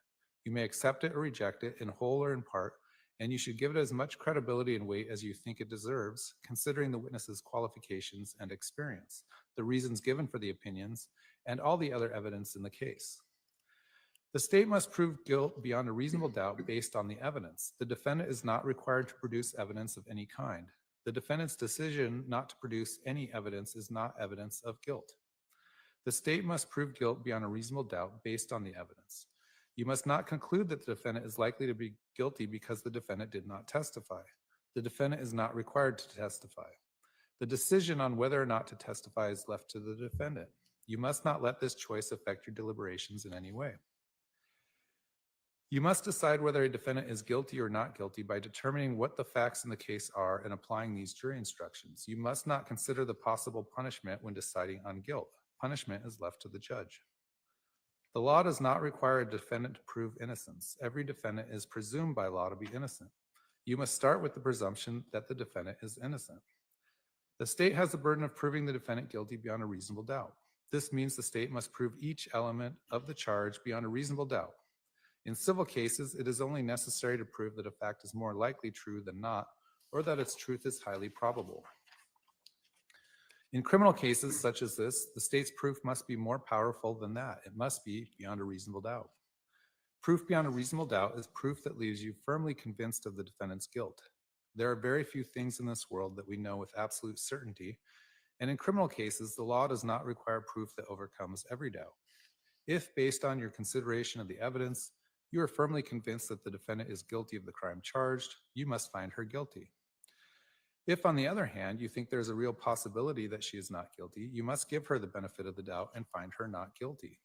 You may accept it or reject it in whole or in part, and you should give it as much credibility and weight as you think it deserves, considering the witness's qualifications and experience, the reasons given for the opinions, and all the other evidence in the case. The state must prove guilt beyond a reasonable doubt based on the evidence. The defendant is not required to produce evidence of any kind. The defendant's decision not to produce any evidence is not evidence of guilt. The state must prove guilt beyond a reasonable doubt based on the evidence. You must not conclude that the defendant is likely to be guilty because the defendant did not testify. The defendant is not required to testify. The decision on whether or not to testify is left to the defendant. You must not let this choice affect your deliberations in any way. You must decide whether a defendant is guilty or not guilty by determining what the facts in the case are and applying these jury instructions. You must not consider the possible punishment when deciding on guilt. Punishment is left to the judge. The law does not require a defendant to prove innocence. Every defendant is presumed by law to be innocent. You must start with the presumption that the defendant is innocent. The state has the burden of proving the defendant guilty beyond a reasonable doubt. This means the state must prove each element of the charge beyond a reasonable doubt. In civil cases, it is only necessary to prove that a fact is more likely true than not, or that its truth is highly probable. In criminal cases such as this, the state's proof must be more powerful than that. It must be beyond a reasonable doubt. Proof beyond a reasonable doubt is proof that leaves you firmly convinced of the defendant's guilt. There are very few things in this world that we know with absolute certainty, and in criminal cases, the law does not require proof that overcomes every doubt. If, based on your consideration of the evidence, you are firmly convinced that the defendant is guilty of the crime charged, you must find her guilty. If, on the other hand, you think there's a real possibility that she is not guilty, you must give her the benefit of the doubt and find her not guilty.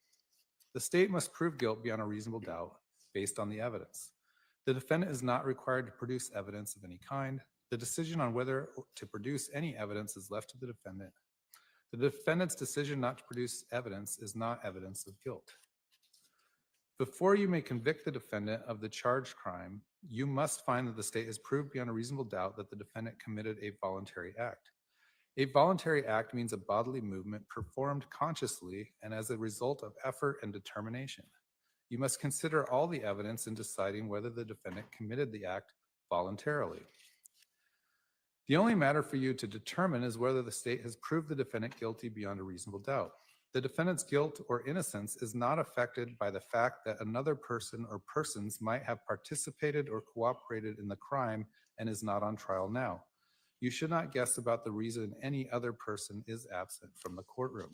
The state must prove guilt beyond a reasonable doubt based on the evidence. The defendant is not required to produce evidence of any kind. The decision on whether to produce any evidence is left to the defendant. The defendant's decision not to produce evidence is not evidence of guilt. Before you may convict the defendant of the charged crime, you must find that the state has proved beyond a reasonable doubt that the defendant committed a voluntary act. A voluntary act means a bodily movement performed consciously and as a result of effort and determination. You must consider all the evidence in deciding whether the defendant committed the act voluntarily. The only matter for you to determine is whether the state has proved the defendant guilty beyond a reasonable doubt. The defendant's guilt or innocence is not affected by the fact that another person or persons might have participated or cooperated in the crime and is not on trial now. You should not guess about the reason any other person is absent from the courtroom.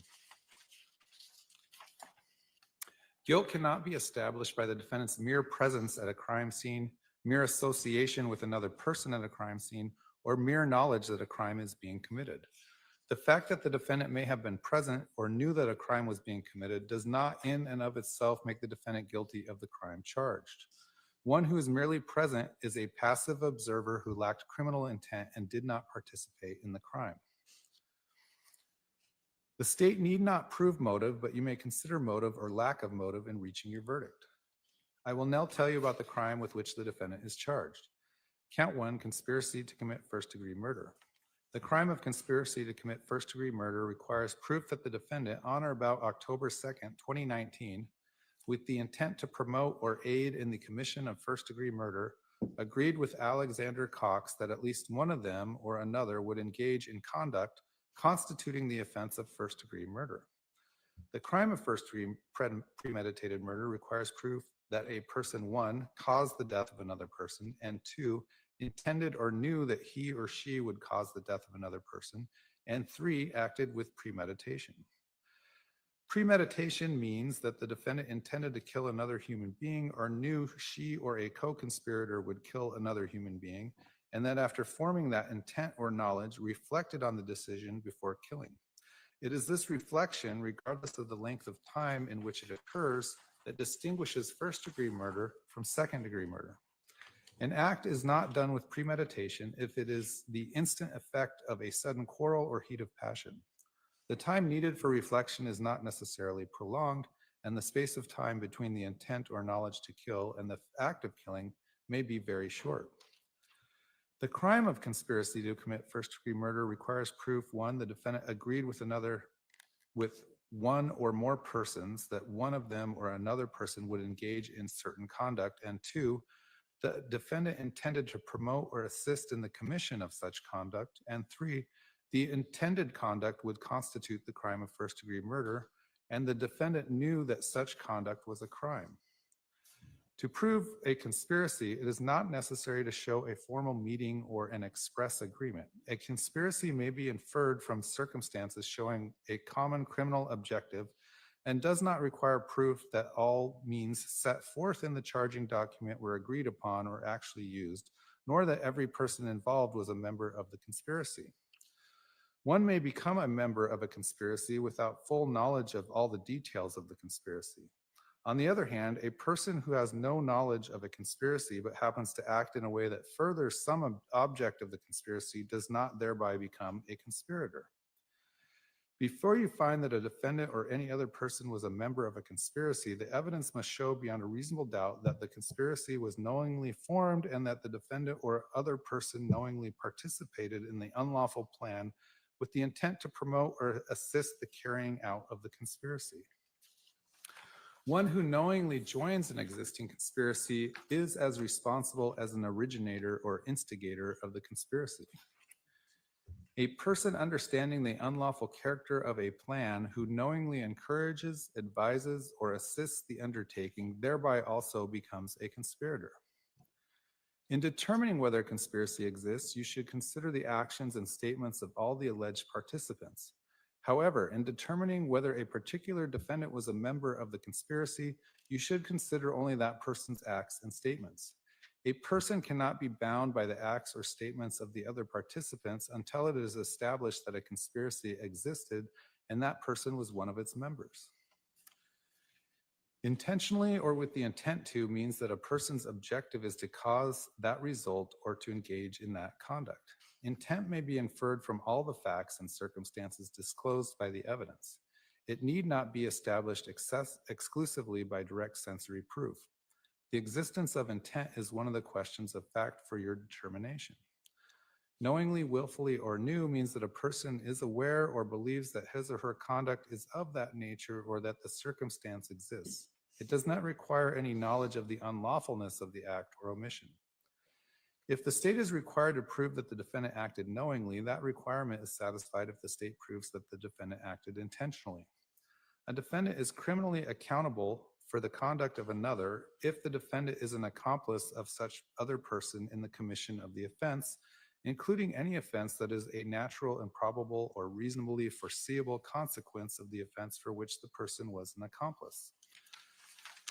Guilt cannot be established by the defendant's mere presence at a crime scene, mere association with another person at a crime scene, or mere knowledge that a crime is being committed. The fact that the defendant may have been present or knew that a crime was being committed does not in and of itself make the defendant guilty of the crime charged. One who is merely present is a passive observer who lacked criminal intent and did not participate in the crime. The state need not prove motive, but you may consider motive or lack of motive in reaching your verdict. I will now tell you about the crime with which the defendant is charged. Count 1, conspiracy to commit first-degree murder. The crime of conspiracy to commit first-degree murder requires proof that the defendant, on or about October 2nd, 2019, with the intent to promote or aid in the commission of first-degree murder, agreed with Alexander Cox that at least one of them or another would engage in conduct constituting the offense of first-degree murder. The crime of first-degree premeditated murder requires proof that a person, 1, caused the death of another person, and 2, intended or knew that he or she would cause the death of another person, and 3, acted with premeditation. Premeditation means that the defendant intended to kill another human being or knew she or a co-conspirator would kill another human being, and that after forming that intent or knowledge, reflected on the decision before killing. It is this reflection, regardless of the length of time in which it occurs, that distinguishes first-degree murder from second-degree murder. An act is not done with premeditation if it is the instant effect of a sudden quarrel or heat of passion. The time needed for reflection is not necessarily prolonged, and the space of time between the intent or knowledge to kill and the act of killing may be very short. The crime of conspiracy to commit first-degree murder requires proof, 1, the defendant agreed with another with one or more persons that one of them or another person would engage in certain conduct, and 2, the defendant intended to promote or assist in the commission of such conduct, and 3, the intended conduct would constitute the crime of first-degree murder, and the defendant knew that such conduct was a crime. To prove a conspiracy, it is not necessary to show a formal meeting or an express agreement. A conspiracy may be inferred from circumstances showing a common criminal objective and does not require proof that all means set forth in the charging document were agreed upon or actually used, nor that every person involved was a member of the conspiracy. One may become a member of a conspiracy without full knowledge of all the details of the conspiracy. On the other hand, a person who has no knowledge of a conspiracy but happens to act in a way that furthers some object of the conspiracy does not thereby become a conspirator. Before you find that a defendant or any other person was a member of a conspiracy, the evidence must show beyond a reasonable doubt that the conspiracy was knowingly formed and that the defendant or other person knowingly participated in the unlawful plan with the intent to promote or assist the carrying out of the conspiracy. One who knowingly joins an existing conspiracy is as responsible as an originator or instigator of the conspiracy. A person understanding the unlawful character of a plan who knowingly encourages, advises, or assists the undertaking thereby also becomes a conspirator. In determining whether a conspiracy exists, you should consider the actions and statements of all the alleged participants. However, in determining whether a particular defendant was a member of the conspiracy, you should consider only that person's acts and statements. A person cannot be bound by the acts or statements of the other participants until it is established that a conspiracy existed and that person was one of its members. Intentionally or with the intent to means that a person's objective is to cause that result or to engage in that conduct. Intent may be inferred from all the facts and circumstances disclosed by the evidence. It need not be established exclusively by direct sensory proof. The existence of intent is one of the questions of fact for your determination. Knowingly, willfully, or new means that a person is aware or believes that his or her conduct is of that nature or that the circumstance exists. It does not require any knowledge of the unlawfulness of the act or omission. If the state is required to prove that the defendant acted knowingly, that requirement is satisfied if the state proves that the defendant acted intentionally. A defendant is criminally accountable for the conduct of another if the defendant is an accomplice of such other person in the commission of the offense, including any offense that is a natural, improbable, or reasonably foreseeable consequence of the offense for which the person was an accomplice.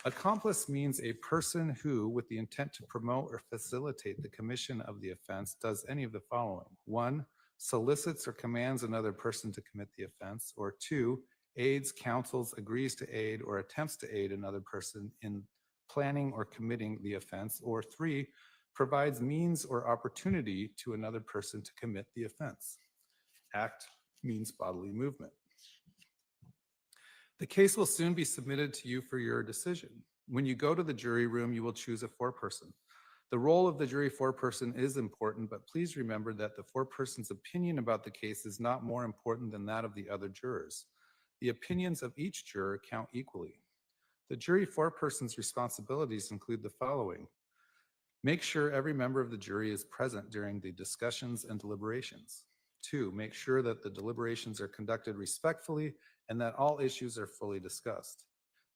Accomplice means a person who, with the intent to promote or facilitate the commission of the offense, does any of the following. 1, solicits or commands another person to commit the offense, or 2, aids, counsels, agrees to aid, or attempts to aid another person in planning or committing the offense, or 3, provides means or opportunity to another person to commit the offense. Act means bodily movement. The case will soon be submitted to you for your decision. When you go to the jury room, you will choose a foreperson. The role of the jury foreperson is important, but please remember that the foreperson's opinion about the case is not more important than that of the other jurors. The opinions of each juror count equally. The jury foreperson's responsibilities include the following. Make sure every member of the jury is present during the discussions and deliberations. 2, make sure that the deliberations are conducted respectfully and that all issues are fully discussed.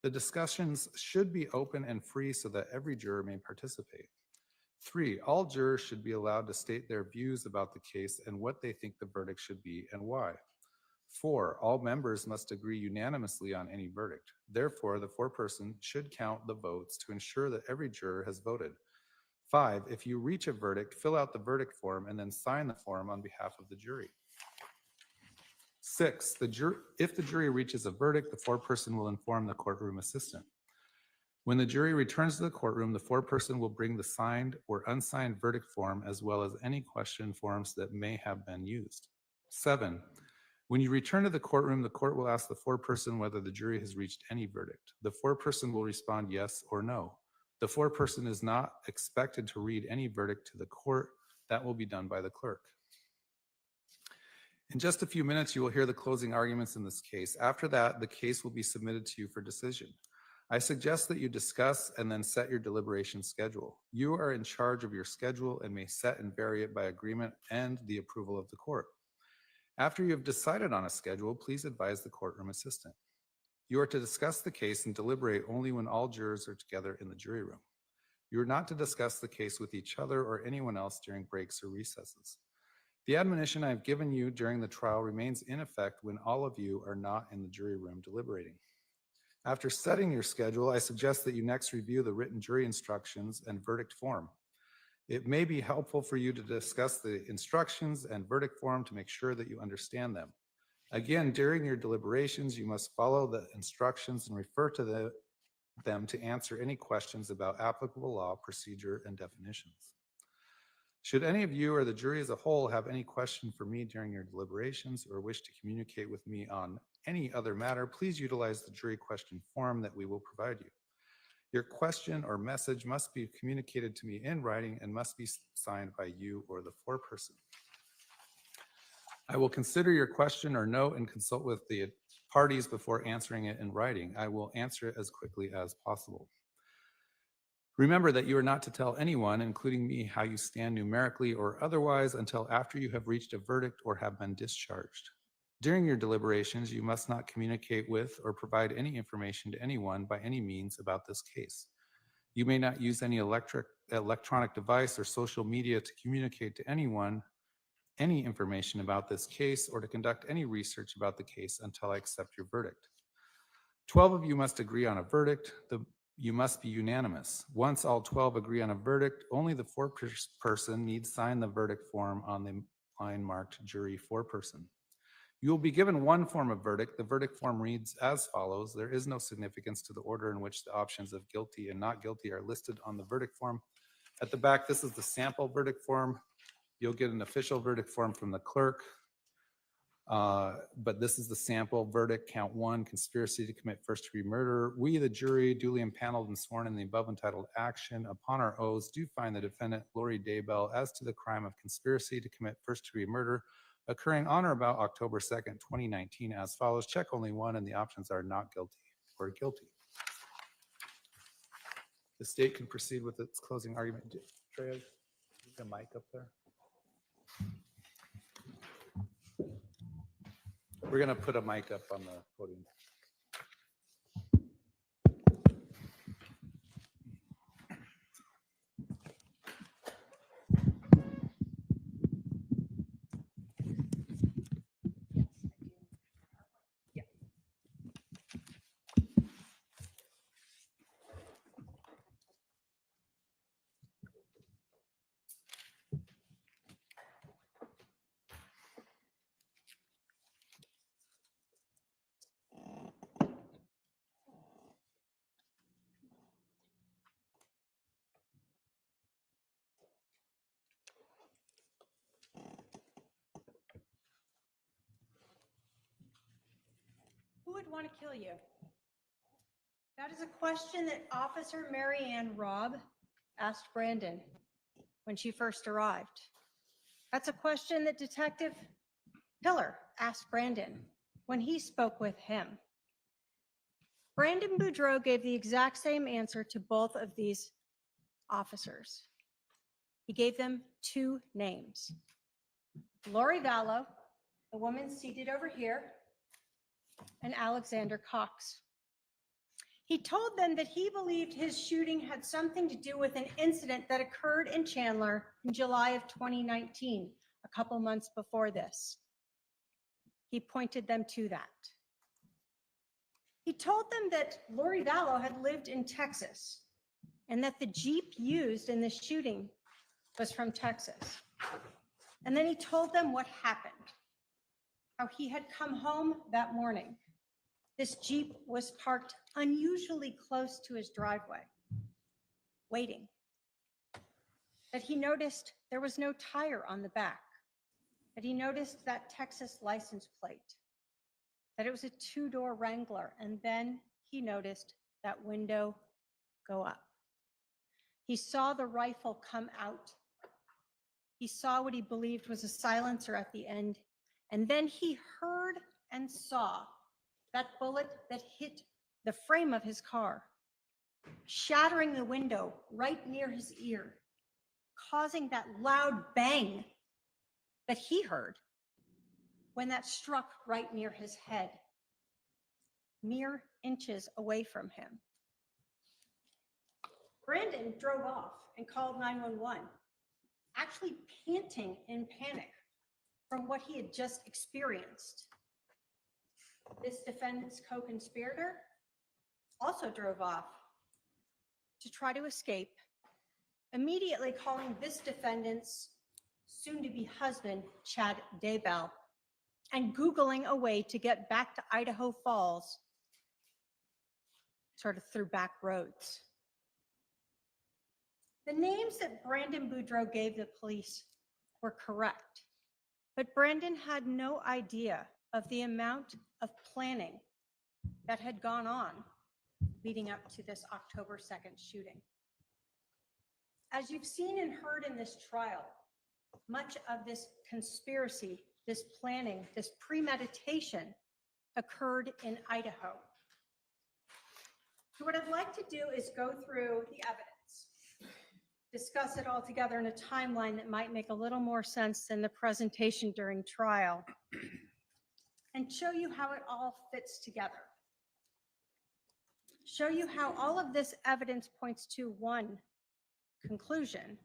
The discussions should be open and free so that every juror may participate. 3, all jurors should be allowed to state their views about the case and what they think the verdict should be and why. 4, all members must agree unanimously on any verdict. Therefore, the foreperson should count the votes to ensure that every juror has voted. 5, if you reach a verdict, fill out the verdict form and then sign the form on behalf of the jury. 6, if the jury reaches a verdict, the foreperson will inform the courtroom assistant. When the jury returns to the courtroom, the foreperson will bring the signed or unsigned verdict form as well as any question forms that may have been used. 7, when you return to the courtroom, the court will ask the foreperson whether the jury has reached any verdict. The foreperson will respond yes or no. The foreperson is not expected to read any verdict to the court. That will be done by the clerk. In just a few minutes, you will hear the closing arguments in this case. After that, the case will be submitted to you for decision. I suggest that you discuss and then set your deliberation schedule. You are in charge of your schedule and may set and vary it by agreement and the approval of the court. After you have decided on a schedule, please advise the courtroom assistant. You are to discuss the case and deliberate only when all jurors are together in the jury room. You are not to discuss the case with each other or anyone else during breaks or recesses. The admonition I have given you during the trial remains in effect when all of you are not in the jury room deliberating. After setting your schedule, I suggest that you next review the written jury instructions and verdict form. It may be helpful for you to discuss the instructions and verdict form to make sure that you understand them. Again, during your deliberations, you must follow the instructions and refer to them to answer any questions about applicable law, procedure, and definitions. Should any of you or the jury as a whole have any question for me during your deliberations or wish to communicate with me on any other matter, please utilize the jury question form that we will provide you. Your question or message must be communicated to me in writing and must be signed by you or the foreperson. I will consider your question or note and consult with the parties before answering it in writing. I will answer it as quickly as possible. Remember that you are not to tell anyone, including me, how you stand numerically or otherwise until after you have reached a verdict or have been discharged. During your deliberations, you must not communicate with or provide any information to anyone by any means about this case. You may not use any electronic device or social media to communicate to anyone any information about this case or to conduct any research about the case until I accept your verdict. 12 of you must agree on a verdict. You must be unanimous. Once all 12 agree on a verdict, only the foreperson needs sign the verdict form on the line marked jury foreperson. You will be given one form of verdict. The verdict form reads as follows. There is no significance to the order in which the options of guilty and not guilty are listed on the verdict form. At the back, this is the sample verdict form. You'll get an official verdict form from the clerk. But this is the sample verdict. Count 1, conspiracy to commit first-degree murder. We, the jury, duly impaneled and sworn in the above entitled action, upon our oaths, do find the defendant, Melani Daybell, as to the crime of conspiracy to commit first-degree murder occurring on or about October 2nd, 2019, as follows. Check only one, and the options are not guilty or guilty. The state can proceed with its closing argument. Treya, the mic up there. We're going to put a mic up on the podium. Who would want to kill you? That is a question that Officer Mary Ann Robb asked Brandon when she first arrived. That's a question that Detective Pillar asked Brandon when he spoke with him. Brandon Boudreaux gave the exact same answer to both of these officers. He gave them two names. Lori Vallow, the woman seated over here, and Alexander Cox. He told them that he believed his shooting had something to do with an incident that occurred in Chandler in July of 2019, a couple months before this. He pointed them to that. He told them that Lori Vallow had lived in Texas and that the Jeep used in this shooting was from Texas. And then he told them what happened, how he had come home that morning. This Jeep was parked unusually close to his driveway, waiting. That he noticed there was no tire on the back, that he noticed that Texas license plate, that it was a two-door Wrangler, and then he noticed that window go up. He saw the rifle come out. He saw what he believed was a silencer at the end. And then he heard and saw that bullet that hit the frame of his car, shattering the window right near his ear, causing that loud bang that he heard when that struck right near his head, mere inches away from him. Brandon drove off and called 911, actually panting in panic from what he had just experienced. This defendant's co-conspirator also drove off to try to escape, immediately calling this defendant's soon-to-be husband, Chad Daybell, and Googling a way to get back to Idaho Falls, sort of through back roads. The names that Brandon Boudreaux gave the police were correct, but Brandon had no idea of the amount of planning that had gone on leading up to this October 2nd shooting. As you've seen and heard in this trial, much of this conspiracy, this planning, this premeditation occurred in Idaho. So what I'd like to do is go through the evidence, discuss it all together in a timeline that might make a little more sense than the presentation during trial, and show you how it all fits together. Show you how all of this evidence points to one conclusion,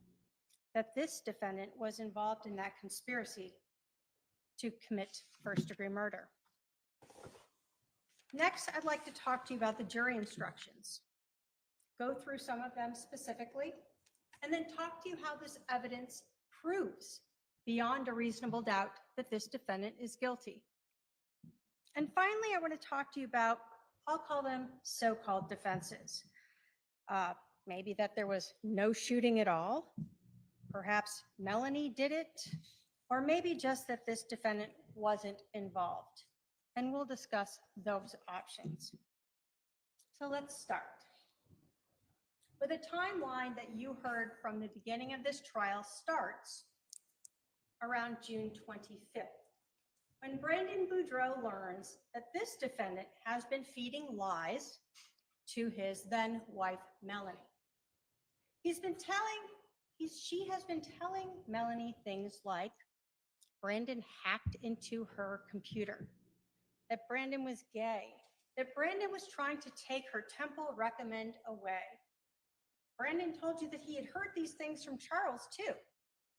that this defendant was involved in that conspiracy to commit first-degree murder. Next, I'd like to talk to you about the jury instructions. Go through some of them specifically, and then talk to you how this evidence proves beyond a reasonable doubt that this defendant is guilty. And finally, I want to talk to you about, I'll call them so-called defenses. Maybe that there was no shooting at all. Perhaps Melani did it, or maybe just that this defendant wasn't involved. And we'll discuss those options. So let's start with a timeline that you heard from the beginning of this trial starts around June 25th, when Brandon Boudreaux learns that this defendant has been feeding lies to his then wife, Melani. She has been telling Melani things like Brandon hacked into her computer, that Brandon was gay, that Brandon was trying to take her temple recommend away. Brandon told you that he had heard these things from Charles too,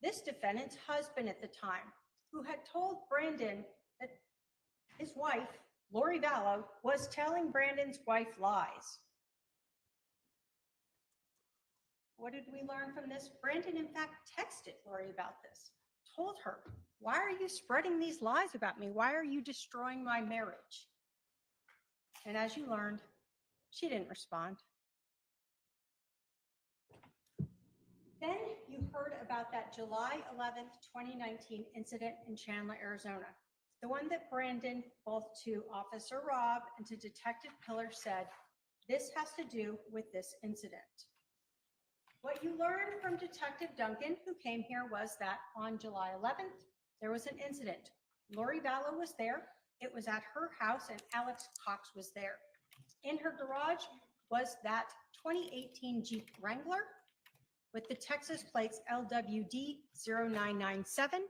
this defendant's husband at the time, who had told Brandon that his wife, Lori Vallow, was telling Brandon's wife lies. What did we learn from this? Brandon, in fact, texted Lori about this, told her, why are you spreading these lies about me? Why are you destroying my marriage? And as you learned, she didn't respond. Then you heard about that July 11th, 2019 incident in Chandler, Arizona. The one that Brandon, both to Officer Rob and to Detective Pillar, said, this has to do with this incident. What you learned from Detective Duncan, who came here, was that on July 11th, there was an incident. Lori Vallow was there. It was at her house, and Alex Cox was there. In her garage was that 2018 Jeep Wrangler with the Texas plates LWD 0997.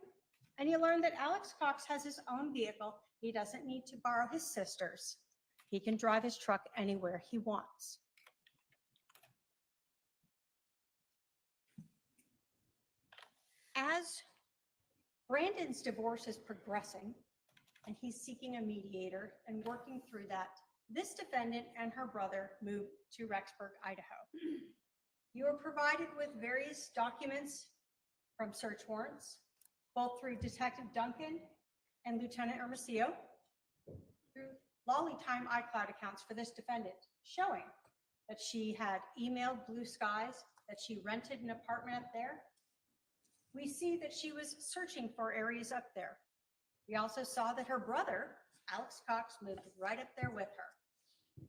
And you learned that Alex Cox has his own vehicle. He doesn't need to borrow his sister's. He can drive his truck anywhere he wants. As Brandon's divorce is progressing, and he's seeking a mediator and working through that, this defendant and her brother moved to Rexburg, Idaho. You were provided with various documents from search warrants, both through Detective Duncan and Lieutenant Hermosillo, through Lolly Time iCloud accounts for this defendant, showing that she had emailed Blue Skies, that she rented an apartment up there. We see that she was searching for areas up there. We also saw that her brother, Alex Cox, moved right up there with her.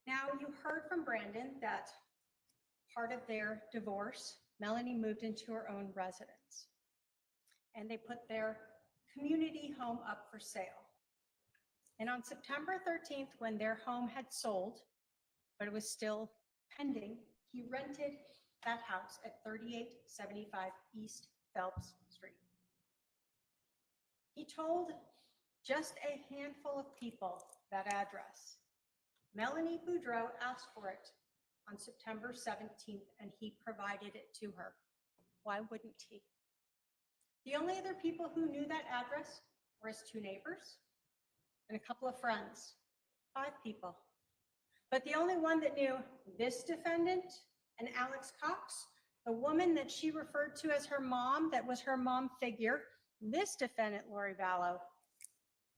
Now, you heard from Brandon that part of their divorce Melani moved into her own residence. And they put their community home up for sale. And on September 13th, when their home had sold, but it was still pending, he rented that house at 3875 East Phelps Street. He told just a handful of people that address. Melani Pawlowski asked for it on September 17th, and he provided it to her. Why wouldn't he? The only other people who knew that address were his 2 neighbors and a couple of friends, 5 people. But the only one that knew this defendant and Alex Cox, the woman that she referred to as her mom, that was her mom figure, this defendant, Lori Vallow,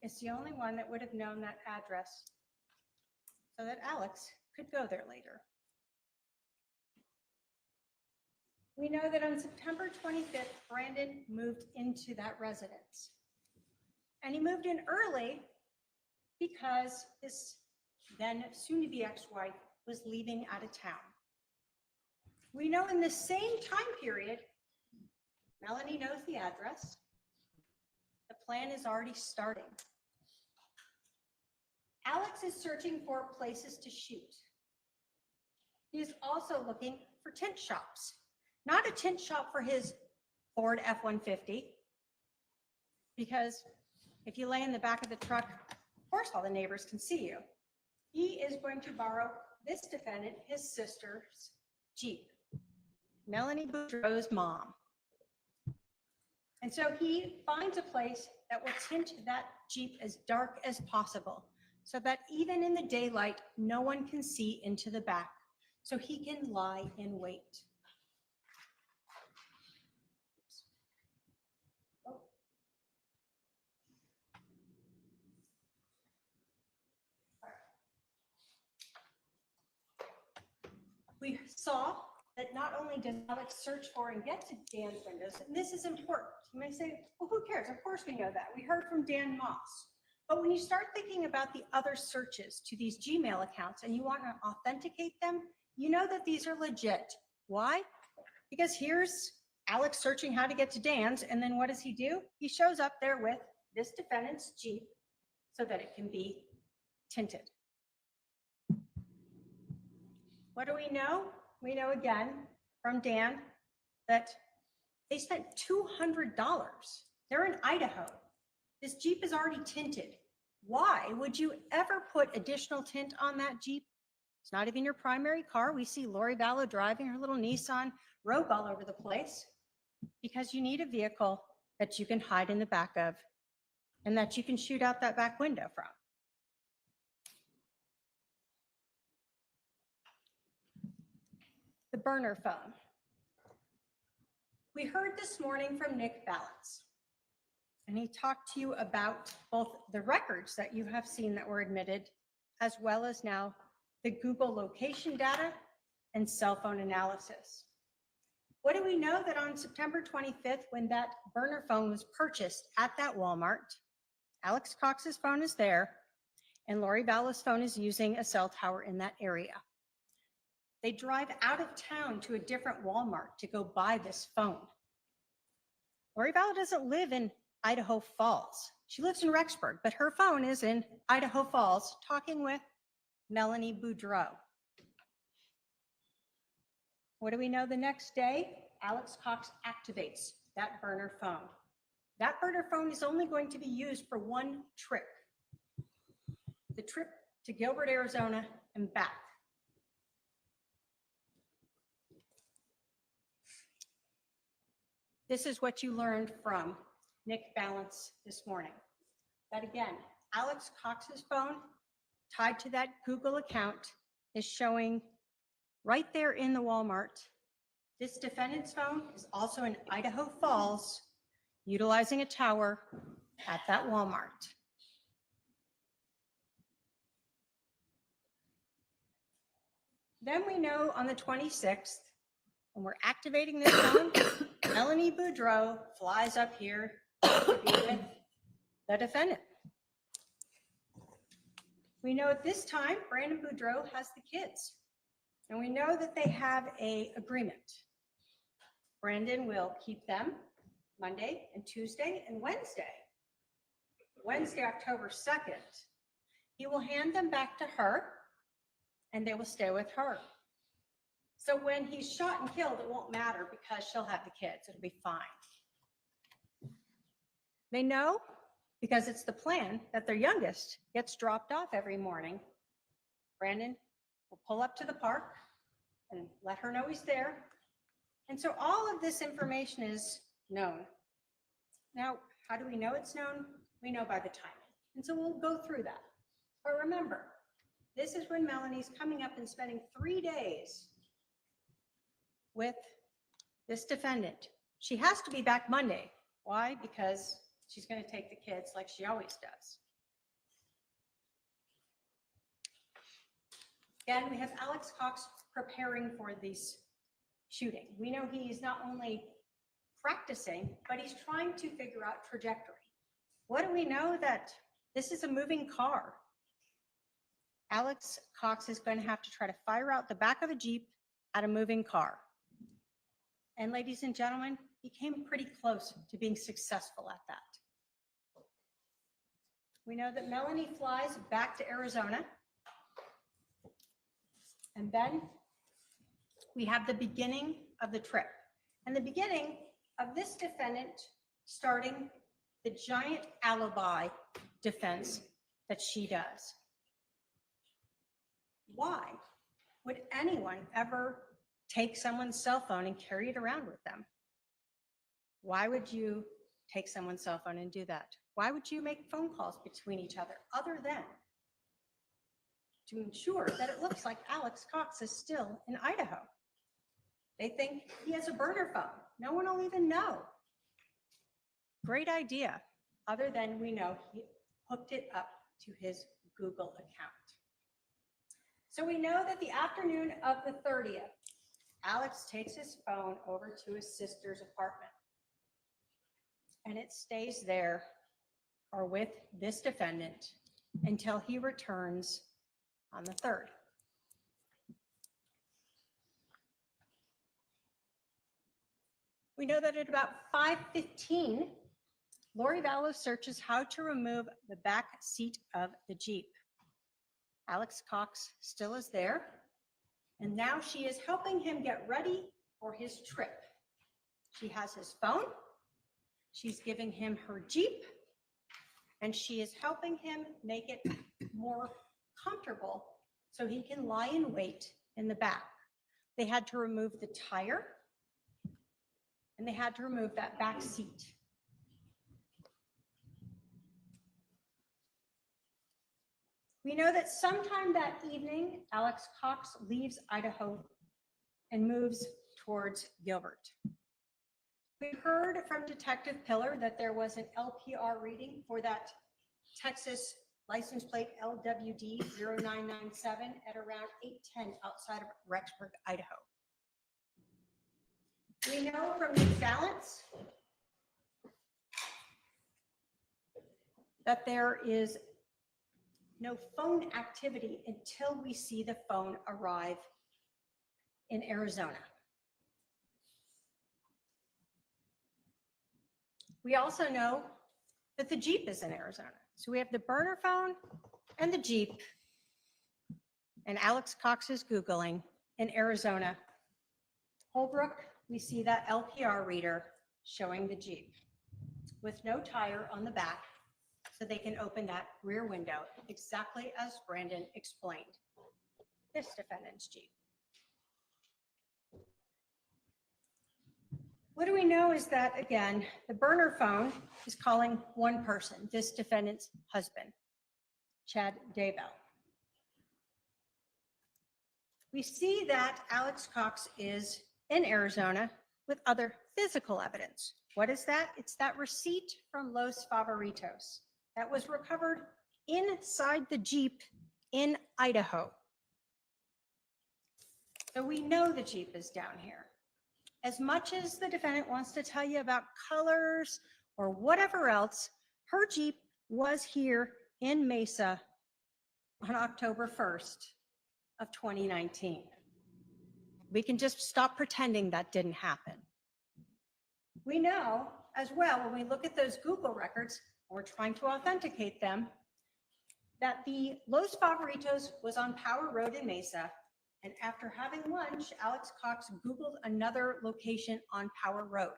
is the only one that would have known that address so that Alex could go there later. We know that on September 25th, Brandon moved into that residence. And he moved in early because his then soon-to-be ex-wife was leaving out of town. We know in the same time period, Melani knows the address. The plan is already starting. Alex is searching for places to shoot. He is also looking for tint shops. Not a tint shop for his Ford F-150, because if you lay in the back of the truck, of course all the neighbors can see you. He is going to borrow this defendant, his sister's Jeep, Melani Boudreaux's mom. And so he finds a place that will tint that Jeep as dark as possible, so that even in the daylight, no one can see into the back, so he can lie in wait. We saw that not only does Alex search for and get to Dan's windows, and this is important. You may say, well, who cares? Of course we know that. We heard from Dan Moss. But when you start thinking about the other searches to these Gmail accounts and you want to authenticate them, you know that these are legit. Why? Because here's Alex searching how to get to Dan's, and then what does he do? He shows up there with this defendant's Jeep so that it can be tinted. What do we know? We know again from Dan that they spent $200. They're in Idaho. This Jeep is already tinted. Why would you ever put additional tint on that Jeep? It's not even your primary car. We see Lori Vallow driving her little Nissan Rogue all over the place because you need a vehicle that you can hide in the back of and that you can shoot out that back window from. The burner phone. We heard this morning from Nick Balance, and he talked to you about both the records that you have seen that were admitted, as well as now the Google location data and cell phone analysis. What do we know? That on September 25th, when that burner phone was purchased at that Walmart, Alex Cox's phone is there, and Lori Vallow's phone is using a cell tower in that area. They drive out of town to a different Walmart to go buy this phone. Lori Vallow doesn't live in Idaho Falls. She lives in Rexburg, but her phone is in Idaho Falls talking with Melani Boudreaux. What do we know the next day? Alex Cox activates that burner phone. That burner phone is only going to be used for one trip. The trip to Gilbert, Arizona and back. This is what you learned from Nick Balance this morning. That again, Alex Cox's phone tied to that Google account is showing right there in the Walmart. This defendant's phone is also in Idaho Falls, utilizing a tower at that Walmart. Then we know on the 26th, when we're activating this phone, Melani Boudreaux flies up here to be with the defendant. We know at this time, Brandon Boudreaux has the kids, and we know that they have an agreement. Brandon will keep them Monday and Tuesday and Wednesday. Wednesday, October 2nd, he will hand them back to her and they will stay with her. So when he's shot and killed, it won't matter because she'll have the kids. It'll be fine. They know because it's the plan that their youngest gets dropped off every morning. Brandon will pull up to the park and let her know he's there. And so all of this information is known. Now, how do we know it's known? We know by the timing. And so we'll go through that. But remember, this is when Melanie's coming up and spending 3 days with this defendant. She has to be back Monday. Why? Because she's going to take the kids like she always does. Again, we have Alex Cox preparing for this shooting. We know he's not only practicing, but he's trying to figure out trajectory. What do we know? That this is a moving car. Alex Cox is going to have to try to fire out the back of a Jeep at a moving car. And ladies and gentlemen, he came pretty close to being successful at that. We know that Melani flies back to Arizona. And then we have the beginning of the trip and the beginning of this defendant starting the giant alibi defense that she does. Why would anyone ever take someone's cell phone and carry it around with them? Why would you take someone's cell phone and do that? Why would you make phone calls between each other than to ensure that it looks like Alex Cox is still in Idaho? They think he has a burner phone. No one will even know. Great idea, other than we know he hooked it up to his Google account. So we know that the afternoon of the 30th, Alex takes his phone over to his sister's apartment. And it stays there or with this defendant until he returns on the 3rd. We know that at about 5:15, Lori Vallow searches how to remove the back seat of the Jeep. Alex Cox still is there, and now she is helping him get ready for his trip. She has his phone, she's giving him her Jeep, and she is helping him make it more comfortable so he can lie in wait in the back. They had to remove the tire, and they had to remove that back seat. We know that sometime that evening, Alex Cox leaves Idaho and moves towards Gilbert. We heard from Detective Pillar that there was an LPR reading for that Texas license plate LWD 0997 at around 8:10 outside of Rexburg, Idaho. We know from the balance that there is no phone activity until we see the phone arrive in Arizona. We also know that the Jeep is in Arizona. So we have the burner phone and the Jeep, and Alex Cox is Googling in Arizona. Holbrook, we see that LPR reader showing the Jeep with no tire on the back, so they can open that rear window exactly as Brandon explained. This defendant's Jeep. What do we know is that, again, the burner phone is calling one person, this defendant's husband, Chad Daybell. We see that Alex Cox is in Arizona with other physical evidence. What is that? It's that receipt from Los Favoritos that was recovered inside the Jeep in Idaho. So we know the Jeep is down here. As much as the defendant wants to tell you about colors or whatever else, her Jeep was here in Mesa on October 1st of 2019. We can just stop pretending that didn't happen. We know as well, when we look at those Google records, we're trying to authenticate them, that the Los Favoritos was on Power Road in Mesa. And after having lunch, Alex Cox Googled another location on Power Road.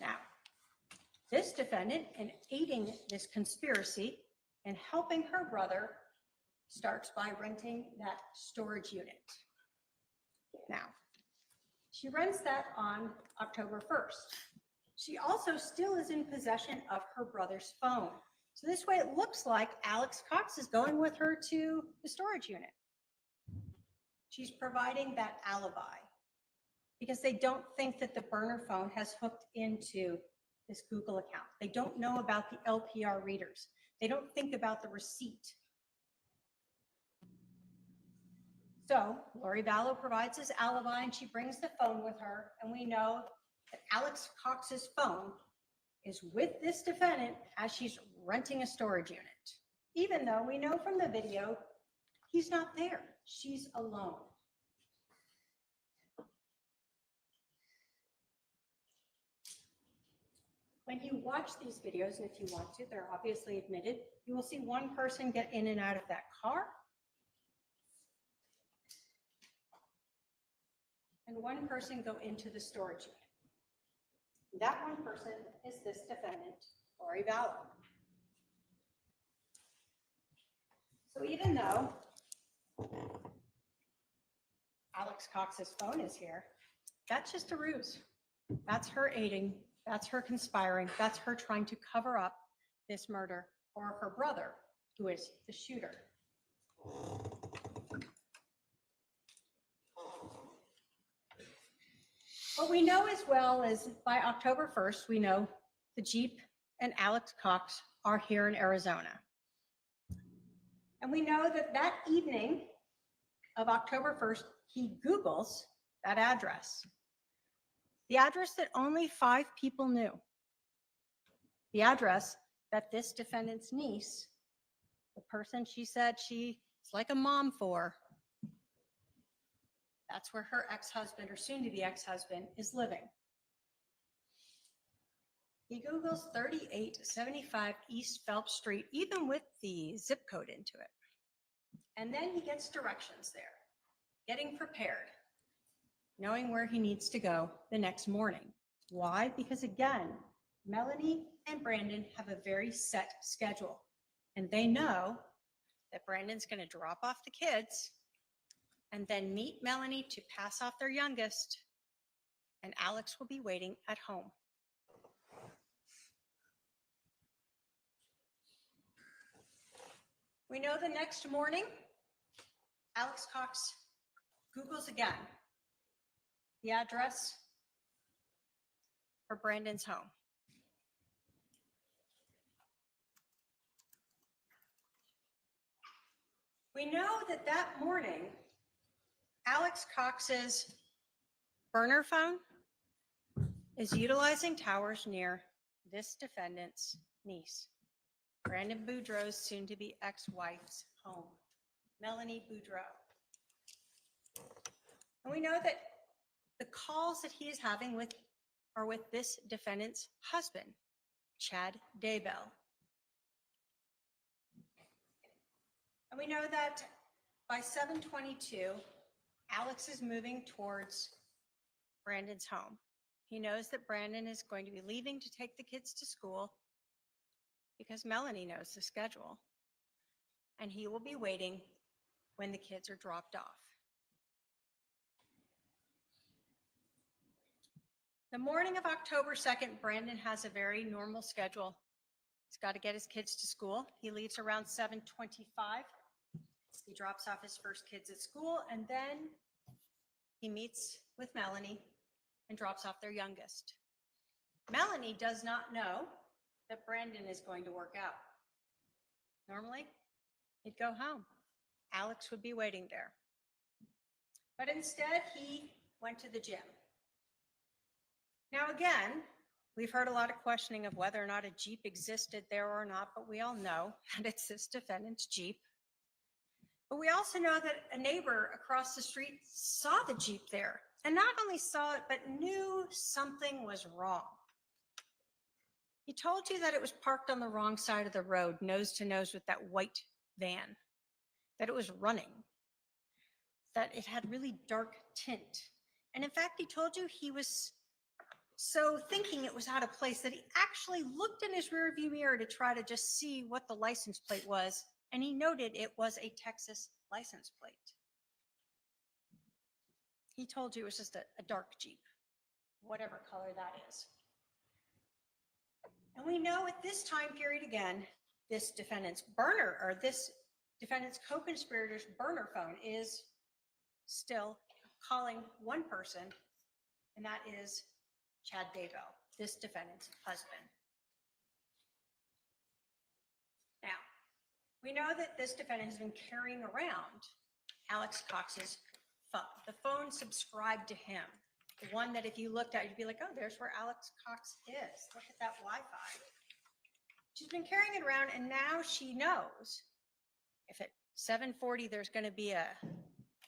Now, this defendant, in aiding this conspiracy and helping her brother, starts by renting that storage unit. Now, she rents that on October 1st. She also still is in possession of her brother's phone. So this way it looks like Alex Cox is going with her to the storage unit. She's providing that alibi because they don't think that the burner phone has hooked into this Google account. They don't know about the LPR readers. They don't think about the receipt. So Lori Vallow provides his alibi and she brings the phone with her, and we know that Alex Cox's phone is with this defendant as she's renting a storage unit. Even though we know from the video, he's not there, she's alone. When you watch these videos, and if you want to, they're obviously admitted, you will see one person get in and out of that car, and one person go into the storage unit. That one person is this defendant, Lori Vallow. So even though Alex Cox's phone is here, that's just a ruse. That's her aiding, that's her conspiring, that's her trying to cover up this murder for her brother, who is the shooter. What we know as well is by October 1st, we know the Jeep and Alex Cox are here in Arizona. And we know that that evening of October 1st, he Googles that address. The address that only 5 people knew. The address that this defendant's niece, the person she said she's like a mom for, that's where her ex-husband, or soon-to-be ex-husband, is living. He Googles 3875 East Phelps Street, even with the zip code into it. And then he gets directions there, getting prepared, knowing where he needs to go the next morning. Why? Because again, Melanie and Brandon have a very set schedule, and they know that Brandon's going to drop off the kids and then meet Melanie to pass off their youngest, and Alex will be waiting at home. We know the next morning, Alex Cox Googles again the address for Brandon's home. We know that that morning, Alex Cox's burner phone is utilizing towers near this defendant's niece, Brandon Boudreaux's soon-to-be ex-wife's home, Melani Pawlowski. And we know that the calls that he is having are with this defendant's husband, Chad Daybell. And we know that by 7:22, Alex is moving towards Brandon's home. He knows that Brandon is going to be leaving to take the kids to school because Melanie knows the schedule, and he will be waiting when the kids are dropped off. The morning of October 2nd, Brandon has a very normal schedule. He's got to get his kids to school. He leaves around 7:25. He drops off his first kids at school, and then he meets with Melanie and drops off their youngest. Melanie does not know that Brandon is going to work out. Normally, he'd go home. Alex would be waiting there. But instead, he went to the gym. Now again, we've heard a lot of questioning of whether or not a Jeep existed there or not, but we all know that it's this defendant's Jeep. But we also know that a neighbor across the street saw the Jeep there, and not only saw it, but knew something was wrong. He told you that it was parked on the wrong side of the road, nose to nose with that white van, that it was running, that it had really dark tint. And in fact, he told you he was so thinking it was out of place that he actually looked in his rearview mirror to try to just see what the license plate was, and he noted it was a Texas license plate. He told you it was just a dark Jeep, whatever color that is. And we know at this time period again, this defendant's burner, or this defendant's co-conspirator's burner phone is still calling one person, and that is Chad Daybell, this defendant's husband. Now, we know that this defendant has been carrying around Alex Cox's phone. The phone subscribed to him. The one that if you looked at, you'd be like, oh, there's where Alex Cox is. Look at that Wi-Fi. She's been carrying it around, and now she knows if at 7:40 there's going to be a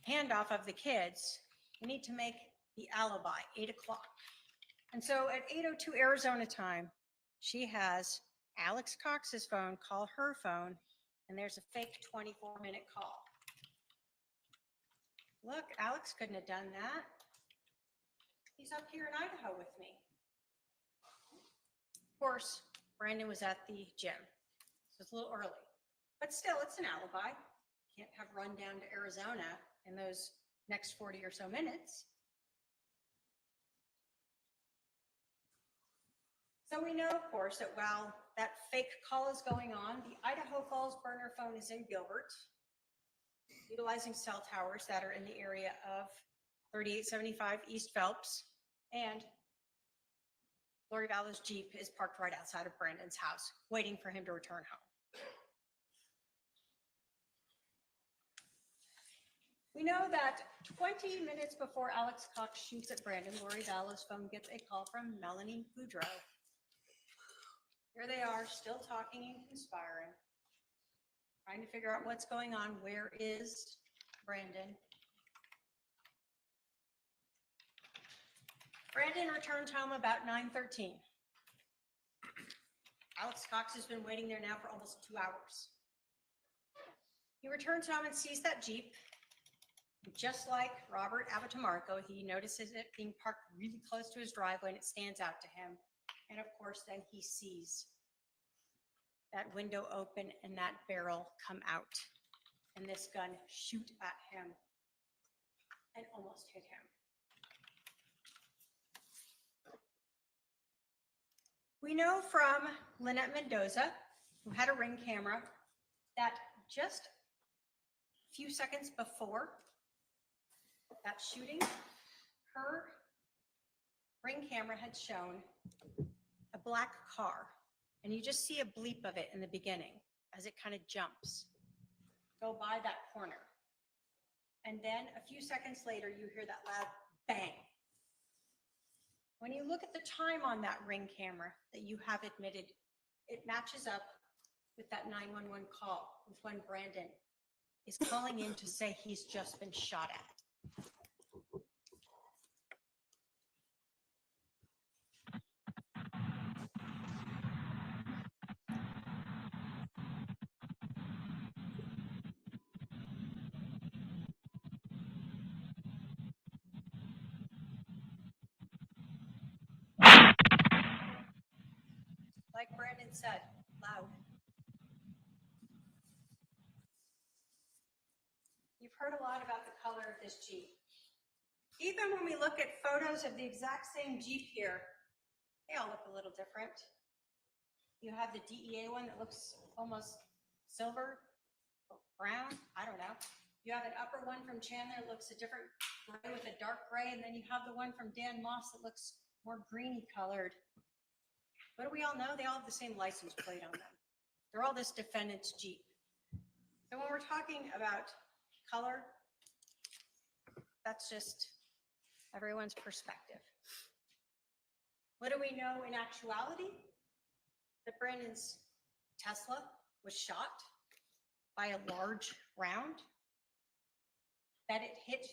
handoff of the kids, we need to make the alibi, 8 o'clock. And so at 8:02 Arizona time, she has Alex Cox's phone call her phone, and there's a fake 24-minute call. Look, Alex couldn't have done that. He's up here in Idaho with me. Of course, Brandon was at the gym, so it's a little early. But still, it's an alibi. Can't have run down to Arizona in those next 40 or so minutes. So we know, of course, that while that fake call is going on, the Idaho Falls burner phone is in Gilbert, utilizing cell towers that are in the area of 3875 East Phelps, and Lori Vallow's Jeep is parked right outside of Brandon's house, waiting for him to return home. We know that 20 minutes before Alex Cox shoots at Brandon, Lori Vallow's phone gets a call from Melani Pawlowski. Here they are, still talking and conspiring, trying to figure out what's going on. Where is Brandon? Brandon returns home about 9:13. Alex Cox has been waiting there now for almost 2 hours. He returns home and sees that Jeep. Just like Robert Abitamarco, he notices it being parked really close to his driveway, and it stands out to him. And of course, then he sees that window open and that barrel come out, and this gun shoot at him and almost hit him. We know from Lynette Mendoza, who had a Ring camera, that just a few seconds before that shooting, her Ring camera had shown a black car, and you just see a bleep of it in the beginning as it kind of jumps, go by that corner. And then a few seconds later, you hear that loud bang. When you look at the time on that Ring camera that you have admitted, it matches up with that 911 call with when Brandon is calling in to say he's just been shot at. Like Brandon said, loud. You've heard a lot about the color of this Jeep. Even when we look at photos of the exact same Jeep here, they all look a little different. You have the DEA one that looks almost silver, brown, I don't know. You have an upper one from Chandler that looks a different gray with a dark gray, and then you have the one from Dan Moss that looks more greeny colored. What do we all know? They all have the same license plate on them. They're all this defendant's Jeep. So when we're talking about color, that's just everyone's perspective. What do we know in actuality? That Brandon's Tesla was shot by a large round that it hit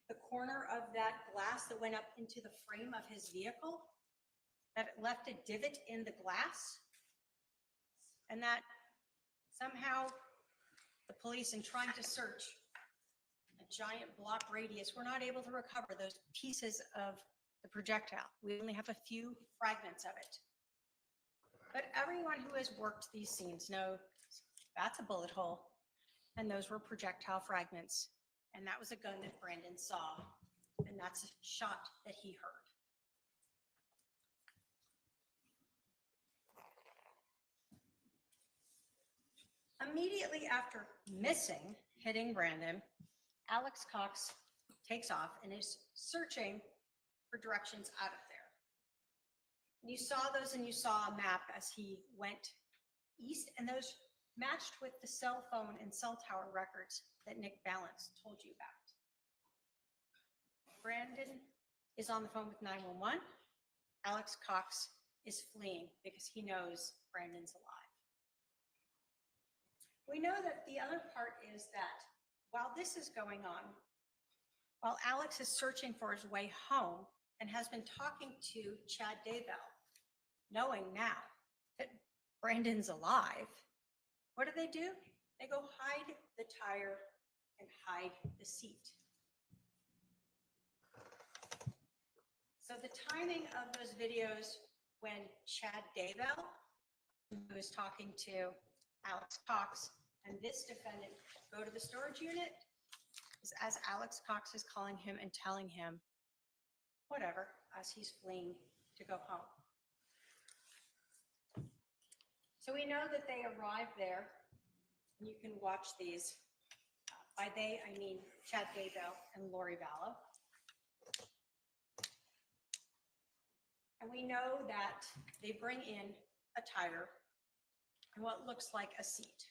the corner of that glass that went up into the frame of his vehicle, that it left a divot in the glass, and that somehow the police, in trying to search a giant block radius, were not able to recover those pieces of the projectile. We only have a few fragments of it. But everyone who has worked these scenes knows that's a bullet hole, and those were projectile fragments. And that was a gun that Brandon saw, and that's a shot that he heard. Immediately after hitting Brandon, Alex Cox takes off and is searching for directions out of there. And you saw those, and you saw a map as he went east, and those matched with the cell phone and cell tower records that Nick Balance told you about. Brandon is on the phone with 911. Alex Cox is fleeing because he knows Brandon's alive. We know that the other part is that while this is going on, while Alex is searching for his way home and has been talking to Chad Daybell, knowing now that Brandon's alive, what do? They go hide the tire and hide the seat. So the timing of those videos when Chad Daybell, who is talking to Alex Cox, and this defendant go to the storage unit, is as Alex Cox is calling him and telling him whatever as he's fleeing to go home. So we know that they arrive there, and you can watch these. By they, I mean Chad Daybell and Lori Vallow. And we know that they bring in a tire and what looks like a seat.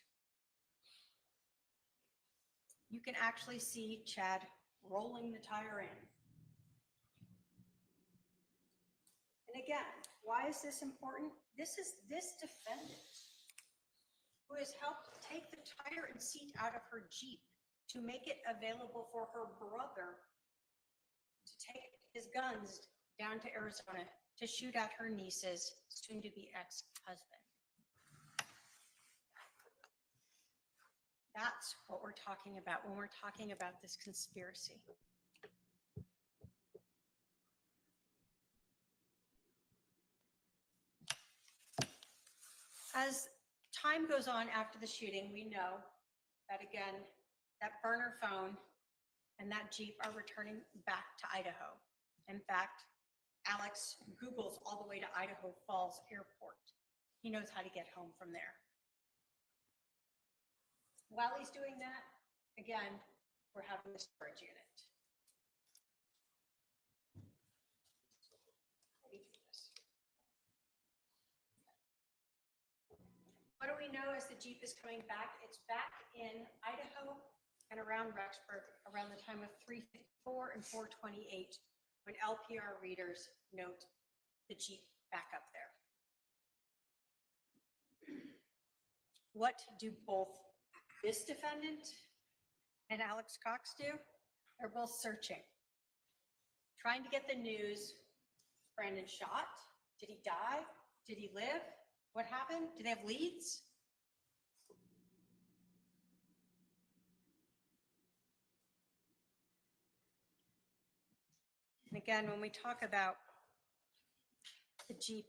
You can actually see Chad rolling the tire in. And again, why is this important? This is this defendant who has helped take the tire and seat out of her Jeep to make it available for her brother to take his guns down to Arizona to shoot at her niece's soon-to-be ex-husband. That's what we're talking about when we're talking about this conspiracy. As time goes on after the shooting, we know that, again, that burner phone and that Jeep are returning back to Idaho. In fact, Alex Googles all the way to Idaho Falls Airport. He knows how to get home from there. While he's doing that, again, we're having the storage unit. What do we know as the Jeep is coming back? It's back in Idaho and around Rexburg around the time of 3:54 and 4:28 when LPR readers note the Jeep back up there. What do both this defendant and Alex Cox do? They're both searching, trying to get the news. Brandon shot? Did he die? Did he live? What happened? Do they have leads? And again, when we talk about the Jeep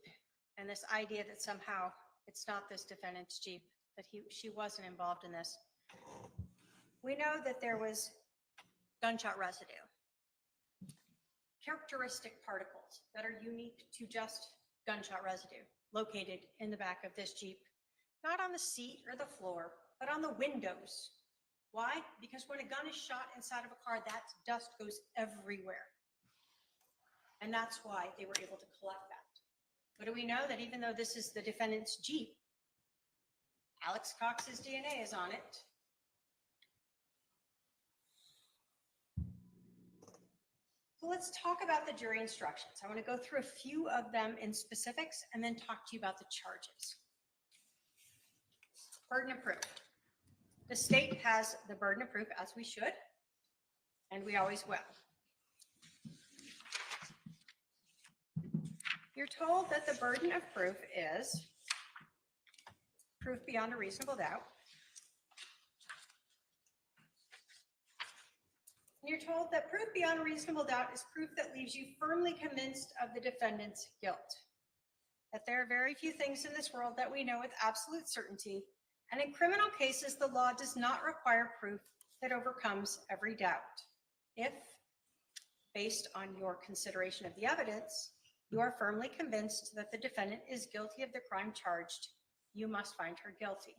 and this idea that somehow it's not this defendant's Jeep, that she wasn't involved in this, we know that there was gunshot residue, characteristic particles that are unique to just gunshot residue located in the back of this Jeep, not on the seat or the floor, but on the windows. Why? Because when a gun is shot inside of a car, that dust goes everywhere. And that's why they were able to collect that. But do we know that even though this is the defendant's Jeep, Alex Cox's DNA is on it? So let's talk about the jury instructions. I want to go through a few of them in specifics and then talk to you about the charges. Burden of proof. The state has the burden of proof, as we should. and we always will. You're told that the burden of proof is proof beyond a reasonable doubt. And you're told that proof beyond a reasonable doubt is proof that leaves you firmly convinced of the defendant's guilt. That there are very few things in this world that we know with absolute certainty, and in criminal cases, the law does not require proof that overcomes every doubt. If, based on your consideration of the evidence, you are firmly convinced that the defendant is guilty of the crime charged, you must find her guilty.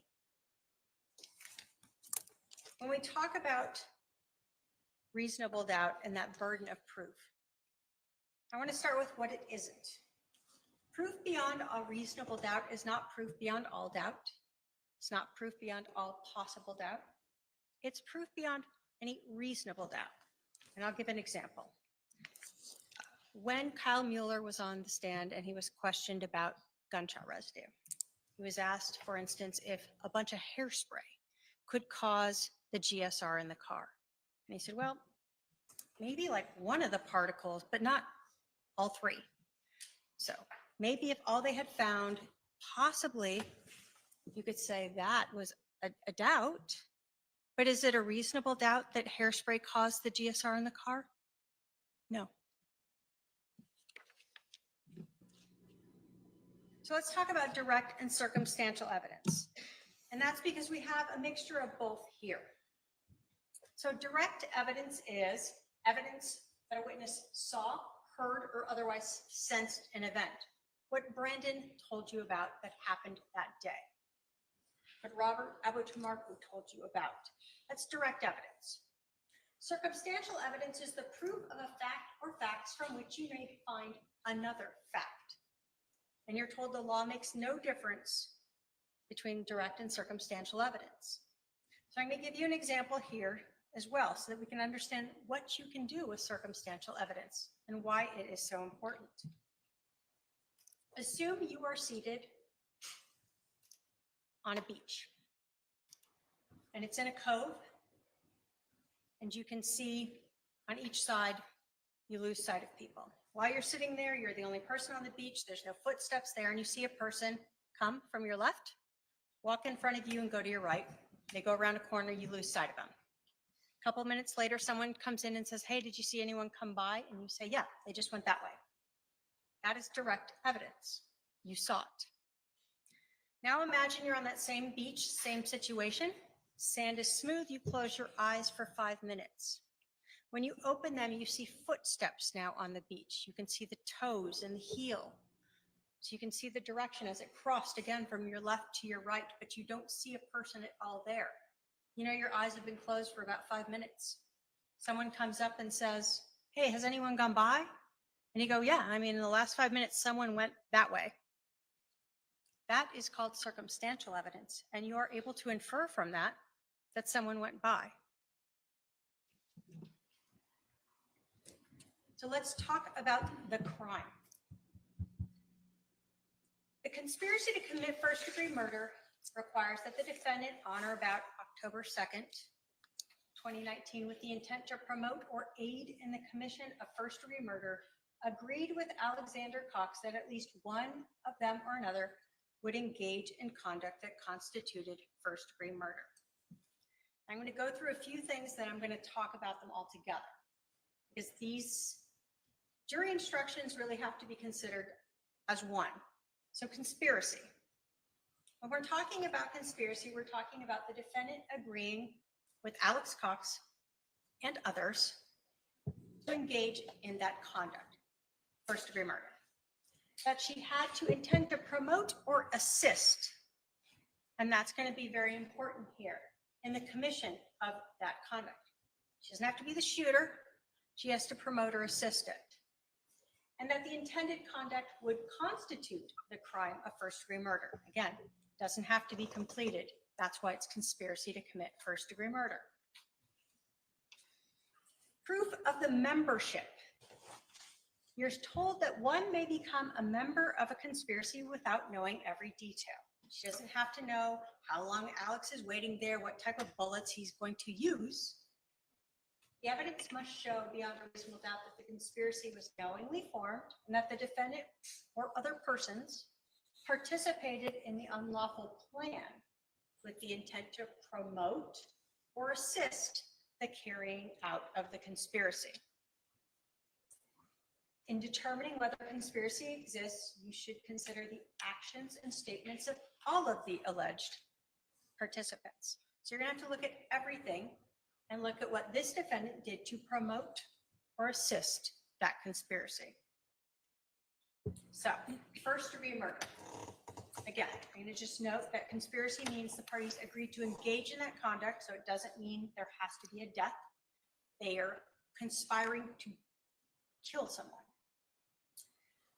When we talk about reasonable doubt and that burden of proof, I want to start with what it isn't. Proof beyond a reasonable doubt is not proof beyond all doubt. It's not proof beyond all possible doubt. It's proof beyond any reasonable doubt. And I'll give an example. When Kyle Mueller was on the stand and he was questioned about gunshot residue, he was asked, for instance, if a bunch of hairspray could cause the GSR in the car. And he said, well, maybe like one of the particles, but not all three. So maybe if all they had found, possibly you could say that was a doubt, but is it a reasonable doubt that hairspray caused the GSR in the car? No. So let's talk about direct and circumstantial evidence. And that's because we have a mixture of both here. So direct evidence is evidence that a witness saw, heard, or otherwise sensed an event. What Brandon told you about that happened that day. What Robert Abotumarku told you about. That's direct evidence. Circumstantial evidence is the proof of a fact or facts from which you may find another fact. And you're told the law makes no difference between direct and circumstantial evidence. So I'm going to give you an example here as well so that we can understand what you can do with circumstantial evidence and why it is so important. Assume you are seated on a beach and it's in a cove and you can see on each side you lose sight of people. While you're sitting there, you're the only person on the beach, there's no footsteps there, and you see a person come from your left, walk in front of you and go to your right. They go around a corner, you lose sight of them. A couple minutes later, someone comes in and says, hey, did you see anyone come by? And you say, yeah, they just went that way. That is direct evidence. You saw it. Now imagine you're on that same beach, same situation. Sand is smooth, you close your eyes for 5 minutes. When you open them, you see footsteps now on the beach. You can see the toes and the heel. So you can see the direction as it crossed again from your left to your right, but you don't see a person at all there. You know your eyes have been closed for about 5 minutes. Someone comes up and says, hey, has anyone gone by? And you go, yeah, I mean, in the last 5 minutes, someone went that way. That is called circumstantial evidence, and you are able to infer from that that someone went by. So let's talk about the crime. The conspiracy to commit first-degree murder requires that the defendant on or about October 2nd, 2019, with the intent to promote or aid in the commission of first-degree murder, agreed with Alexander Cox that at least one of them or another would engage in conduct that constituted first-degree murder. I'm going to go through a few things that I'm going to talk about them all together, because these jury instructions really have to be considered as one. So conspiracy. When we're talking about conspiracy, we're talking about the defendant agreeing with Alex Cox and others to engage in that conduct, first-degree murder. That she had to intend to promote or assist, and that's going to be very important here in the commission of that conduct. She doesn't have to be the shooter, she has to promote or assist it. And that the intended conduct would constitute the crime of first-degree murder. Again, doesn't have to be completed. That's why it's conspiracy to commit first-degree murder. Proof of the membership. You're told that one may become a member of a conspiracy without knowing every detail. She doesn't have to know how long Alex is waiting there, what type of bullets he's going to use. The evidence must show beyond a reasonable doubt that the conspiracy was knowingly formed and that the defendant or other persons participated in the unlawful plan with the intent to promote or assist the carrying out of the conspiracy. In determining whether a conspiracy exists, you should consider the actions and statements of all of the alleged participants. So you're going to have to look at everything and look at what this defendant did to promote or assist that conspiracy. So, first-degree murder. Again, I'm going to just note that conspiracy means the parties agreed to engage in that conduct, so it doesn't mean there has to be a death. They are conspiring to kill someone.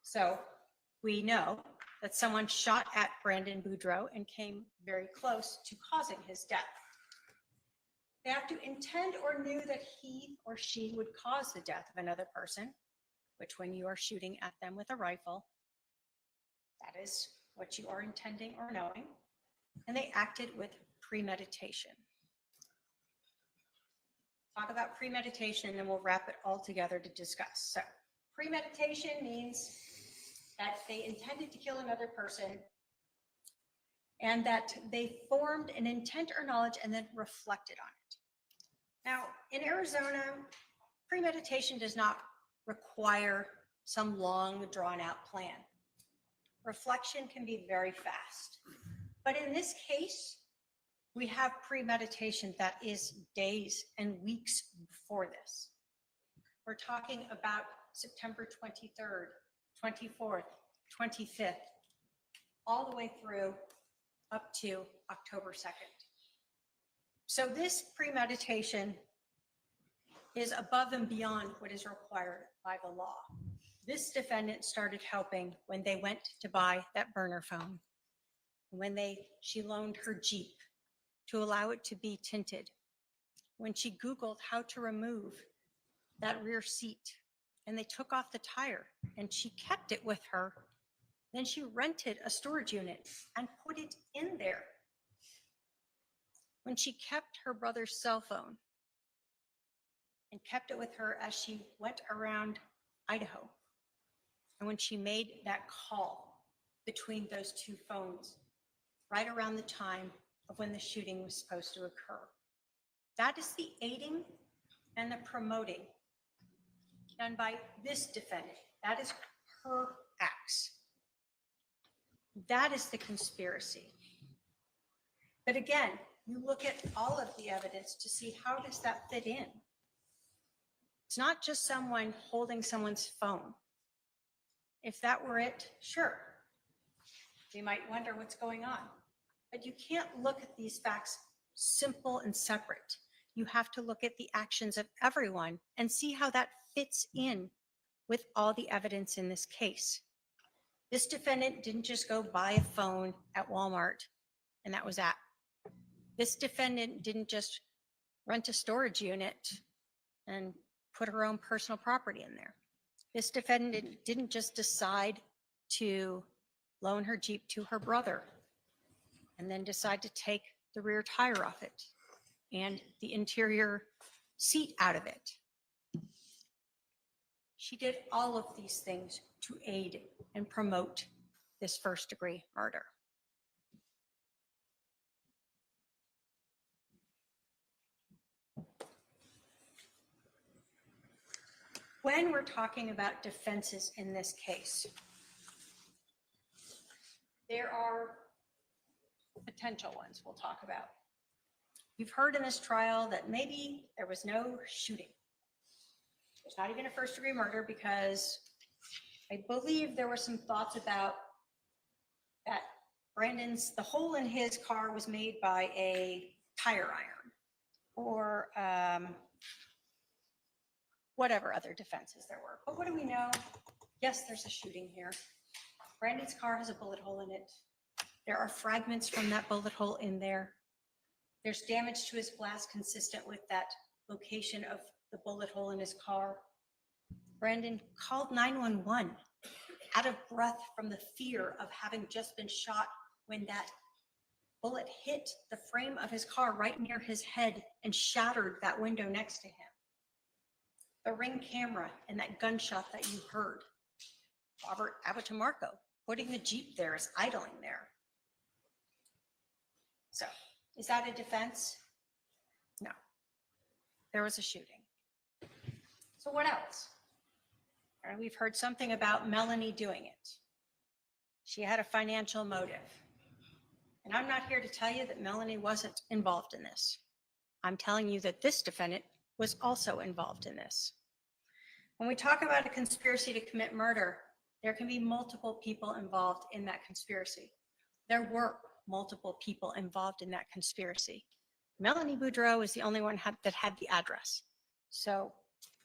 So we know that someone shot at Brandon Boudreaux and came very close to causing his death. They have to intend or knew that he or she would cause the death of another person, which when you are shooting at them with a rifle, that is what you are intending or knowing. And they acted with premeditation. Talk about premeditation and we'll wrap it all together to discuss. So premeditation means that they intended to kill another person and that they formed an intent or knowledge and then reflected on it. Now, in Arizona, premeditation does not require some long, drawn-out plan. Reflection can be very fast. But in this case, we have premeditation that is days and weeks before this. We're talking about September 23rd, 24th, 25th, all the way through up to October 2nd. So this premeditation is above and beyond what is required by the law. This defendant started helping when they went to buy that burner phone, when she loaned her Jeep to allow it to be tinted, when she Googled how to remove that rear seat, and they took off the tire, and she kept it with her. Then she rented a storage unit and put it in there. When she kept her brother's cell phone and kept it with her as she went around Idaho, and when she made that call between those two phones, right around the time of when the shooting was supposed to occur. That is the aiding and the promoting done by this defendant. That is her acts. That is the conspiracy. But again, you look at all of the evidence to see how does that fit in. It's not just someone holding someone's phone. If that were it, sure, we might wonder what's going on. But you can't look at these facts simple and separate. You have to look at the actions of everyone and see how that fits in with all the evidence in this case. This defendant didn't just go buy a phone at Walmart and that was that. This defendant didn't just rent a storage unit and put her own personal property in there. This defendant didn't just decide to loan her Jeep to her brother and then decide to take the rear tire off it and the interior seat out of it. She did all of these things to aid and promote this first-degree murder. When we're talking about defenses in this case, there are potential ones we'll talk about. You've heard in this trial that maybe there was no shooting. There's not even a first-degree murder because I believe there were some thoughts about that the hole in his car was made by a tire iron or whatever other defenses there were. But what do we know? Yes, there's a shooting here. Brandon's car has a bullet hole in it. There are fragments from that bullet hole in there. There's damage to his glass consistent with that location of the bullet hole in his car. Brandon called 911 out of breath from the fear of having just been shot when that bullet hit the frame of his car right near his head and shattered that window next to him. the Ring camera and that gunshot that you heard. Robert Abitamarco putting the Jeep there is idling there. So is that a defense? No. There was a shooting. So what else? We've heard something about Melanie doing it. She had a financial motive. And I'm not here to tell you that Melanie wasn't involved in this. I'm telling you that this defendant was also involved in this. When we talk about a conspiracy to commit murder, there can be multiple people involved in that conspiracy. There were multiple people involved in that conspiracy. Melani Boudreaux is the only one that had the address. So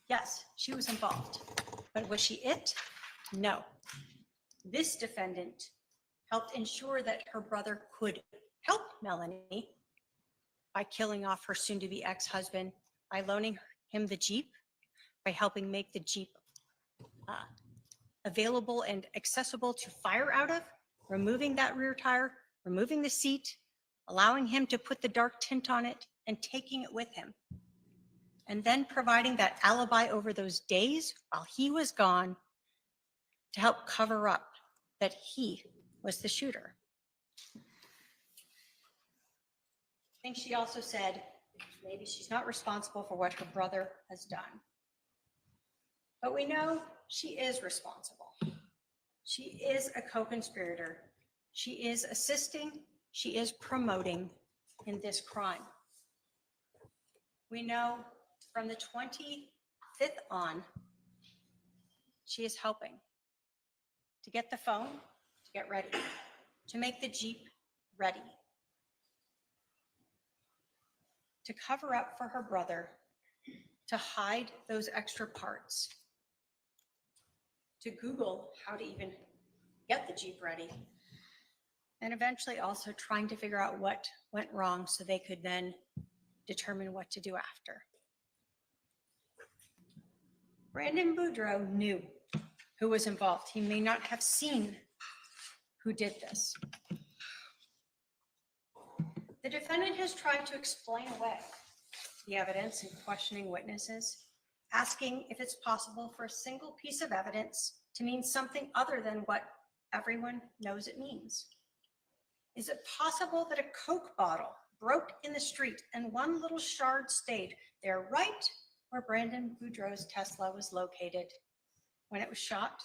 yes, she was involved. But was she it? No. This defendant helped ensure that her brother could help Melanie by killing off her soon-to-be ex-husband, by loaning him the Jeep, by helping make the Jeep available and accessible to fire out of, removing that rear tire, removing the seat, allowing him to put the dark tint on it, and taking it with him. And then providing that alibi over those days while he was gone to help cover up that he was the shooter. I think she also said maybe she's not responsible for what her brother has done. But we know she is responsible. She is a co-conspirator. She is assisting, she is promoting in this crime. We know from the 25th on, she is helping to get the phone, to get ready, to make the Jeep ready, to cover up for her brother, to hide those extra parts, to Google how to even get the Jeep ready, and eventually also trying to figure out what went wrong so they could then determine what to do after. Brandon Boudreaux knew who was involved. He may not have seen who did this. The defendant has tried to explain away the evidence and questioning witnesses, asking if it's possible for a single piece of evidence to mean something other than what everyone knows it means. Is it possible that a Coke bottle broke in the street and one little shard stayed there right where Brandon Boudreaux's Tesla was located when it was shot?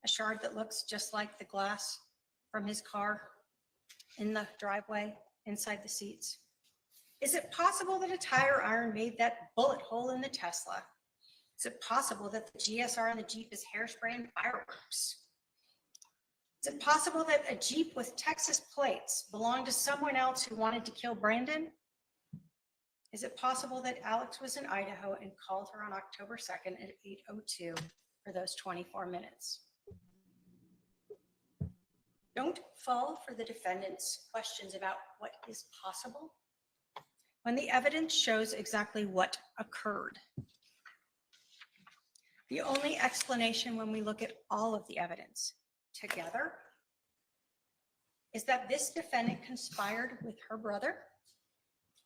A shard that looks just like the glass from his car in the driveway, inside the seats. Is it possible that a tire iron made that bullet hole in the Tesla? Is it possible that the GSR on the Jeep is hairspray and fireworks? Is it possible that a Jeep with Texas plates belonged to someone else who wanted to kill Brandon? Is it possible that Alex was in Idaho and called her on October 2nd at 8:02 for those 24 minutes? Don't fall for the defendant's questions about what is possible when the evidence shows exactly what occurred. The only explanation when we look at all of the evidence together is that this defendant conspired with her brother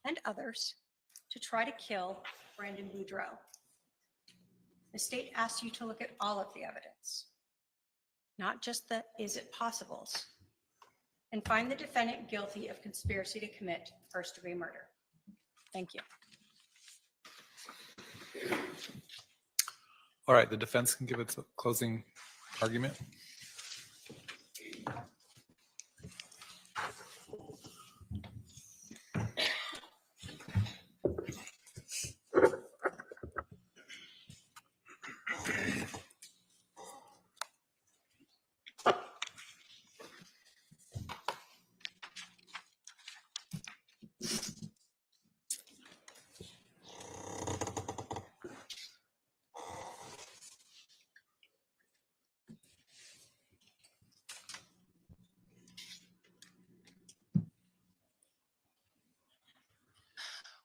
and others to try to kill Brandon Boudreaux. The state asks you to look at all of the evidence, not just the is it possibles, and find the defendant guilty of conspiracy to commit first-degree murder. Thank you. All right, the defense can give its closing argument.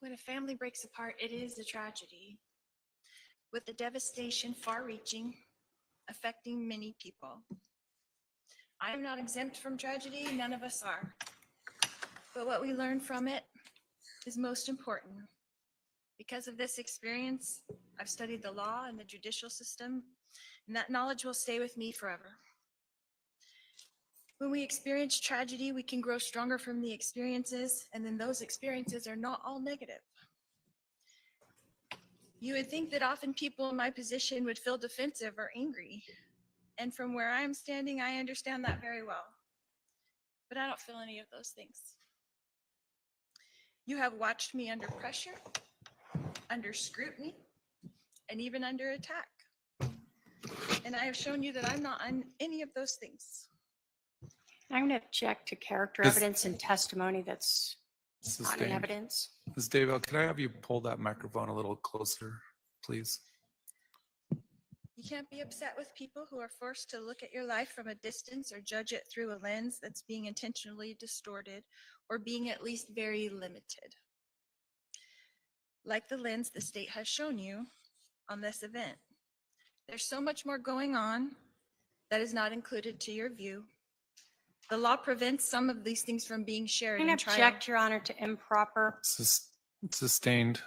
When a family breaks apart, it is a tragedy, with the devastation far-reaching, affecting many people. I am not exempt from tragedy, none of us are. But what we learn from it is most important. Because of this experience, I've studied the law and the judicial system, and that knowledge will stay with me forever. When we experience tragedy, we can grow stronger from the experiences, and then those experiences are not all negative. You would think that often people in my position would feel defensive or angry. And from where I am standing, I understand that very well. But I don't feel any of those things. You have watched me under pressure, under scrutiny, and even under attack. And I have shown you that I'm not on any of those things. I'm going to object to character This- evidence and testimony that's not in Sustained. evidence. Ms. Daybell, can I have you pull that microphone a little closer, please? You can't be upset with people who are forced to look at your life from a distance or judge it through a lens that's being intentionally distorted or being at least very limited. Like the lens the state has shown you on this event. There's so much more going on that is not included to your view. The law prevents some of these things from being shared I'm in going to trial. object, Your Honor, to improper. Sustained.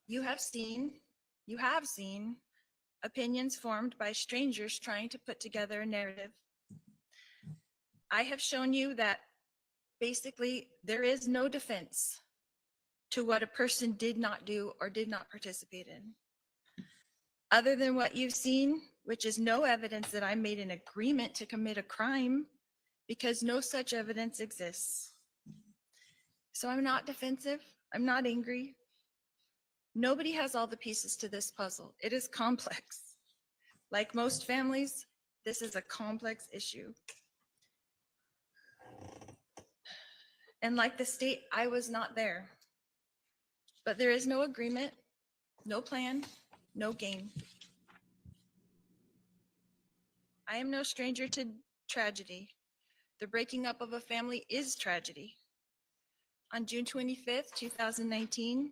You have seen opinions formed by strangers trying to put together a narrative. I have shown you that basically there is no defense to what a person did not do or did not participate in. Other than what you've seen, which is no evidence that I made an agreement to commit a crime, because no such evidence exists. So I'm not defensive. I'm not angry. Nobody has all the pieces to this puzzle. It is complex. Like most families, this is a complex issue. And like the state, I was not there. But there is no agreement, no plan, no game. I am no stranger to tragedy. The breaking up of a family is tragedy. On June 25th, 2019,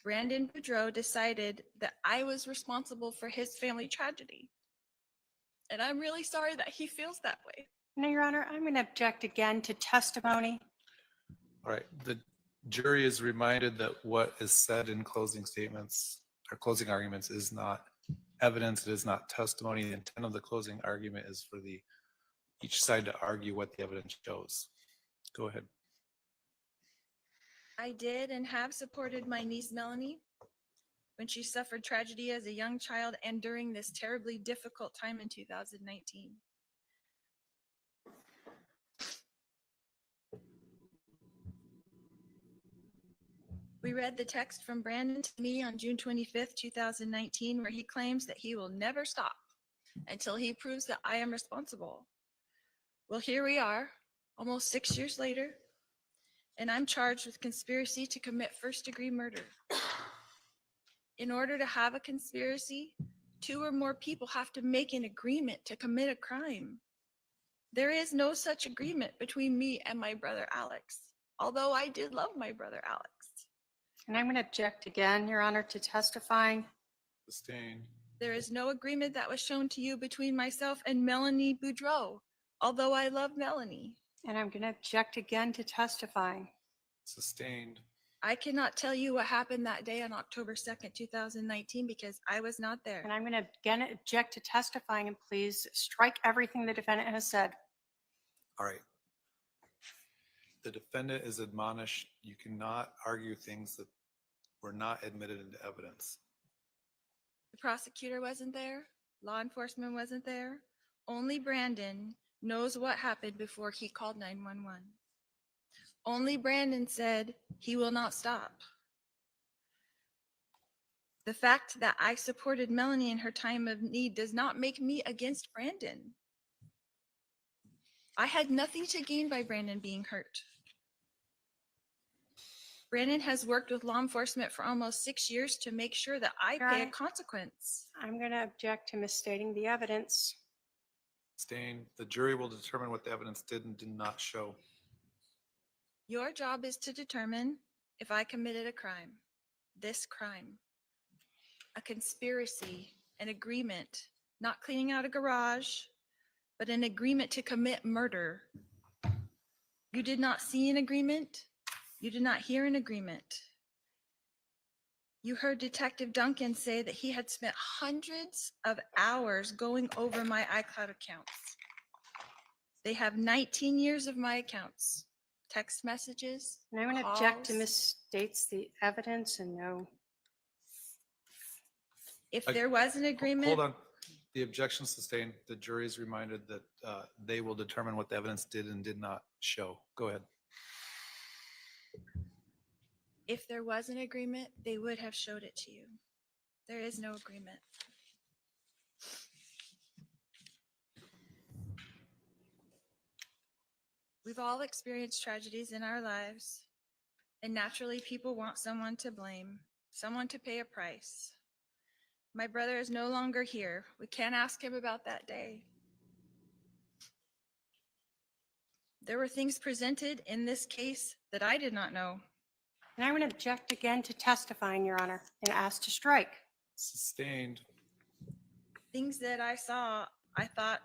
Brandon Boudreaux decided that I was responsible for his family tragedy. And I'm really sorry that he feels that way. No, Your Honor, I'm going to object again to testimony. All right, the jury is reminded that what is said in closing statements or closing arguments is not evidence, it is not testimony. The intent of the closing argument is for each side to argue what the evidence shows. Go ahead. I did and have supported my niece Melanie when she suffered tragedy as a young child and during this terribly difficult time in 2019. We read the text from Brandon to me on June 25th, 2019, where he claims that he will never stop until he proves that I am responsible. Well, here we are, almost 6 years later, and I'm charged with conspiracy to commit first-degree murder. In order to have a conspiracy, 2 or more people have to make an agreement to commit a crime. There is no such agreement between me and my brother Alex, although I did love my brother Alex. And I'm going to object again, Your Honor, to testifying. Sustained. There is no agreement that was shown to you between myself and Melani Boudreaux, although I love Melanie. And I'm going to object again to testifying. Sustained. I cannot tell you what happened that day on October 2nd, 2019, because I was not there. And I'm going to again object to testifying, and please strike everything the defendant has said. All right. The defendant is admonished, you cannot argue things that were not admitted into evidence. The prosecutor wasn't there. Law enforcement wasn't there. Only Brandon knows what happened before he called 911. Only Brandon said he will not stop. The fact that I supported Melanie in her time of need does not make me against Brandon. I had nothing to gain by Brandon being hurt. Brandon has worked with law enforcement for almost 6 years to make sure that I Your pay a Honor. consequence. I'm going to object to misstating the evidence. Sustained. The jury will determine what the evidence did and did not show. Your job is to determine if I committed a crime, this crime, a conspiracy, an agreement, not cleaning out a garage, but an agreement to commit murder. You did not see an agreement. You did not hear an agreement. You heard Detective Duncan say that he had spent hundreds of hours going over my iCloud accounts. They have 19 years of my accounts, text messages. And I'm going to object to calls. misstates the evidence and no. If I- there was an agreement. Hold on. The objection sustained. The jury is reminded that they will determine what the evidence did and did not show. Go ahead. If there was an agreement, they would have showed it to you. There is no agreement. We've all experienced tragedies in our lives, and naturally people want someone to blame, someone to pay a price. My brother is no longer here. We can't ask him about that day. There were things presented in this case that I did not know. And I'm going to object again to testifying, Your Honor, and ask to strike. Sustained. Things that I saw, I thought,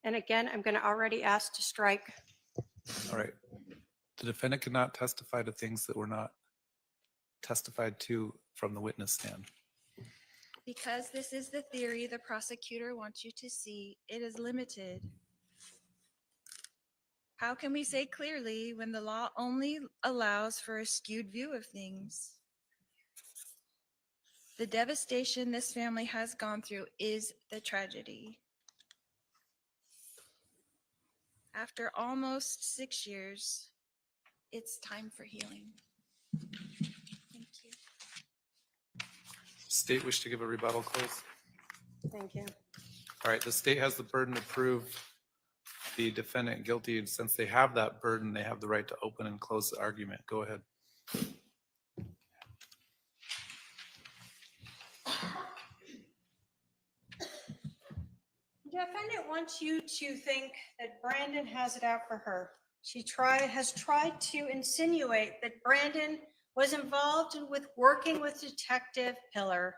And again, I'm going to already ask to strike. All right. The defendant cannot testify to things that were not testified to from the witness stand. because this is the theory the prosecutor wants you to see, it is limited. How can we say clearly when the law only allows for a skewed view of things? The devastation this family has gone through is the tragedy. After almost 6 years, it's time for healing. Thank you. State wish to give a rebuttal, close. Thank you. All right, the state has the burden to prove the defendant guilty, and since they have that burden, they have the right to open and close the argument. Go ahead. The defendant wants you to think that Brandon has it out for her. She has tried to insinuate that Brandon was involved with working with Detective Pillar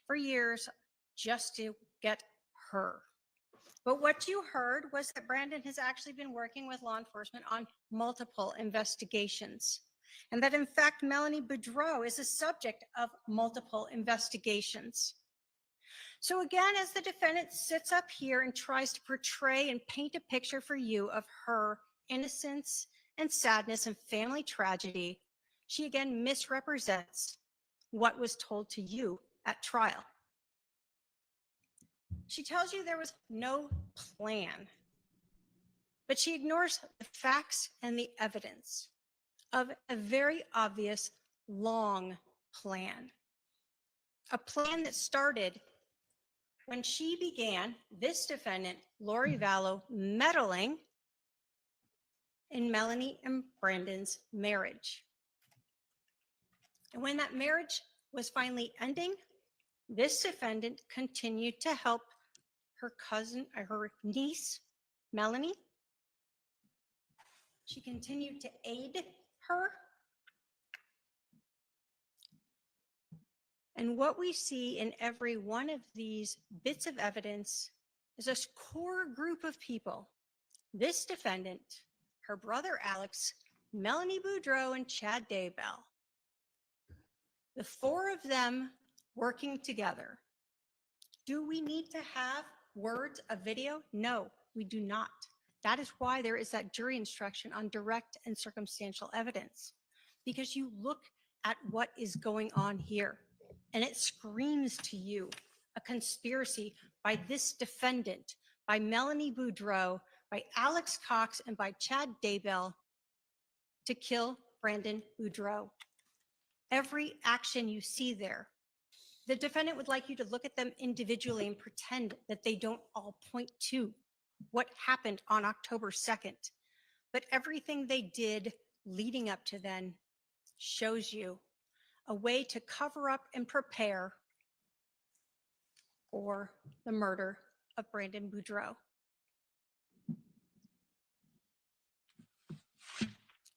for years just to get her. But what you heard was that Brandon has actually been working with law enforcement on multiple investigations. And that in fact, Melani Boudreaux is a subject of multiple investigations. So again, as the defendant sits up here and tries to portray and paint a picture for you of her innocence and sadness and family tragedy, she again misrepresents what was told to you at trial. She tells you there was no plan, but she ignores the facts and the evidence of a very obvious long plan. A plan that started when she began, this defendant, Lori Vallow, meddling in Melani and Brandon's marriage. And when that marriage was finally ending, this defendant continued to help her cousin, or her niece, Melani. She continued to aid her. And what we see in every one of these bits of evidence is a core group of people. This defendant, her brother Alex, Melani Boudreaux, and Chad Daybell. The four of them working together. Do we need to have words, a video? No, we do not. That is why there is that jury instruction on direct and circumstantial evidence, because you look at what is going on here. And it screams to you a conspiracy by this defendant, by Melani Boudreaux, by Alex Cox, and by Chad Daybell to kill Brandon Boudreaux. Every action you see there, the defendant would like you to look at them individually and pretend that they don't all point to what happened on October 2nd. But everything they did leading up to then shows you a way to cover up and prepare for the murder of Brandon Boudreaux.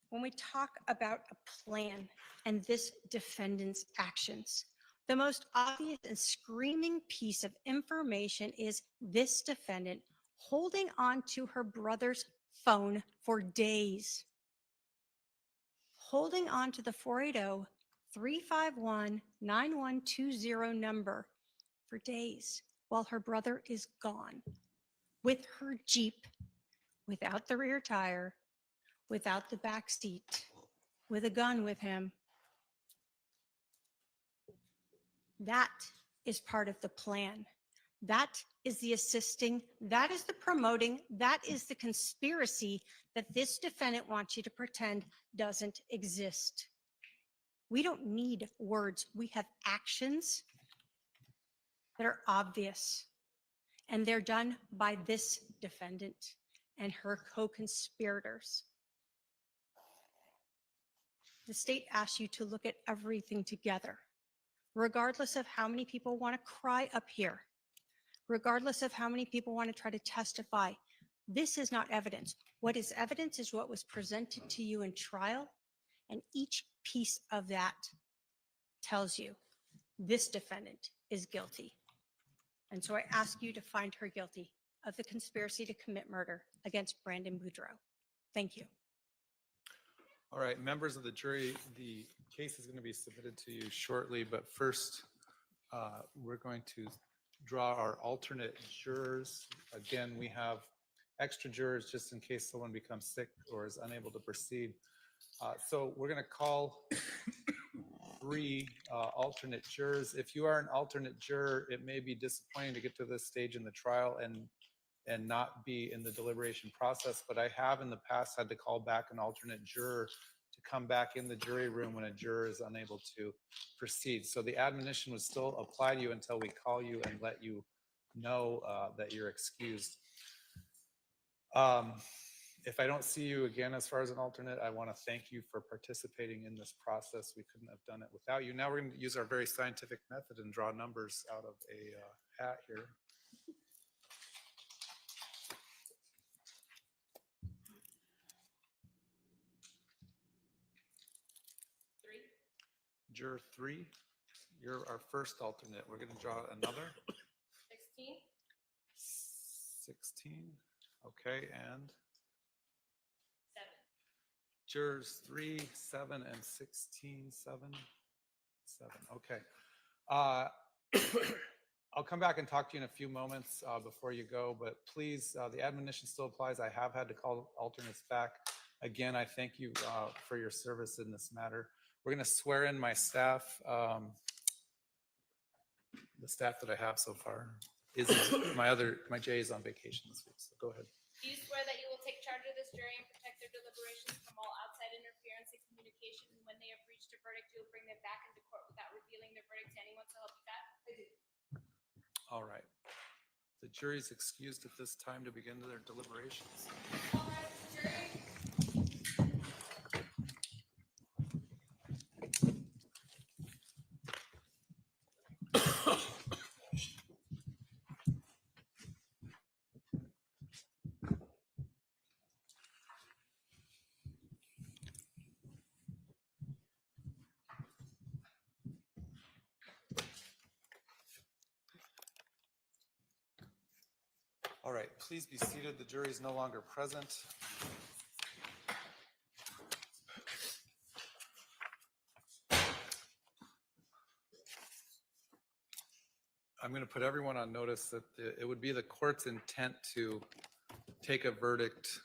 When we talk about a plan and this defendant's actions, the most obvious and screaming piece of information is this defendant holding on to her brother's phone for days, holding on to the 480-351 9120 number for days while her brother is gone with her Jeep, without the rear tire, without the back seat, with a gun with him. That is part of the plan. That is the assisting, that is the promoting, that is the conspiracy that this defendant wants you to pretend doesn't exist. We don't need words. We have actions that are obvious, and they're done by this defendant and her co-conspirators. The state asks you to look at everything together, regardless of how many people want to cry up here, regardless of how many people want to try to testify. This is not evidence. What is evidence is what was presented to you in trial, and each piece of that tells you this defendant is guilty. And so I ask you to find her guilty of the conspiracy to commit murder against Brandon Boudreaux. Thank you. All right, members of the jury, the case is going to be submitted to you shortly, but first, we're going to draw our alternate jurors. Again, we have extra jurors just in case someone becomes sick or is unable to proceed. So we're going to call 3 alternate jurors. If you are an alternate juror, it may be disappointing to get to this stage in the trial and not be in the deliberation process, but I have in the past had to call back an alternate juror to come back in the jury room when a juror is unable to proceed. So the admonition would still apply to you until we call you and let you know that you're excused. If I don't see you again as far as an alternate, I want to thank you for participating in this process. We couldn't have done it without you. Now we're going to use our very scientific method and draw numbers out of a hat here. Juror 3, you're our first alternate. We're going to draw another. 16. 16. Okay, and 7. jurors 3, 7, and 16. 7. Okay. I'll come back and talk to you in a few moments before you go, but please, the admonition still applies. I have had to call alternates back. Again, I thank you for your service in this matter. We're going to swear in my staff. The staff that I have so far is my Jay is on vacation this week. So go ahead. Do you swear that you will take charge of this jury and protect their deliberations from all outside interference and communication? And when they have reached a verdict, you will bring them back into court without revealing their verdict to anyone to help you that? I do. All right. The jury is excused at this time to begin their deliberations. All right, jury. All right, please be seated. The jury is no longer present. I'm going to put everyone on notice that it would be the court's intent to take a verdict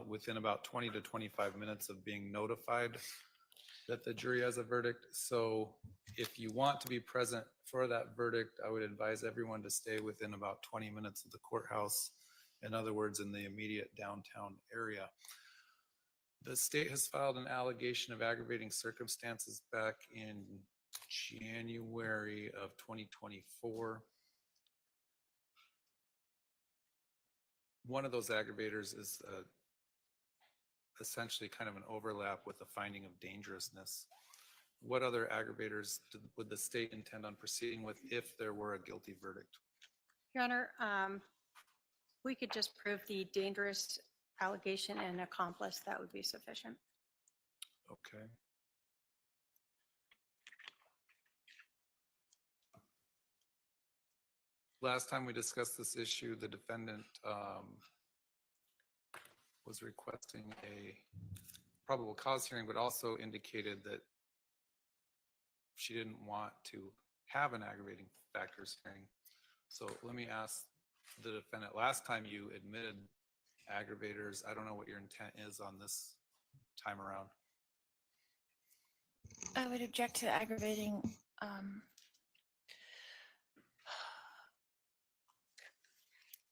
within about 20 to 25 minutes of being notified that the jury has a verdict. So if you want to be present for that verdict, I would advise everyone to stay within about 20 minutes of the courthouse. In other words, in the immediate downtown area. The state has filed an allegation of aggravating circumstances back in January of 2024. One of those aggravators is essentially kind of an overlap with the finding of dangerousness. What other aggravators would the state intend on proceeding with if there were a guilty verdict? Your Honor, we could just prove the dangerous allegation and accomplice. That would be sufficient. Okay. Last time we discussed this issue, the defendant was requesting a probable cause hearing, but also indicated that she didn't want to have an aggravating factors hearing. So let me ask the defendant, last time you admitted aggravators, I don't know what your intent is on this time around. I would object to aggravating.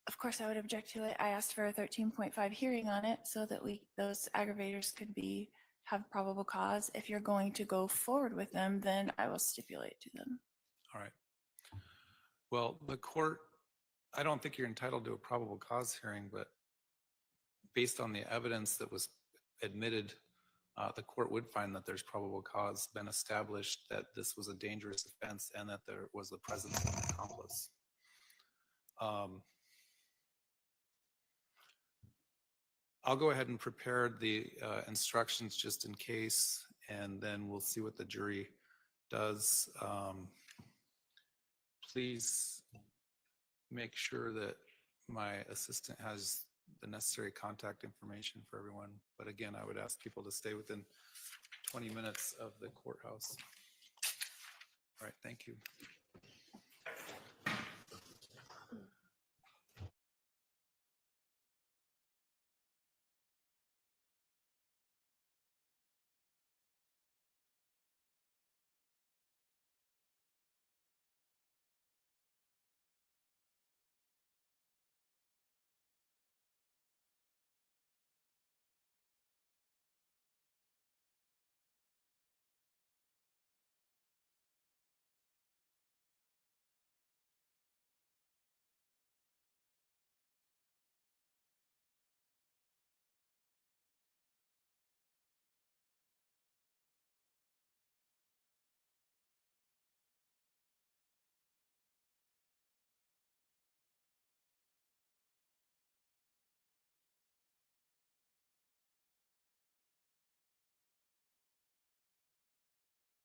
Of course, I would object to it. I asked for a 13.5 hearing on it so that those aggravators could have probable cause. If you're going to go forward with them, then I will stipulate to them. All right. Well, the court, I don't think you're entitled to a probable cause hearing, but based on the evidence that was admitted, the court would find that there's probable cause been established that this was a dangerous offense and that there was the presence of an accomplice. I'll go ahead and prepare the instructions just in case, and then we'll see what the jury does. Please make sure that my assistant has the necessary contact information for everyone. But again, I would ask people to stay within 20 minutes of the courthouse. All right, thank you.